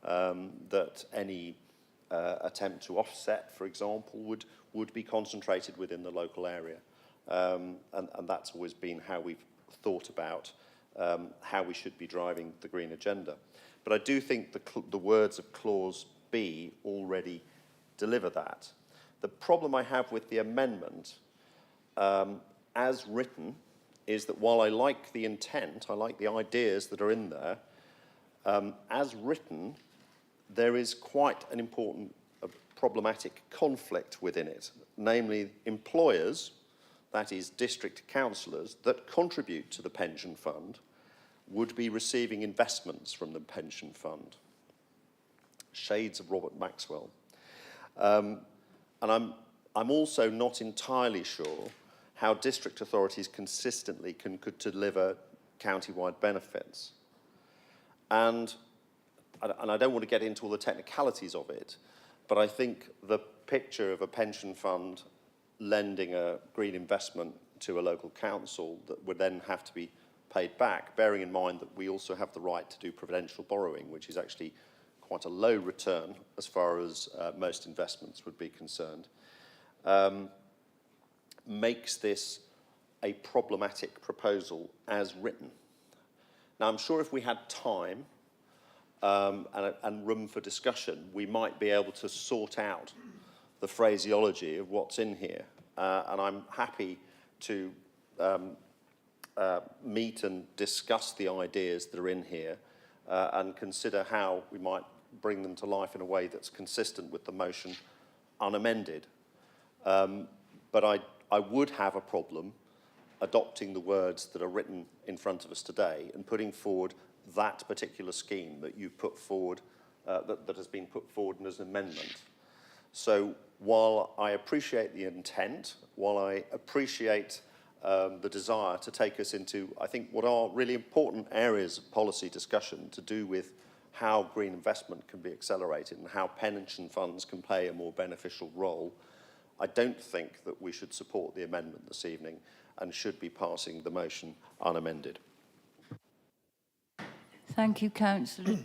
that any attempt to offset, for example, would be concentrated within the local area. And that's always been how we've thought about how we should be driving the green agenda. But I do think the words of Clause B already deliver that. The problem I have with the amendment, as written, is that while I like the intent, I like the ideas that are in there, as written, there is quite an important problematic conflict within it, namely employers, that is district councillors, that contribute to the pension fund would be receiving investments from the pension fund. Shades of Robert Maxwell. And I'm also not entirely sure how district authorities consistently could deliver county-wide benefits. And I don't want to get into all the technicalities of it, but I think the picture of a pension fund lending a green investment to a local council that would then have to be paid back, bearing in mind that we also have the right to do providential borrowing, which is actually quite a low return as far as most investments would be concerned, makes this a problematic proposal as written. Now, I'm sure if we had time and room for discussion, we might be able to sort out the phraseology of what's in here. And I'm happy to meet and discuss the ideas that are in here and consider how we might bring them to life in a way that's consistent with the motion unamended. But I would have a problem adopting the words that are written in front of us today and putting forward that particular scheme that you've put forward, that has been put forward as an amendment. So while I appreciate the intent, while I appreciate the desire to take us into, I think, what are really important areas of policy discussion to do with how green investment can be accelerated and how pension funds can play a more beneficial role, I don't think that we should support the amendment this evening and should be passing the motion unamended. Thank you, Councillor.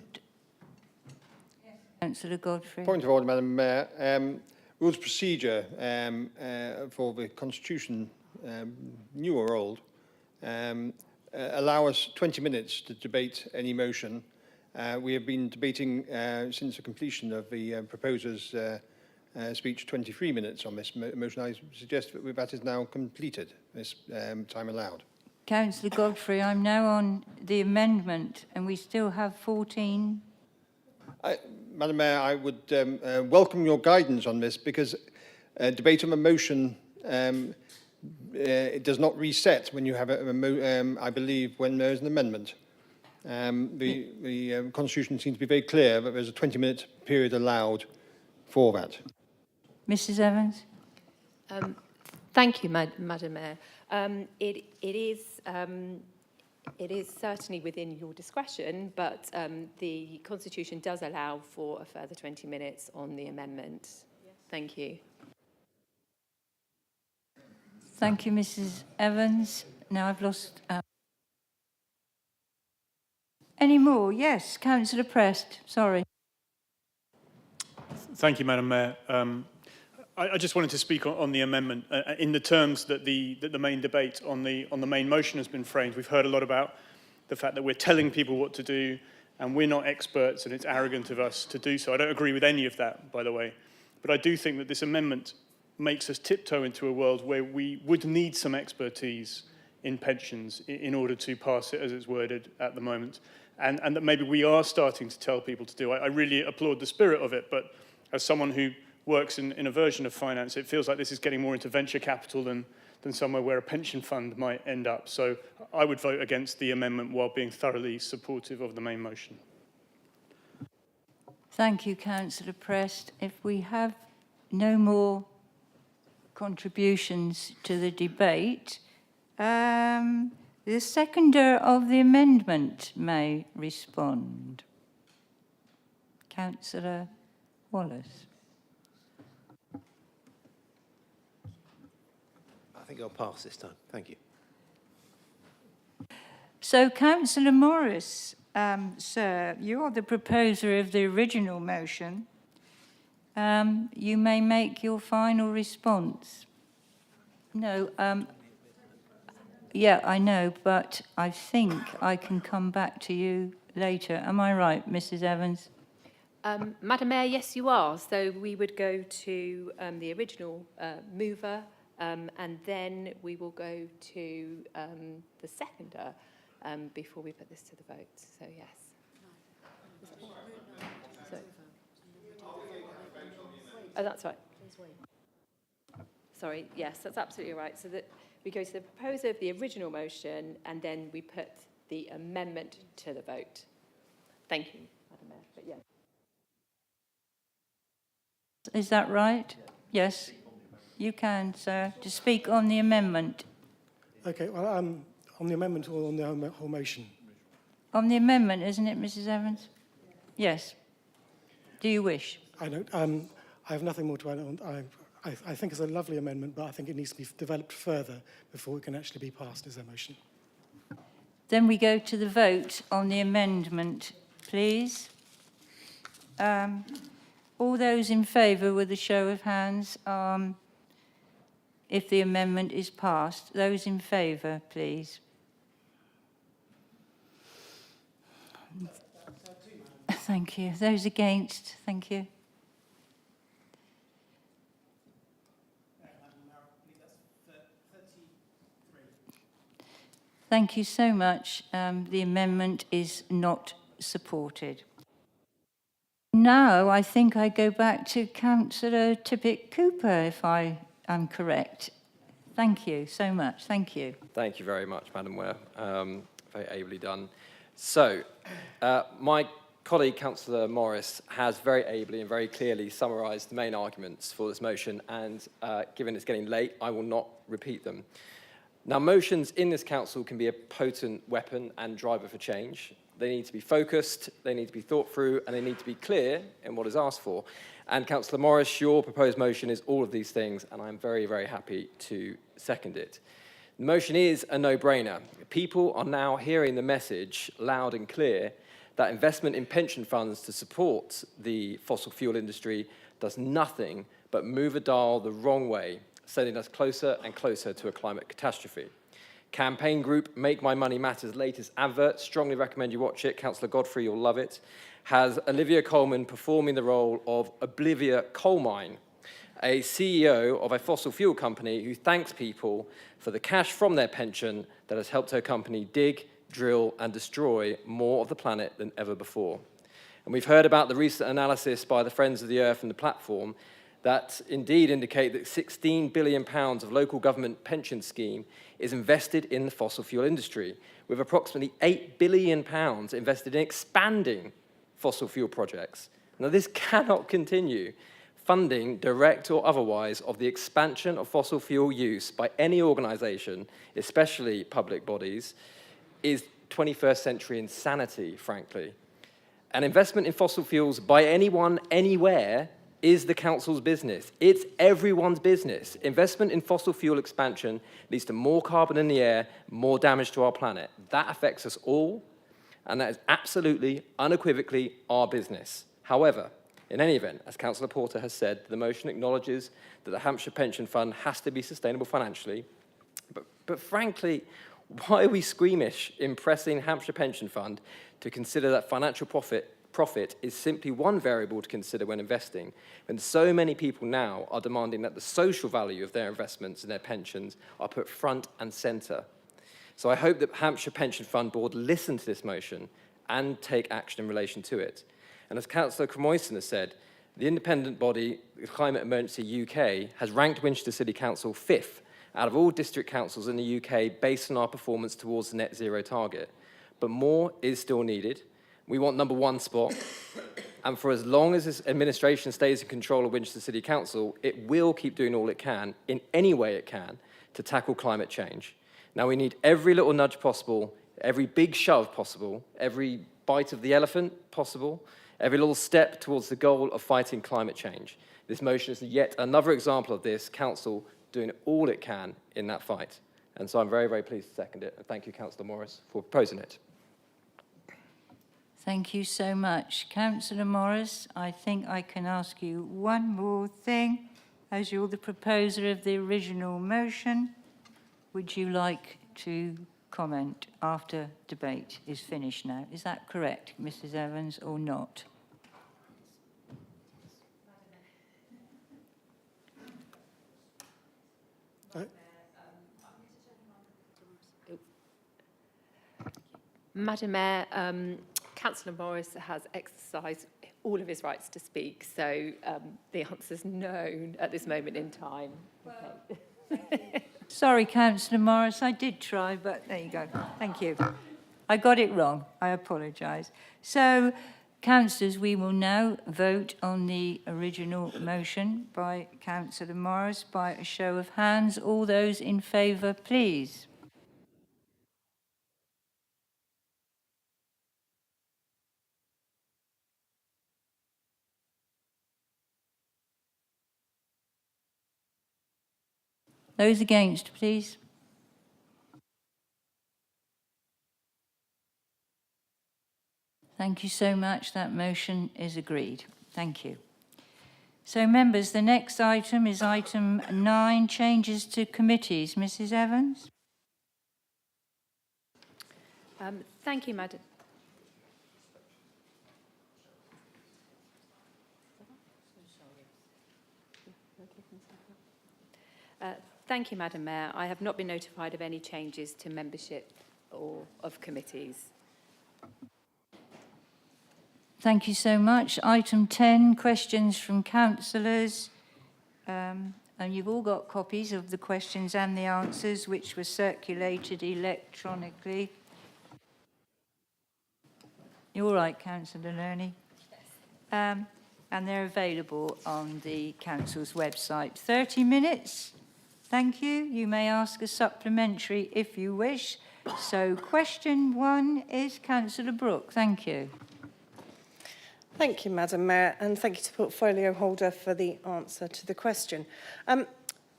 Councillor Godfrey. Point of order, Madam Mayor. Rules of procedure for the Constitution, new or old, allow us 20 minutes to debate any motion. We have been debating since the completion of the proposer's speech 23 minutes on this motion. I suggest that that is now completed, this time allowed. Councillor Godfrey, I'm now on the amendment and we still have 14. Madam Mayor, I would welcome your guidance on this because debate on a motion, it does not reset when you have I believe, when there is an amendment. The Constitution seems to be very clear that there's a 20-minute period allowed for that. Mrs Evans? Thank you, Madam Mayor. It is certainly within your discretion, but the Constitution does allow for a further 20 minutes on the amendment. Thank you. Thank you, Mrs Evans. Now I've lost... Any more? Yes, Councillor Prest, sorry. Thank you, Madam Mayor. I just wanted to speak on the amendment in the terms that the main debate on the main motion has been framed. We've heard a lot about the fact that we're telling people what to do and we're not experts and it's arrogant of us to do so. I don't agree with any of that, by the way. But I do think that this amendment makes us tiptoe into a world where we would need some expertise in pensions in order to pass it as it's worded at the moment. And that maybe we are starting to tell people to do. I really applaud the spirit of it, but as someone who works in a version of finance, it feels like this is getting more into venture capital than somewhere where a pension fund might end up. So I would vote against the amendment while being thoroughly supportive of the main motion. Thank you, Councillor Prest. If we have no more contributions to the debate, the seconder of the amendment may respond. Councillor Wallace. I think I'll pass this time. Thank you. So, Councillor Morris, sir, you're the proposer of the original motion. You may make your final response. No, yeah, I know, but I think I can come back to you later. Am I right, Mrs Evans? Madam Mayor, yes, you are. So we would go to the original mover, and then we will go to the seconder before we put this to the vote. So, yes. So, oh, that's right. Sorry, yes, that's absolutely right. So that we go to the proposer of the original motion, and then we put the amendment to the vote. Thank you, Madam Mayor. But, yeah. Is that right? Yes, you can, sir, to speak on the amendment. Okay, well, on the amendment or on the whole motion? On the amendment, isn't it, Mrs Evans? Yes. Do you wish? I don't. I have nothing more to add on. I think it's a lovely amendment, but I think it needs to be developed further before it can actually be passed as a motion. Then we go to the vote on the amendment, please. All those in favour with a show of hands, if the amendment is passed. Those in favour, please. Thank you. Those against, thank you. Thank you so much. The amendment is not supported. Now I think I go back to Councillor Tippett-Cooper, if I am correct. Thank you so much. Thank you. Thank you very much, Madam Mayor. Very ably done. So, my colleague, Councillor Morris, has very ably and very clearly summarised the main arguments for this motion, and given it's getting late, I will not repeat them. Now, motions in this council can be a potent weapon and driver for change. They need to be focused, they need to be thought through, and they need to be clear in what is asked for. And Councillor Morris, your proposed motion is all of these things, and I'm very, very happy to second it. The motion is a no-brainer. People are now hearing the message loud and clear that investment in pension funds to support the fossil fuel industry does nothing but move a dial the wrong way, sending us closer and closer to a climate catastrophe. Campaign group Make My Money Matters' latest advert, strongly recommend you watch it, Councillor Godfrey, you'll love it, has Olivia Coleman performing the role of Olivia Coalmine, a CEO of a fossil fuel company who thanks people for the cash from their pension that has helped her company dig, drill and destroy more of the planet than ever before. And we've heard about the recent analysis by the Friends of the Earth and the platform that indeed indicate that £16 billion of local government pension scheme is invested in the fossil fuel industry, with approximately £8 billion invested in expanding fossil fuel projects. Now, this cannot continue. Funding, direct or otherwise, of the expansion of fossil fuel use by any organisation, especially public bodies, is 21st century insanity, frankly. An investment in fossil fuels by anyone, anywhere, is the council's business. It's everyone's business. Investment in fossil fuel expansion leads to more carbon in the air, more damage to our planet. That affects us all, and that is absolutely, unequivocally our business. However, in any event, as Councillor Porter has said, the motion acknowledges that the Hampshire Pension Fund has to be sustainable financially, but frankly, why are we squeamish in pressing Hampshire Pension Fund to consider that financial profit is simply one variable to consider when investing, when so many people now are demanding that the social value of their investments and their pensions are put front and centre? So I hope that Hampshire Pension Fund Board listen to this motion and take action in relation to it. And as Councillor Cromoyson has said, the independent body, Climate Emergency UK, has ranked Winchester City Council 5th out of all district councils in the UK based on our performance towards the net zero target. But more is still needed. We want #1 spot. And for as long as this administration stays in control of Winchester City Council, it will keep doing all it can, in any way it can, to tackle climate change. Now, we need every little nudge possible, every big shove possible, every bite of the elephant possible, every little step towards the goal of fighting climate change. This motion is yet another example of this council doing all it can in that fight. And so I'm very, very pleased to second it. And thank you, Councillor Morris, for proposing it. Thank you so much. Councillor Morris, I think I can ask you one more thing. As you're the proposer of the original motion, would you like to comment after debate is finished now? Is that correct, Mrs. Evans, or not? Madam Mayor, Councillor Morris has exercised all of his rights to speak, so the answer's no at this moment in time. Okay. Sorry, Councillor Morris, I did try, but there you go. Thank you. I got it wrong. I apologise. So, councillors, we will now vote on the original motion by Councillor Morris by a show of hands. All those in favour, please. Those against, please. Thank you so much. That motion is agreed. Thank you. So, members, the next item is item 9, changes to committees. Mrs. Evans? Thank you, Madam. Thank you, Madam Mayor. I have not been notified of any changes to membership or of committees. Thank you so much. Item 10, questions from councillors. And you've all got copies of the questions and the answers, which were circulated electronically. You're all right, Councillor Lerney? Yes. And they're available on the council's website. 30 minutes. Thank you. You may ask a supplementary if you wish. So question 1 is Councillor Brooke. Thank you. Thank you, Madam Mayor, and thank you to portfolio holder for the answer to the question.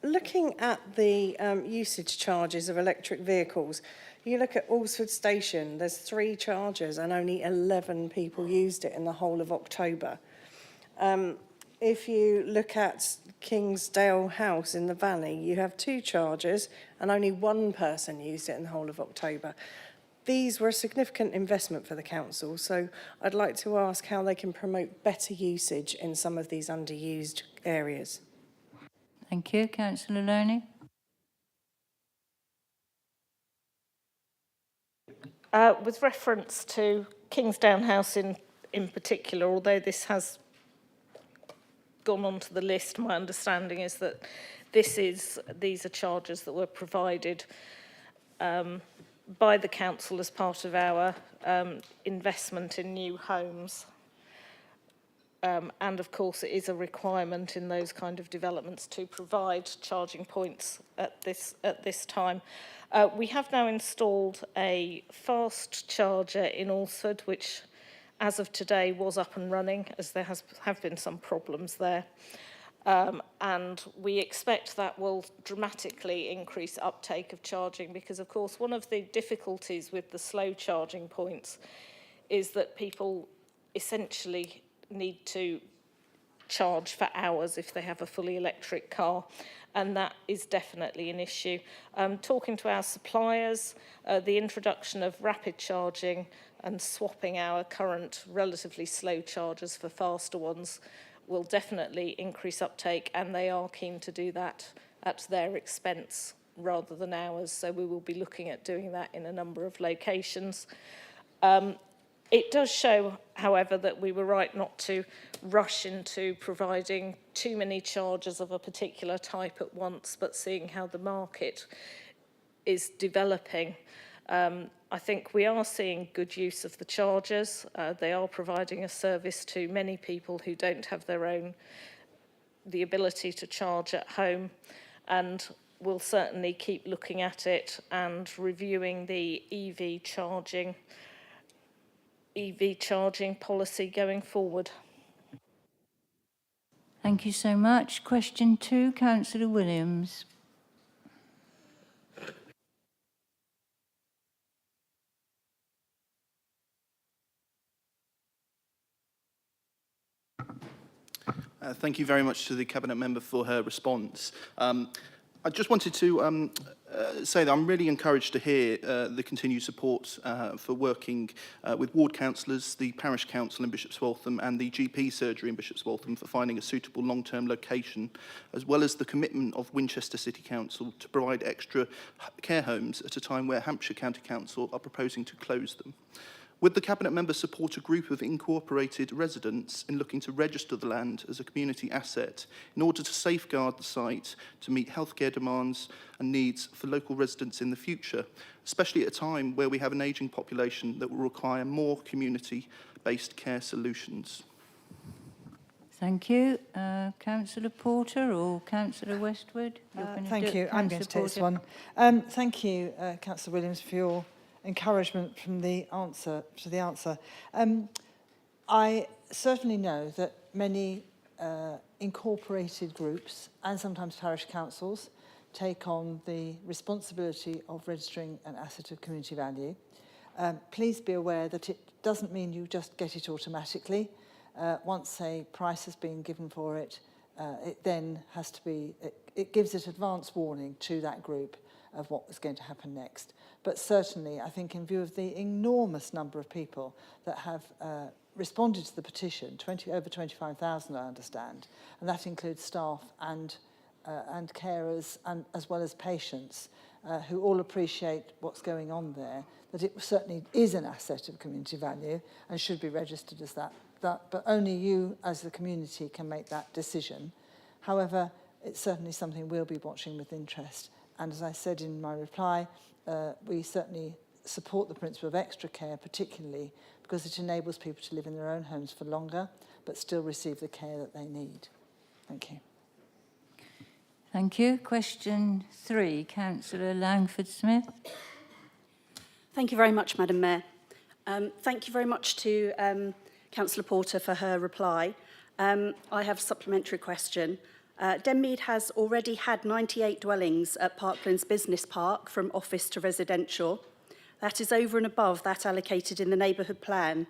Looking at the usage charges of electric vehicles, you look at Alresford Station, there's 3 chargers and only 11 people used it in the whole of October. If you look at Kingsdale House in the Valley, you have 2 chargers and only 1 person used it in the whole of October. These were a significant investment for the council, so I'd like to ask how they can promote better usage in some of these underused areas. Thank you. Councillor Loney. With reference to Kingsdown House in particular, although this has gone onto the list, my understanding is that these are charges that were provided by the council as part of our investment in new homes. And of course, it is a requirement in those kind of developments to provide charging points at this time. We have now installed a fast charger in Alresford, which, as of today, was up and running, as there have been some problems there. And we expect that will dramatically increase uptake of charging because, of course, one of the difficulties with the slow charging points is that people essentially need to charge for hours if they have a fully electric car, and that is definitely an issue. Talking to our suppliers, the introduction of rapid charging and swapping our current relatively slow chargers for faster ones will definitely increase uptake, and they are keen to do that at their expense rather than ours, so we will be looking at doing that in a number of locations. It does show, however, that we were right not to rush into providing too many chargers of a particular type at once, but seeing how the market is developing. I think we are seeing good use of the chargers. They are providing a service to many people who don't have the ability to charge at home, and we'll certainly keep looking at it and reviewing the EV charging policy going forward. Thank you so much. Question 2, Councillor Williams. Thank you very much to the Cabinet Member for her response. I just wanted to say that I'm really encouraged to hear the continued support for working with ward councillors, the parish council in Bishop's Waltham and the GP surgery in Bishop's Waltham for finding a suitable long-term location, as well as the commitment of Winchester City Council to provide extra care homes at a time where Hampshire County Council are proposing to close them. Would the Cabinet Member support a group of incorporated residents in looking to register the land as a community asset in order to safeguard the site to meet healthcare demands and needs for local residents in the future, especially at a time where we have an ageing population that will require more community-based care solutions? Thank you. Councillor Porter or Councillor Westwood? Thank you. I'm going to take this one. Thank you, Councillor Williams, for your encouragement from the answer. I certainly know that many incorporated groups and sometimes parish councils take on the responsibility of registering an asset of community value. Please be aware that it doesn't mean you just get it automatically. Once a price has been given for it, it then has to be, it gives it advance warning to that group of what was going to happen next. But certainly, I think in view of the enormous number of people that have responded to the petition, over 25,000 I understand, and that includes staff and carers and as well as patients who all appreciate what's going on there, that it certainly is an asset of community value and should be registered as that. But only you as the community can make that decision. However, it's certainly something we'll be watching with interest. And as I said in my reply, we certainly support the principle of extra care, particularly because it enables people to live in their own homes for longer, but still receive the care that they need. Thank you. Thank you. Question 3, Councillor Langford-Smith. Thank you very much, Madam Mayor. Thank you very much to Councillor Porter for her reply. I have a supplementary question. Denmead has already had 98 dwellings at Parklands Business Park from office to residential. That is over and above that allocated in the neighbourhood plan.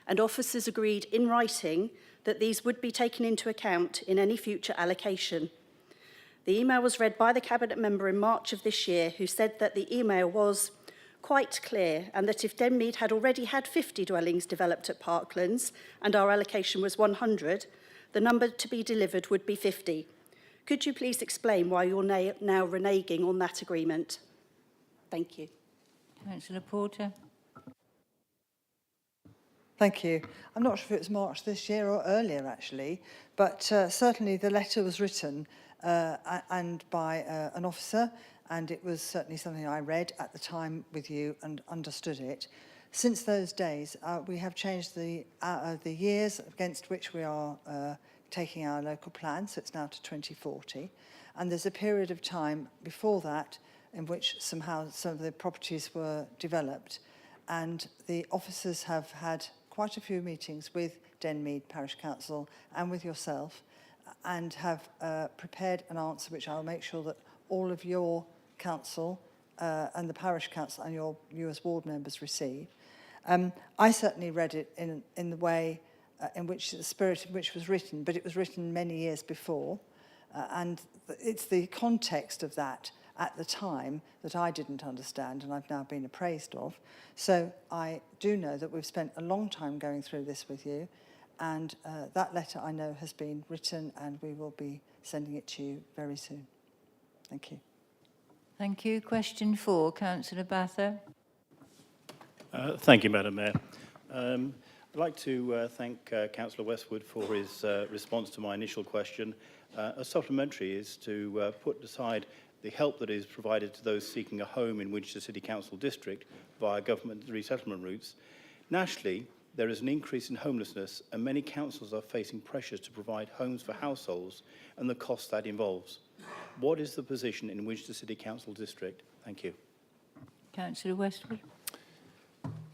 And officers agreed in writing that these would be taken into account in any future allocation. The email was read by the Cabinet member in March of this year, who said that the email was quite clear and that if Denmead had already had 50 dwellings developed at Parklands and our allocation was 100, the number to be delivered would be 50. Could you please explain why you're now reneging on that agreement? Thank you. Councillor Porter. Thank you. I'm not sure if it was March this year or earlier, actually, but certainly the letter was written and by an officer, and it was certainly something I read at the time with you and understood it. Since those days, we have changed the years against which we are taking our local plan, so it's now to 2040. And there's a period of time before that in which somehow some of the properties were developed, and the officers have had quite a few meetings with Denmead Parish Council and with yourself, and have prepared an answer which I'll make sure that all of your council and the parish council and you as ward members receive. I certainly read it in the way in which the spirit in which it was written, but it was written many years before, and it's the context of that at the time that I didn't understand and I've now been appraised of. So I do know that we've spent a long time going through this with you, and that letter I know has been written and we will be sending it to you very soon. Thank you. Thank you. Question 4, Councillor Bather. Thank you, Madam Mayor. I'd like to thank Councillor Westwood for his response to my initial question. A supplementary is to put aside the help that is provided to those seeking a home in Winchester City Council district via government resettlement routes. Nationally, there is an increase in homelessness, and many councils are facing pressures to provide homes for households and the cost that involves. What is the position in Winchester City Council district? Thank you. Councillor Westwood.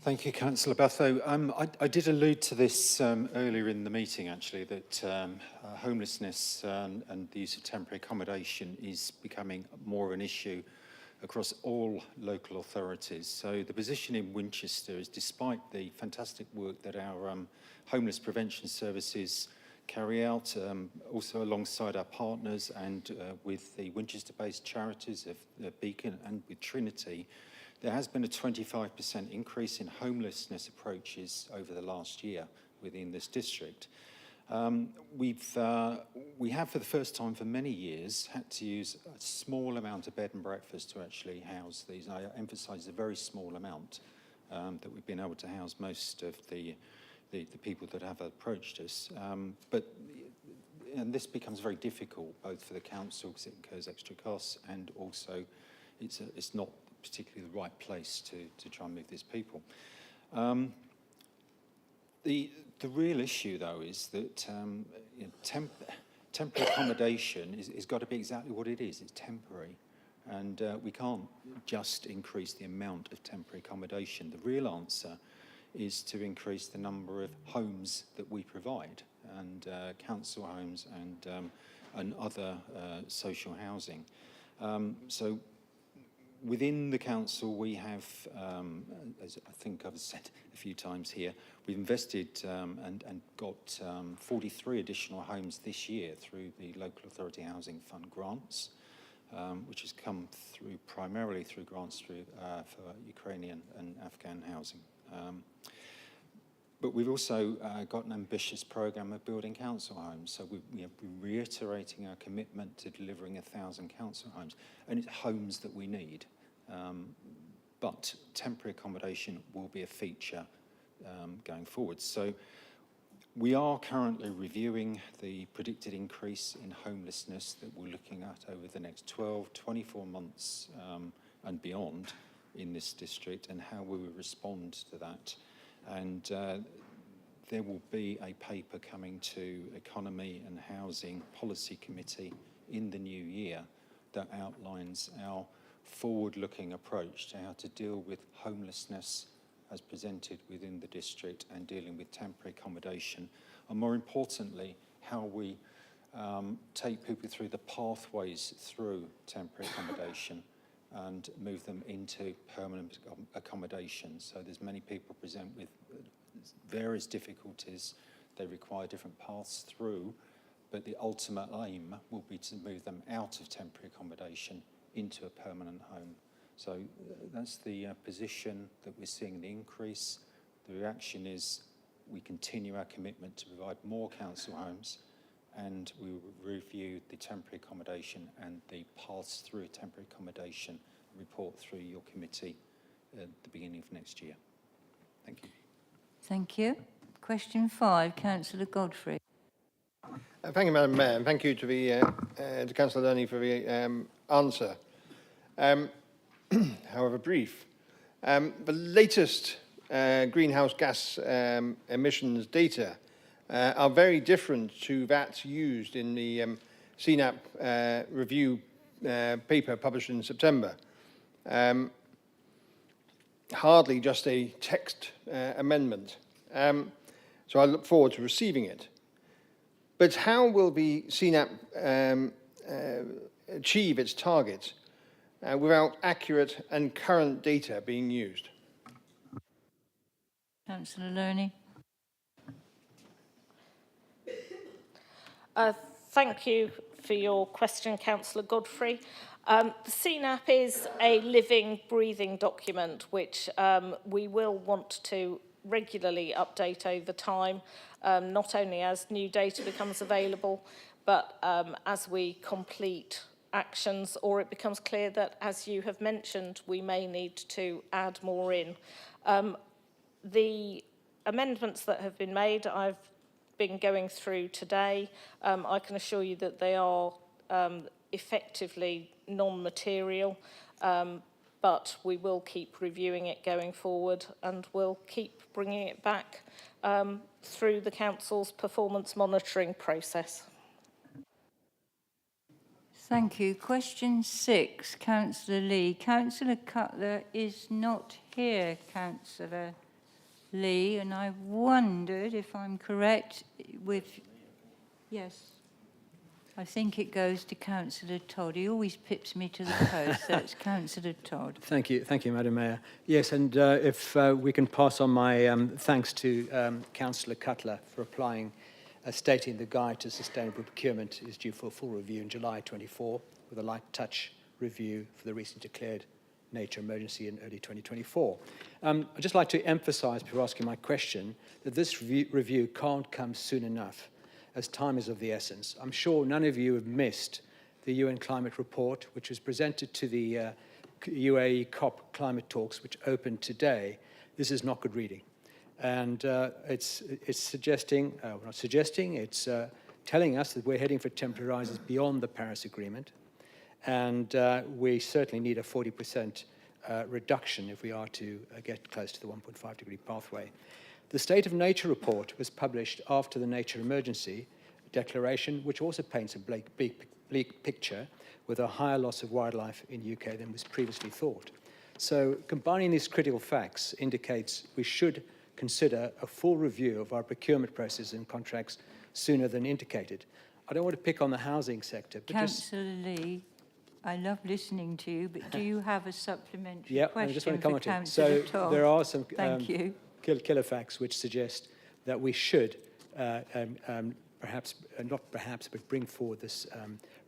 Thank you, Councillor Batho. I did allude to this earlier in the meeting, actually, that homelessness and the use of temporary accommodation is becoming more of an issue across all local authorities. So the position in Winchester is, despite the fantastic work that our homeless prevention services carry out, also alongside our partners and with the Winchester-based charities of Beacon and with Trinity, there has been a 25% increase in homelessness approaches over the last year within this district. We have, for the first time for many years, had to use a small amount of bed and breakfast to actually house these. I emphasise a very small amount that we've been able to house most of the people that have approached us. And this becomes very difficult, both for the council, because it incurs extra costs, and also it's not particularly the right place to try and move these people. The real issue, though, is that temporary accommodation is got to be exactly what it is. It's temporary, and we can't just increase the amount of temporary accommodation. The real answer is to increase the number of homes that we provide, and council homes and other social housing. So within the council, we have, as I think I've said a few times here, we've invested and got 43 additional homes this year through the Local Authority Housing Fund grants, which has come through primarily through grants for Ukrainian and Afghan housing. But we've also got an ambitious programme of building council homes. So we're reiterating our commitment to delivering 1,000 council homes. And it's homes that we need. But temporary accommodation will be a feature going forward. So we are currently reviewing the predicted increase in homelessness that we're looking at over the next 12, 24 months and beyond in this district, and how we will respond to that. And there will be a paper coming to Economy and Housing Policy Committee in the new year that outlines our forward-looking approach to how to deal with homelessness has presented within the district and dealing with temporary accommodation, and more importantly, how we take people through the pathways through temporary accommodation and move them into permanent accommodation. So there's many people present with various difficulties. They require different paths through, but the ultimate aim will be to move them out of temporary accommodation into a permanent home. So that's the position that we're seeing the increase. The reaction is we continue our commitment to provide more council homes, and we will review the temporary accommodation and the paths through temporary accommodation and report through your committee at the beginning of next year. Thank you. Thank you. Question 5, Councillor Godfrey. Thank you, Madam Mayor, and thank you to Councillor Lunny for the answer. However brief. The latest greenhouse gas emissions data are very different to that used in the CNAP review paper published in September. Hardly just a text amendment. So I look forward to receiving it. But how will the CNAP achieve its targets without accurate and current data being used? Councillor Loney. Thank you for your question, Councillor Godfrey. The CNAP is a living, breathing document which we will want to regularly update over time, not only as new data becomes available, but as we complete actions or it becomes clear that, as you have mentioned, we may need to add more in. The amendments that have been made, I've been going through today. I can assure you that they are effectively non-material, but we will keep reviewing it going forward and we'll keep bringing it back through the Council's performance monitoring process. Thank you. Question 6, Councillor Lee. Councillor Cutler is not here, Councillor Lee, and I wondered if I'm correct with... Yes. I think it goes to Councillor Todd. He always pips me to the post, so it's Councillor Todd. Thank you, Madam Mayor. Yes, and if we can pass on my thanks to Councillor Cutler for stating the guide to sustainable procurement is due for a full review in July 24, with a light touch review for the recently declared nature emergency in early 2024. I'd just like to emphasise, before asking my question, that this review can't come soon enough, as time is of the essence. I'm sure none of you have missed the UN climate report, which was presented to the UAE COP climate talks, which opened today. This is not good reading. And it's suggesting, not suggesting, it's telling us that we're heading for temperature rises beyond the Paris Agreement. And we certainly need a 40% reduction if we are to get close to the 1.5 degree pathway. The State of Nature report was published after the Nature Emergency Declaration, which also paints a bleak picture with a higher loss of wildlife in the UK than was previously thought. So combining these critical facts indicates we should consider a full review of our procurement processes and contracts sooner than indicated. I don't want to pick on the housing sector, but Councillor Lee, I love listening to you, but do you have a supplementary yeah, question I just want to for comment on it. Councillor So Todd? there are some Thank you. killer facts which suggest that we should but bring forward this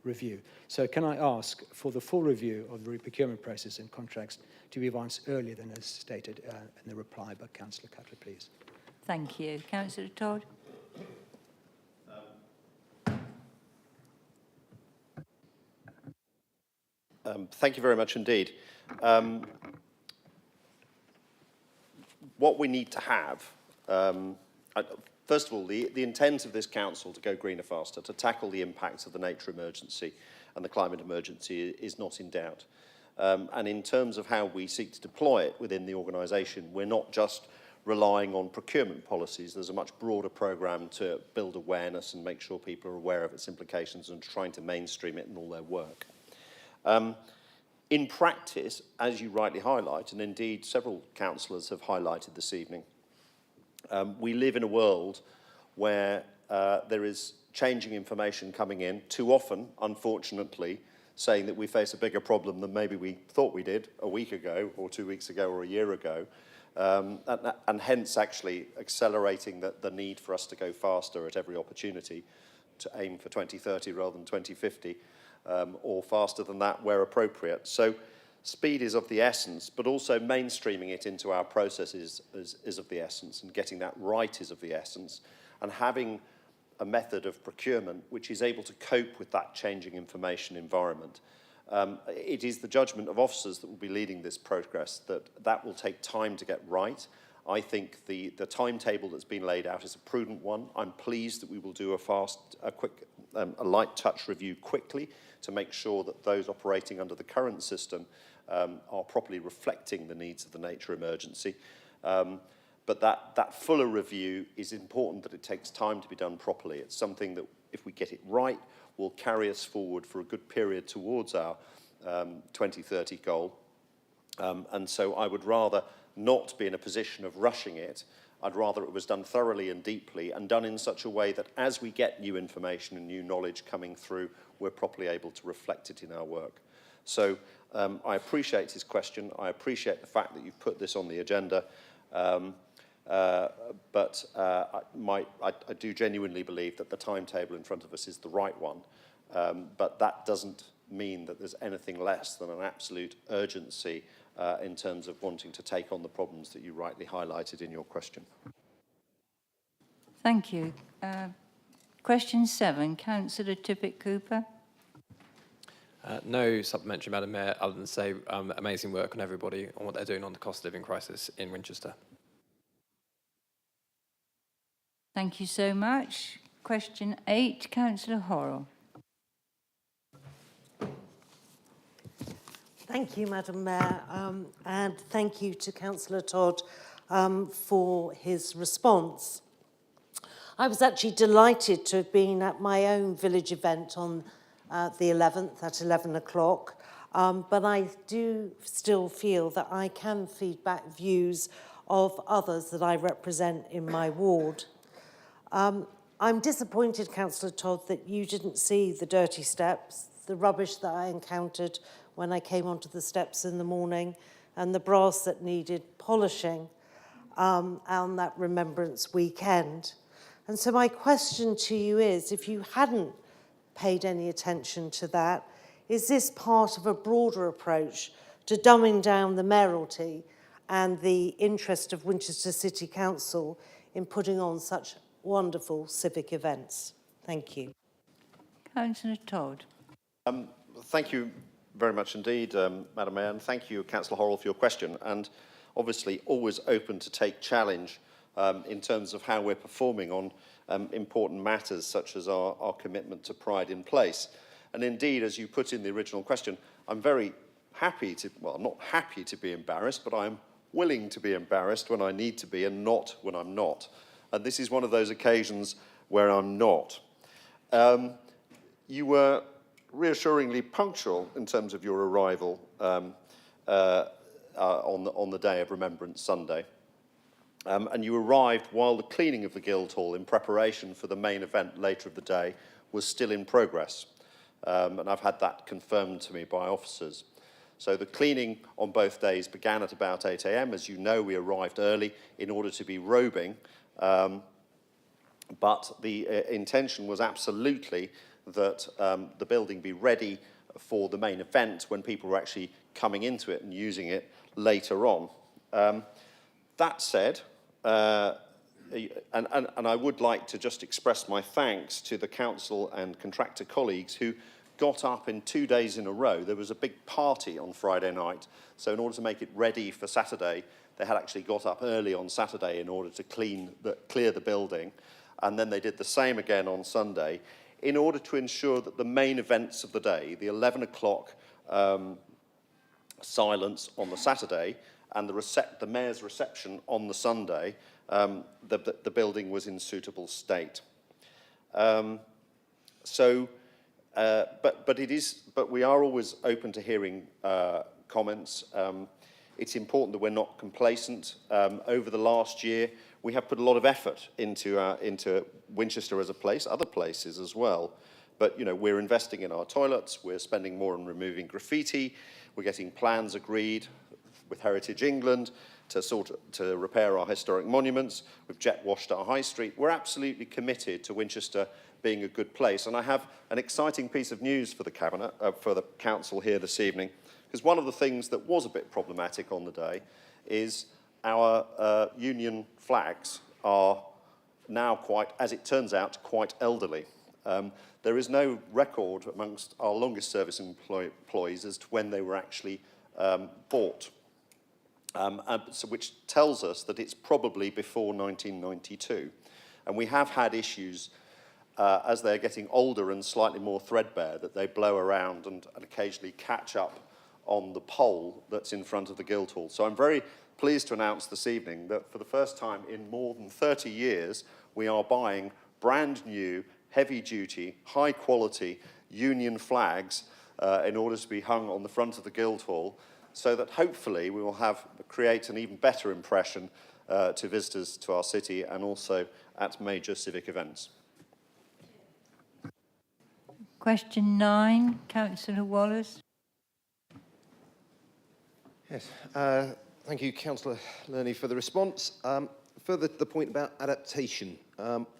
review. So can I ask for the full review of the procurement process and contracts to be advanced earlier than as stated in the reply by Councillor Cutler, please? Thank you. Councillor Todd? Thank you very much indeed. What we need to have, first of all, the intent of this council to go greener faster, to tackle the impacts of the nature emergency and the climate emergency is not in doubt. And in terms of how we seek to deploy it within the organisation, we're not just relying on procurement policies. There's a much broader programme to build awareness and make sure people are aware of its implications and trying to mainstream it in all their work. In practice, as you rightly highlight, and indeed several councillors have highlighted this evening, we live in a world where there is changing information coming in, too often, unfortunately, saying that we face a bigger problem than maybe we thought we did a week ago or 2 weeks ago or a year ago, and hence actually accelerating the need for us to go faster at every opportunity to aim for 2030 rather than 2050, or faster than that where appropriate. So speed is of the essence, but also mainstreaming it into our processes is of the essence, and getting that right is of the essence, and having a method of procurement which is able to cope with that changing information environment. It is the judgment of officers that will be leading this progress that will take time to get right. I think the timetable that's been laid out is a prudent one. I'm pleased that we will do a light touch review quickly to make sure that those operating under the current system are properly reflecting the needs of the nature emergency. But that fuller review is important, that it takes time to be done properly. It's something that, if we get it right, will carry us forward for a good period towards our 2030 goal. And so I would rather not be in a position of rushing it. I'd rather it was done thoroughly and deeply, and done in such a way that as we get new information and new knowledge coming through, we're properly able to reflect it in our work. So I appreciate his question. I appreciate the fact that you've put this on the agenda. But I do genuinely believe that the timetable in front of us is the right one. But that doesn't mean that there's anything less than an absolute urgency in terms of wanting to take on the problems that you rightly highlighted in your question. Thank you. Question 7, Councillor Tippett-Cooper. No supplementary, Madam Mayor, other than say amazing work on everybody on what they're doing on the cost of living crisis in Winchester. Thank you so much. Question 8, Councillor Horrell. Thank you, Madam Mayor, and thank you to Councillor Todd for his response. I was actually delighted to have been at my own village event on the 11th at 11 o'clock, but I do still feel that I can feed back views of others that I represent in my ward. I'm disappointed, Councillor Todd, that you didn't see the dirty steps, the rubbish that I encountered when I came onto the steps in the morning, and the brass that needed polishing on that Remembrance weekend. And so my question to you is, if you hadn't paid any attention to that, is this part of a broader approach to dumbing down the mayoralty and the interest of Winchester City Council in putting on such wonderful civic events? Thank you. Councillor Todd. Thank you very much indeed, Madam Mayor, and thank you, Councillor Horrell, for your question. And obviously always open to take challenge in terms of how we're performing on important matters such as our commitment to pride in place. And indeed, as you put in the original question, I'm very happy to, well, I'm not happy to be embarrassed, but I'm willing to be embarrassed when I need to be and not when I'm not. And this is one of those occasions where I'm not. You were reassuringly punctual in terms of your arrival on the day of Remembrance Sunday. And you arrived while the cleaning of the Guildhall in preparation for the main event later of the day was still in progress. And I've had that confirmed to me by officers. So the cleaning on both days began at about 8 a.m. As you know, we arrived early in order to be robing. But the intention was absolutely that the building be ready for the main event when people were actually coming into it and using it later on. That said, and I would like to just express my thanks to the council and contractor colleagues who got up in 2 days in a row. There was a big party on Friday night, so in order to make it ready for Saturday, they had actually got up early on Saturday in order to clear the building, and then they did the same again on Sunday, in order to ensure that the main events of the day, the 11 o'clock silence on the Saturday and the mayor's reception on the Sunday, the building was in suitable state. So But we are always open to hearing comments. It's important that we're not complacent. Over the last year, we have put a lot of effort into Winchester as a place, other places as well. But, you know, we're investing in our toilets, we're spending more on removing graffiti, we're getting plans agreed with Heritage England to repair our historic monuments. We've jet washed our high street. We're absolutely committed to Winchester being a good place. And I have an exciting piece of news for the Cabinet, for the Council here this evening, because one of the things that was a bit problematic on the day is our union flags are now quite, as it turns out, quite elderly. There is no record amongst our longest service employees as to when they were actually bought, which tells us that it's probably before 1992. And we have had issues as they're getting older and slightly more threadbare, that they blow around and occasionally catch up on the pole that's in front of the Guildhall. So I'm very pleased to announce this evening that for the first time in more than 30 years, we are buying brand new, heavy-duty, high-quality Union flags in order to be hung on the front of the Guildhall, so that hopefully we will create an even better impression to visitors to our city and also at major civic events. Question 9, Councillor Wallace. Yes, thank you, Councillor Lerney, for the response. Further to the point about adaptation,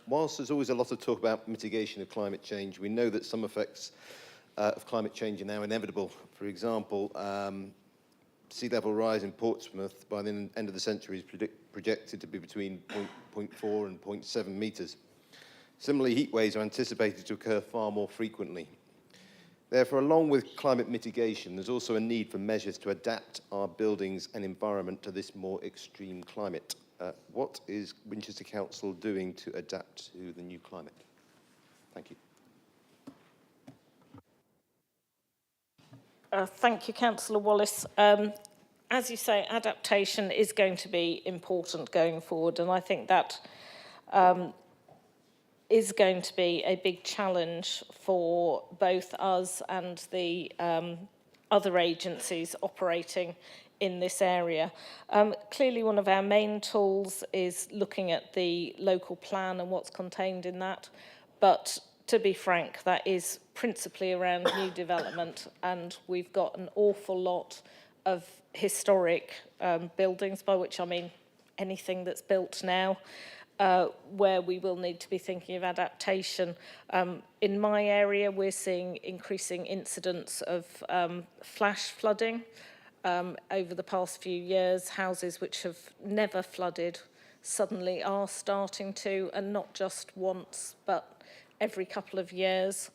whilst there's always a lot of talk about mitigation of climate change, we know that some effects of climate change are now inevitable. For example, sea level rise in Portsmouth by the end of the century is projected to be between 0.4 and 0.7 metres. Similarly, heat waves are anticipated to occur far more frequently. Therefore, along with climate mitigation, there's also a need for measures to adapt our buildings and environment to this more extreme climate. What is Winchester Council doing to adapt to the new climate? Thank you. Thank you, Councillor Wallace. As you say, adaptation is going to be important going forward, and I think that is going to be a big challenge for both us and the other agencies operating in this area. Clearly, one of our main tools is looking at the local plan and what's contained in that, but to be frank, that is principally around new development, and we've got an awful lot of historic buildings, by which I mean anything that's built now, where we will need to be thinking of adaptation. In my area, we're seeing increasing incidents of flash flooding over the past few years. Houses which have never flooded suddenly are starting to, and not just once, but every couple of years.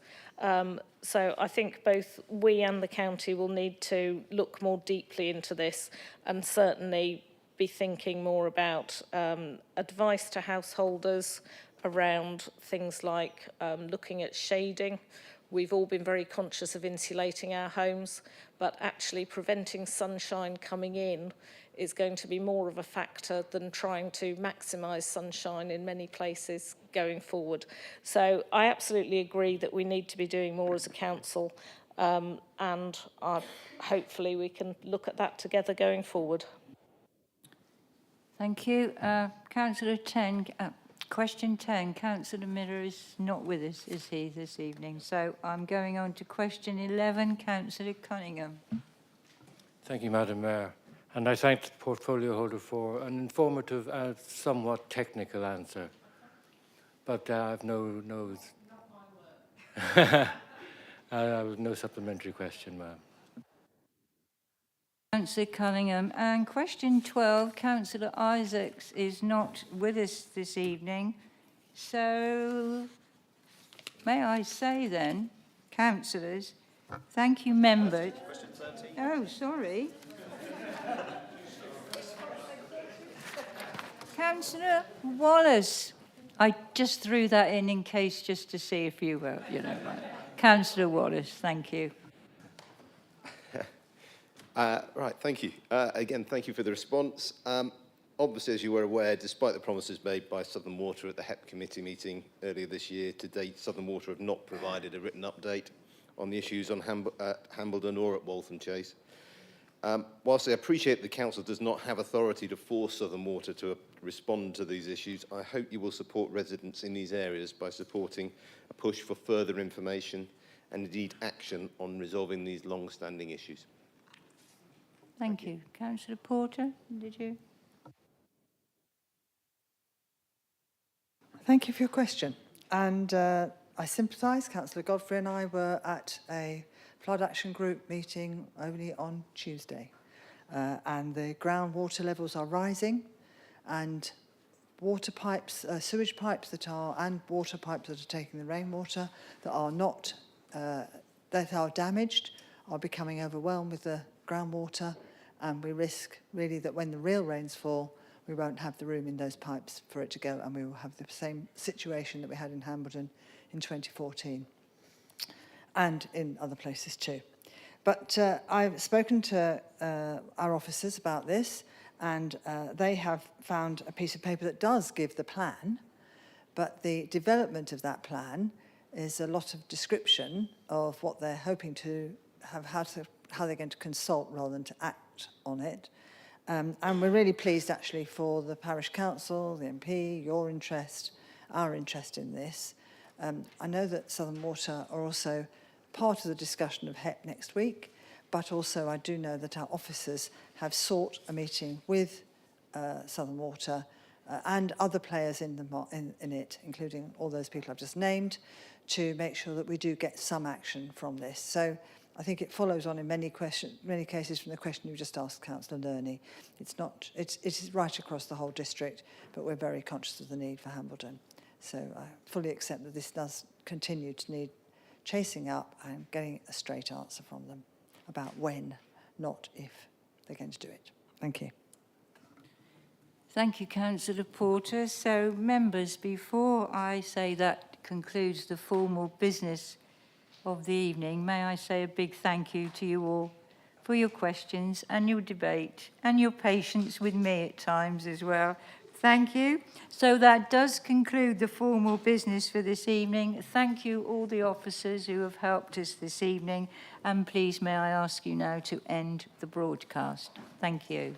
So I think both we and the county will need to look more deeply into this, and certainly be thinking more about advice to householders around things like looking at shading. We've all been very conscious of insulating our homes, but actually preventing sunshine coming in is going to be more of a factor than trying to maximise sunshine in many places going forward. So I absolutely agree that we need to be doing more as a council, and hopefully we can look at that together going forward. Thank you. Councillor 10, question 10. Councillor Miller is not with us, is he, this evening? So I'm going on to question 11. Councillor Cunningham. Thank you, Madam Mayor. And I thank the portfolio holder for an informative and somewhat technical answer. But I have no supplementary question, ma'am. Councillor Cunningham. And question 12, Councillor Isaacs is not with us this evening. So may I say then, councillors, thank you, members. Question 13. Oh, sorry. Councillor Wallace. I just threw that in case, just to see if you were, right. Councillor Wallace, thank you. Right, thank you. Again, thank you for the response. Obviously, as you were aware, despite the promises made by Southern Water at the HEP committee meeting earlier this year, to date, Southern Water have not provided a written update. on the issues on Hambledon or at Waltham Chase. Whilst I appreciate the Council does not have authority to force Southern Water to respond to these issues, I hope you will support residents in these areas by supporting a push for further information and indeed action on resolving these long-standing issues. Thank you. Councillor Porter, did you? Thank you for your question. And I sympathise. Councillor Godfrey and I were at a flood action group meeting only on Tuesday. And the groundwater levels are rising, and water pipes, sewage pipes and water pipes that are taking the rainwater that are not, that are damaged, are becoming overwhelmed with the groundwater, and we risk really that when the real rains fall, we won't have the room in those pipes for it to go, and we will have the same situation that we had in Hambledon in 2014 and in other places too. But I've spoken to our officers about this, and they have found a piece of paper that does give the plan, but the development of that plan is a lot of description of what they're hoping to have, how they're going to consult rather than to act on it. And we're really pleased actually for the Parish Council, the MP, your interest, our interest in this. I know that Southern Water are also part of the discussion of HEP next week, but also I do know that our officers have sought a meeting with Southern Water and other players in it, including all those people I've just named, to make sure that we do get some action from this. So I think it follows on in many cases from the question you just asked, Councillor Lerney. It is right across the whole district, but we're very conscious of the need for Hambledon. So I fully accept that this does continue to need chasing up and getting a straight answer from them about when, not if, they're going to do it. Thank you. Thank you, Councillor Porter. So, members, before I say that concludes the formal business of the evening, may I say a big thank you to you all for your questions and your debate and your patience with me at times as well. Thank you. So that does conclude the formal business for this evening. Thank you all the officers who have helped us this evening, and please may I ask you now to end the broadcast. Thank you.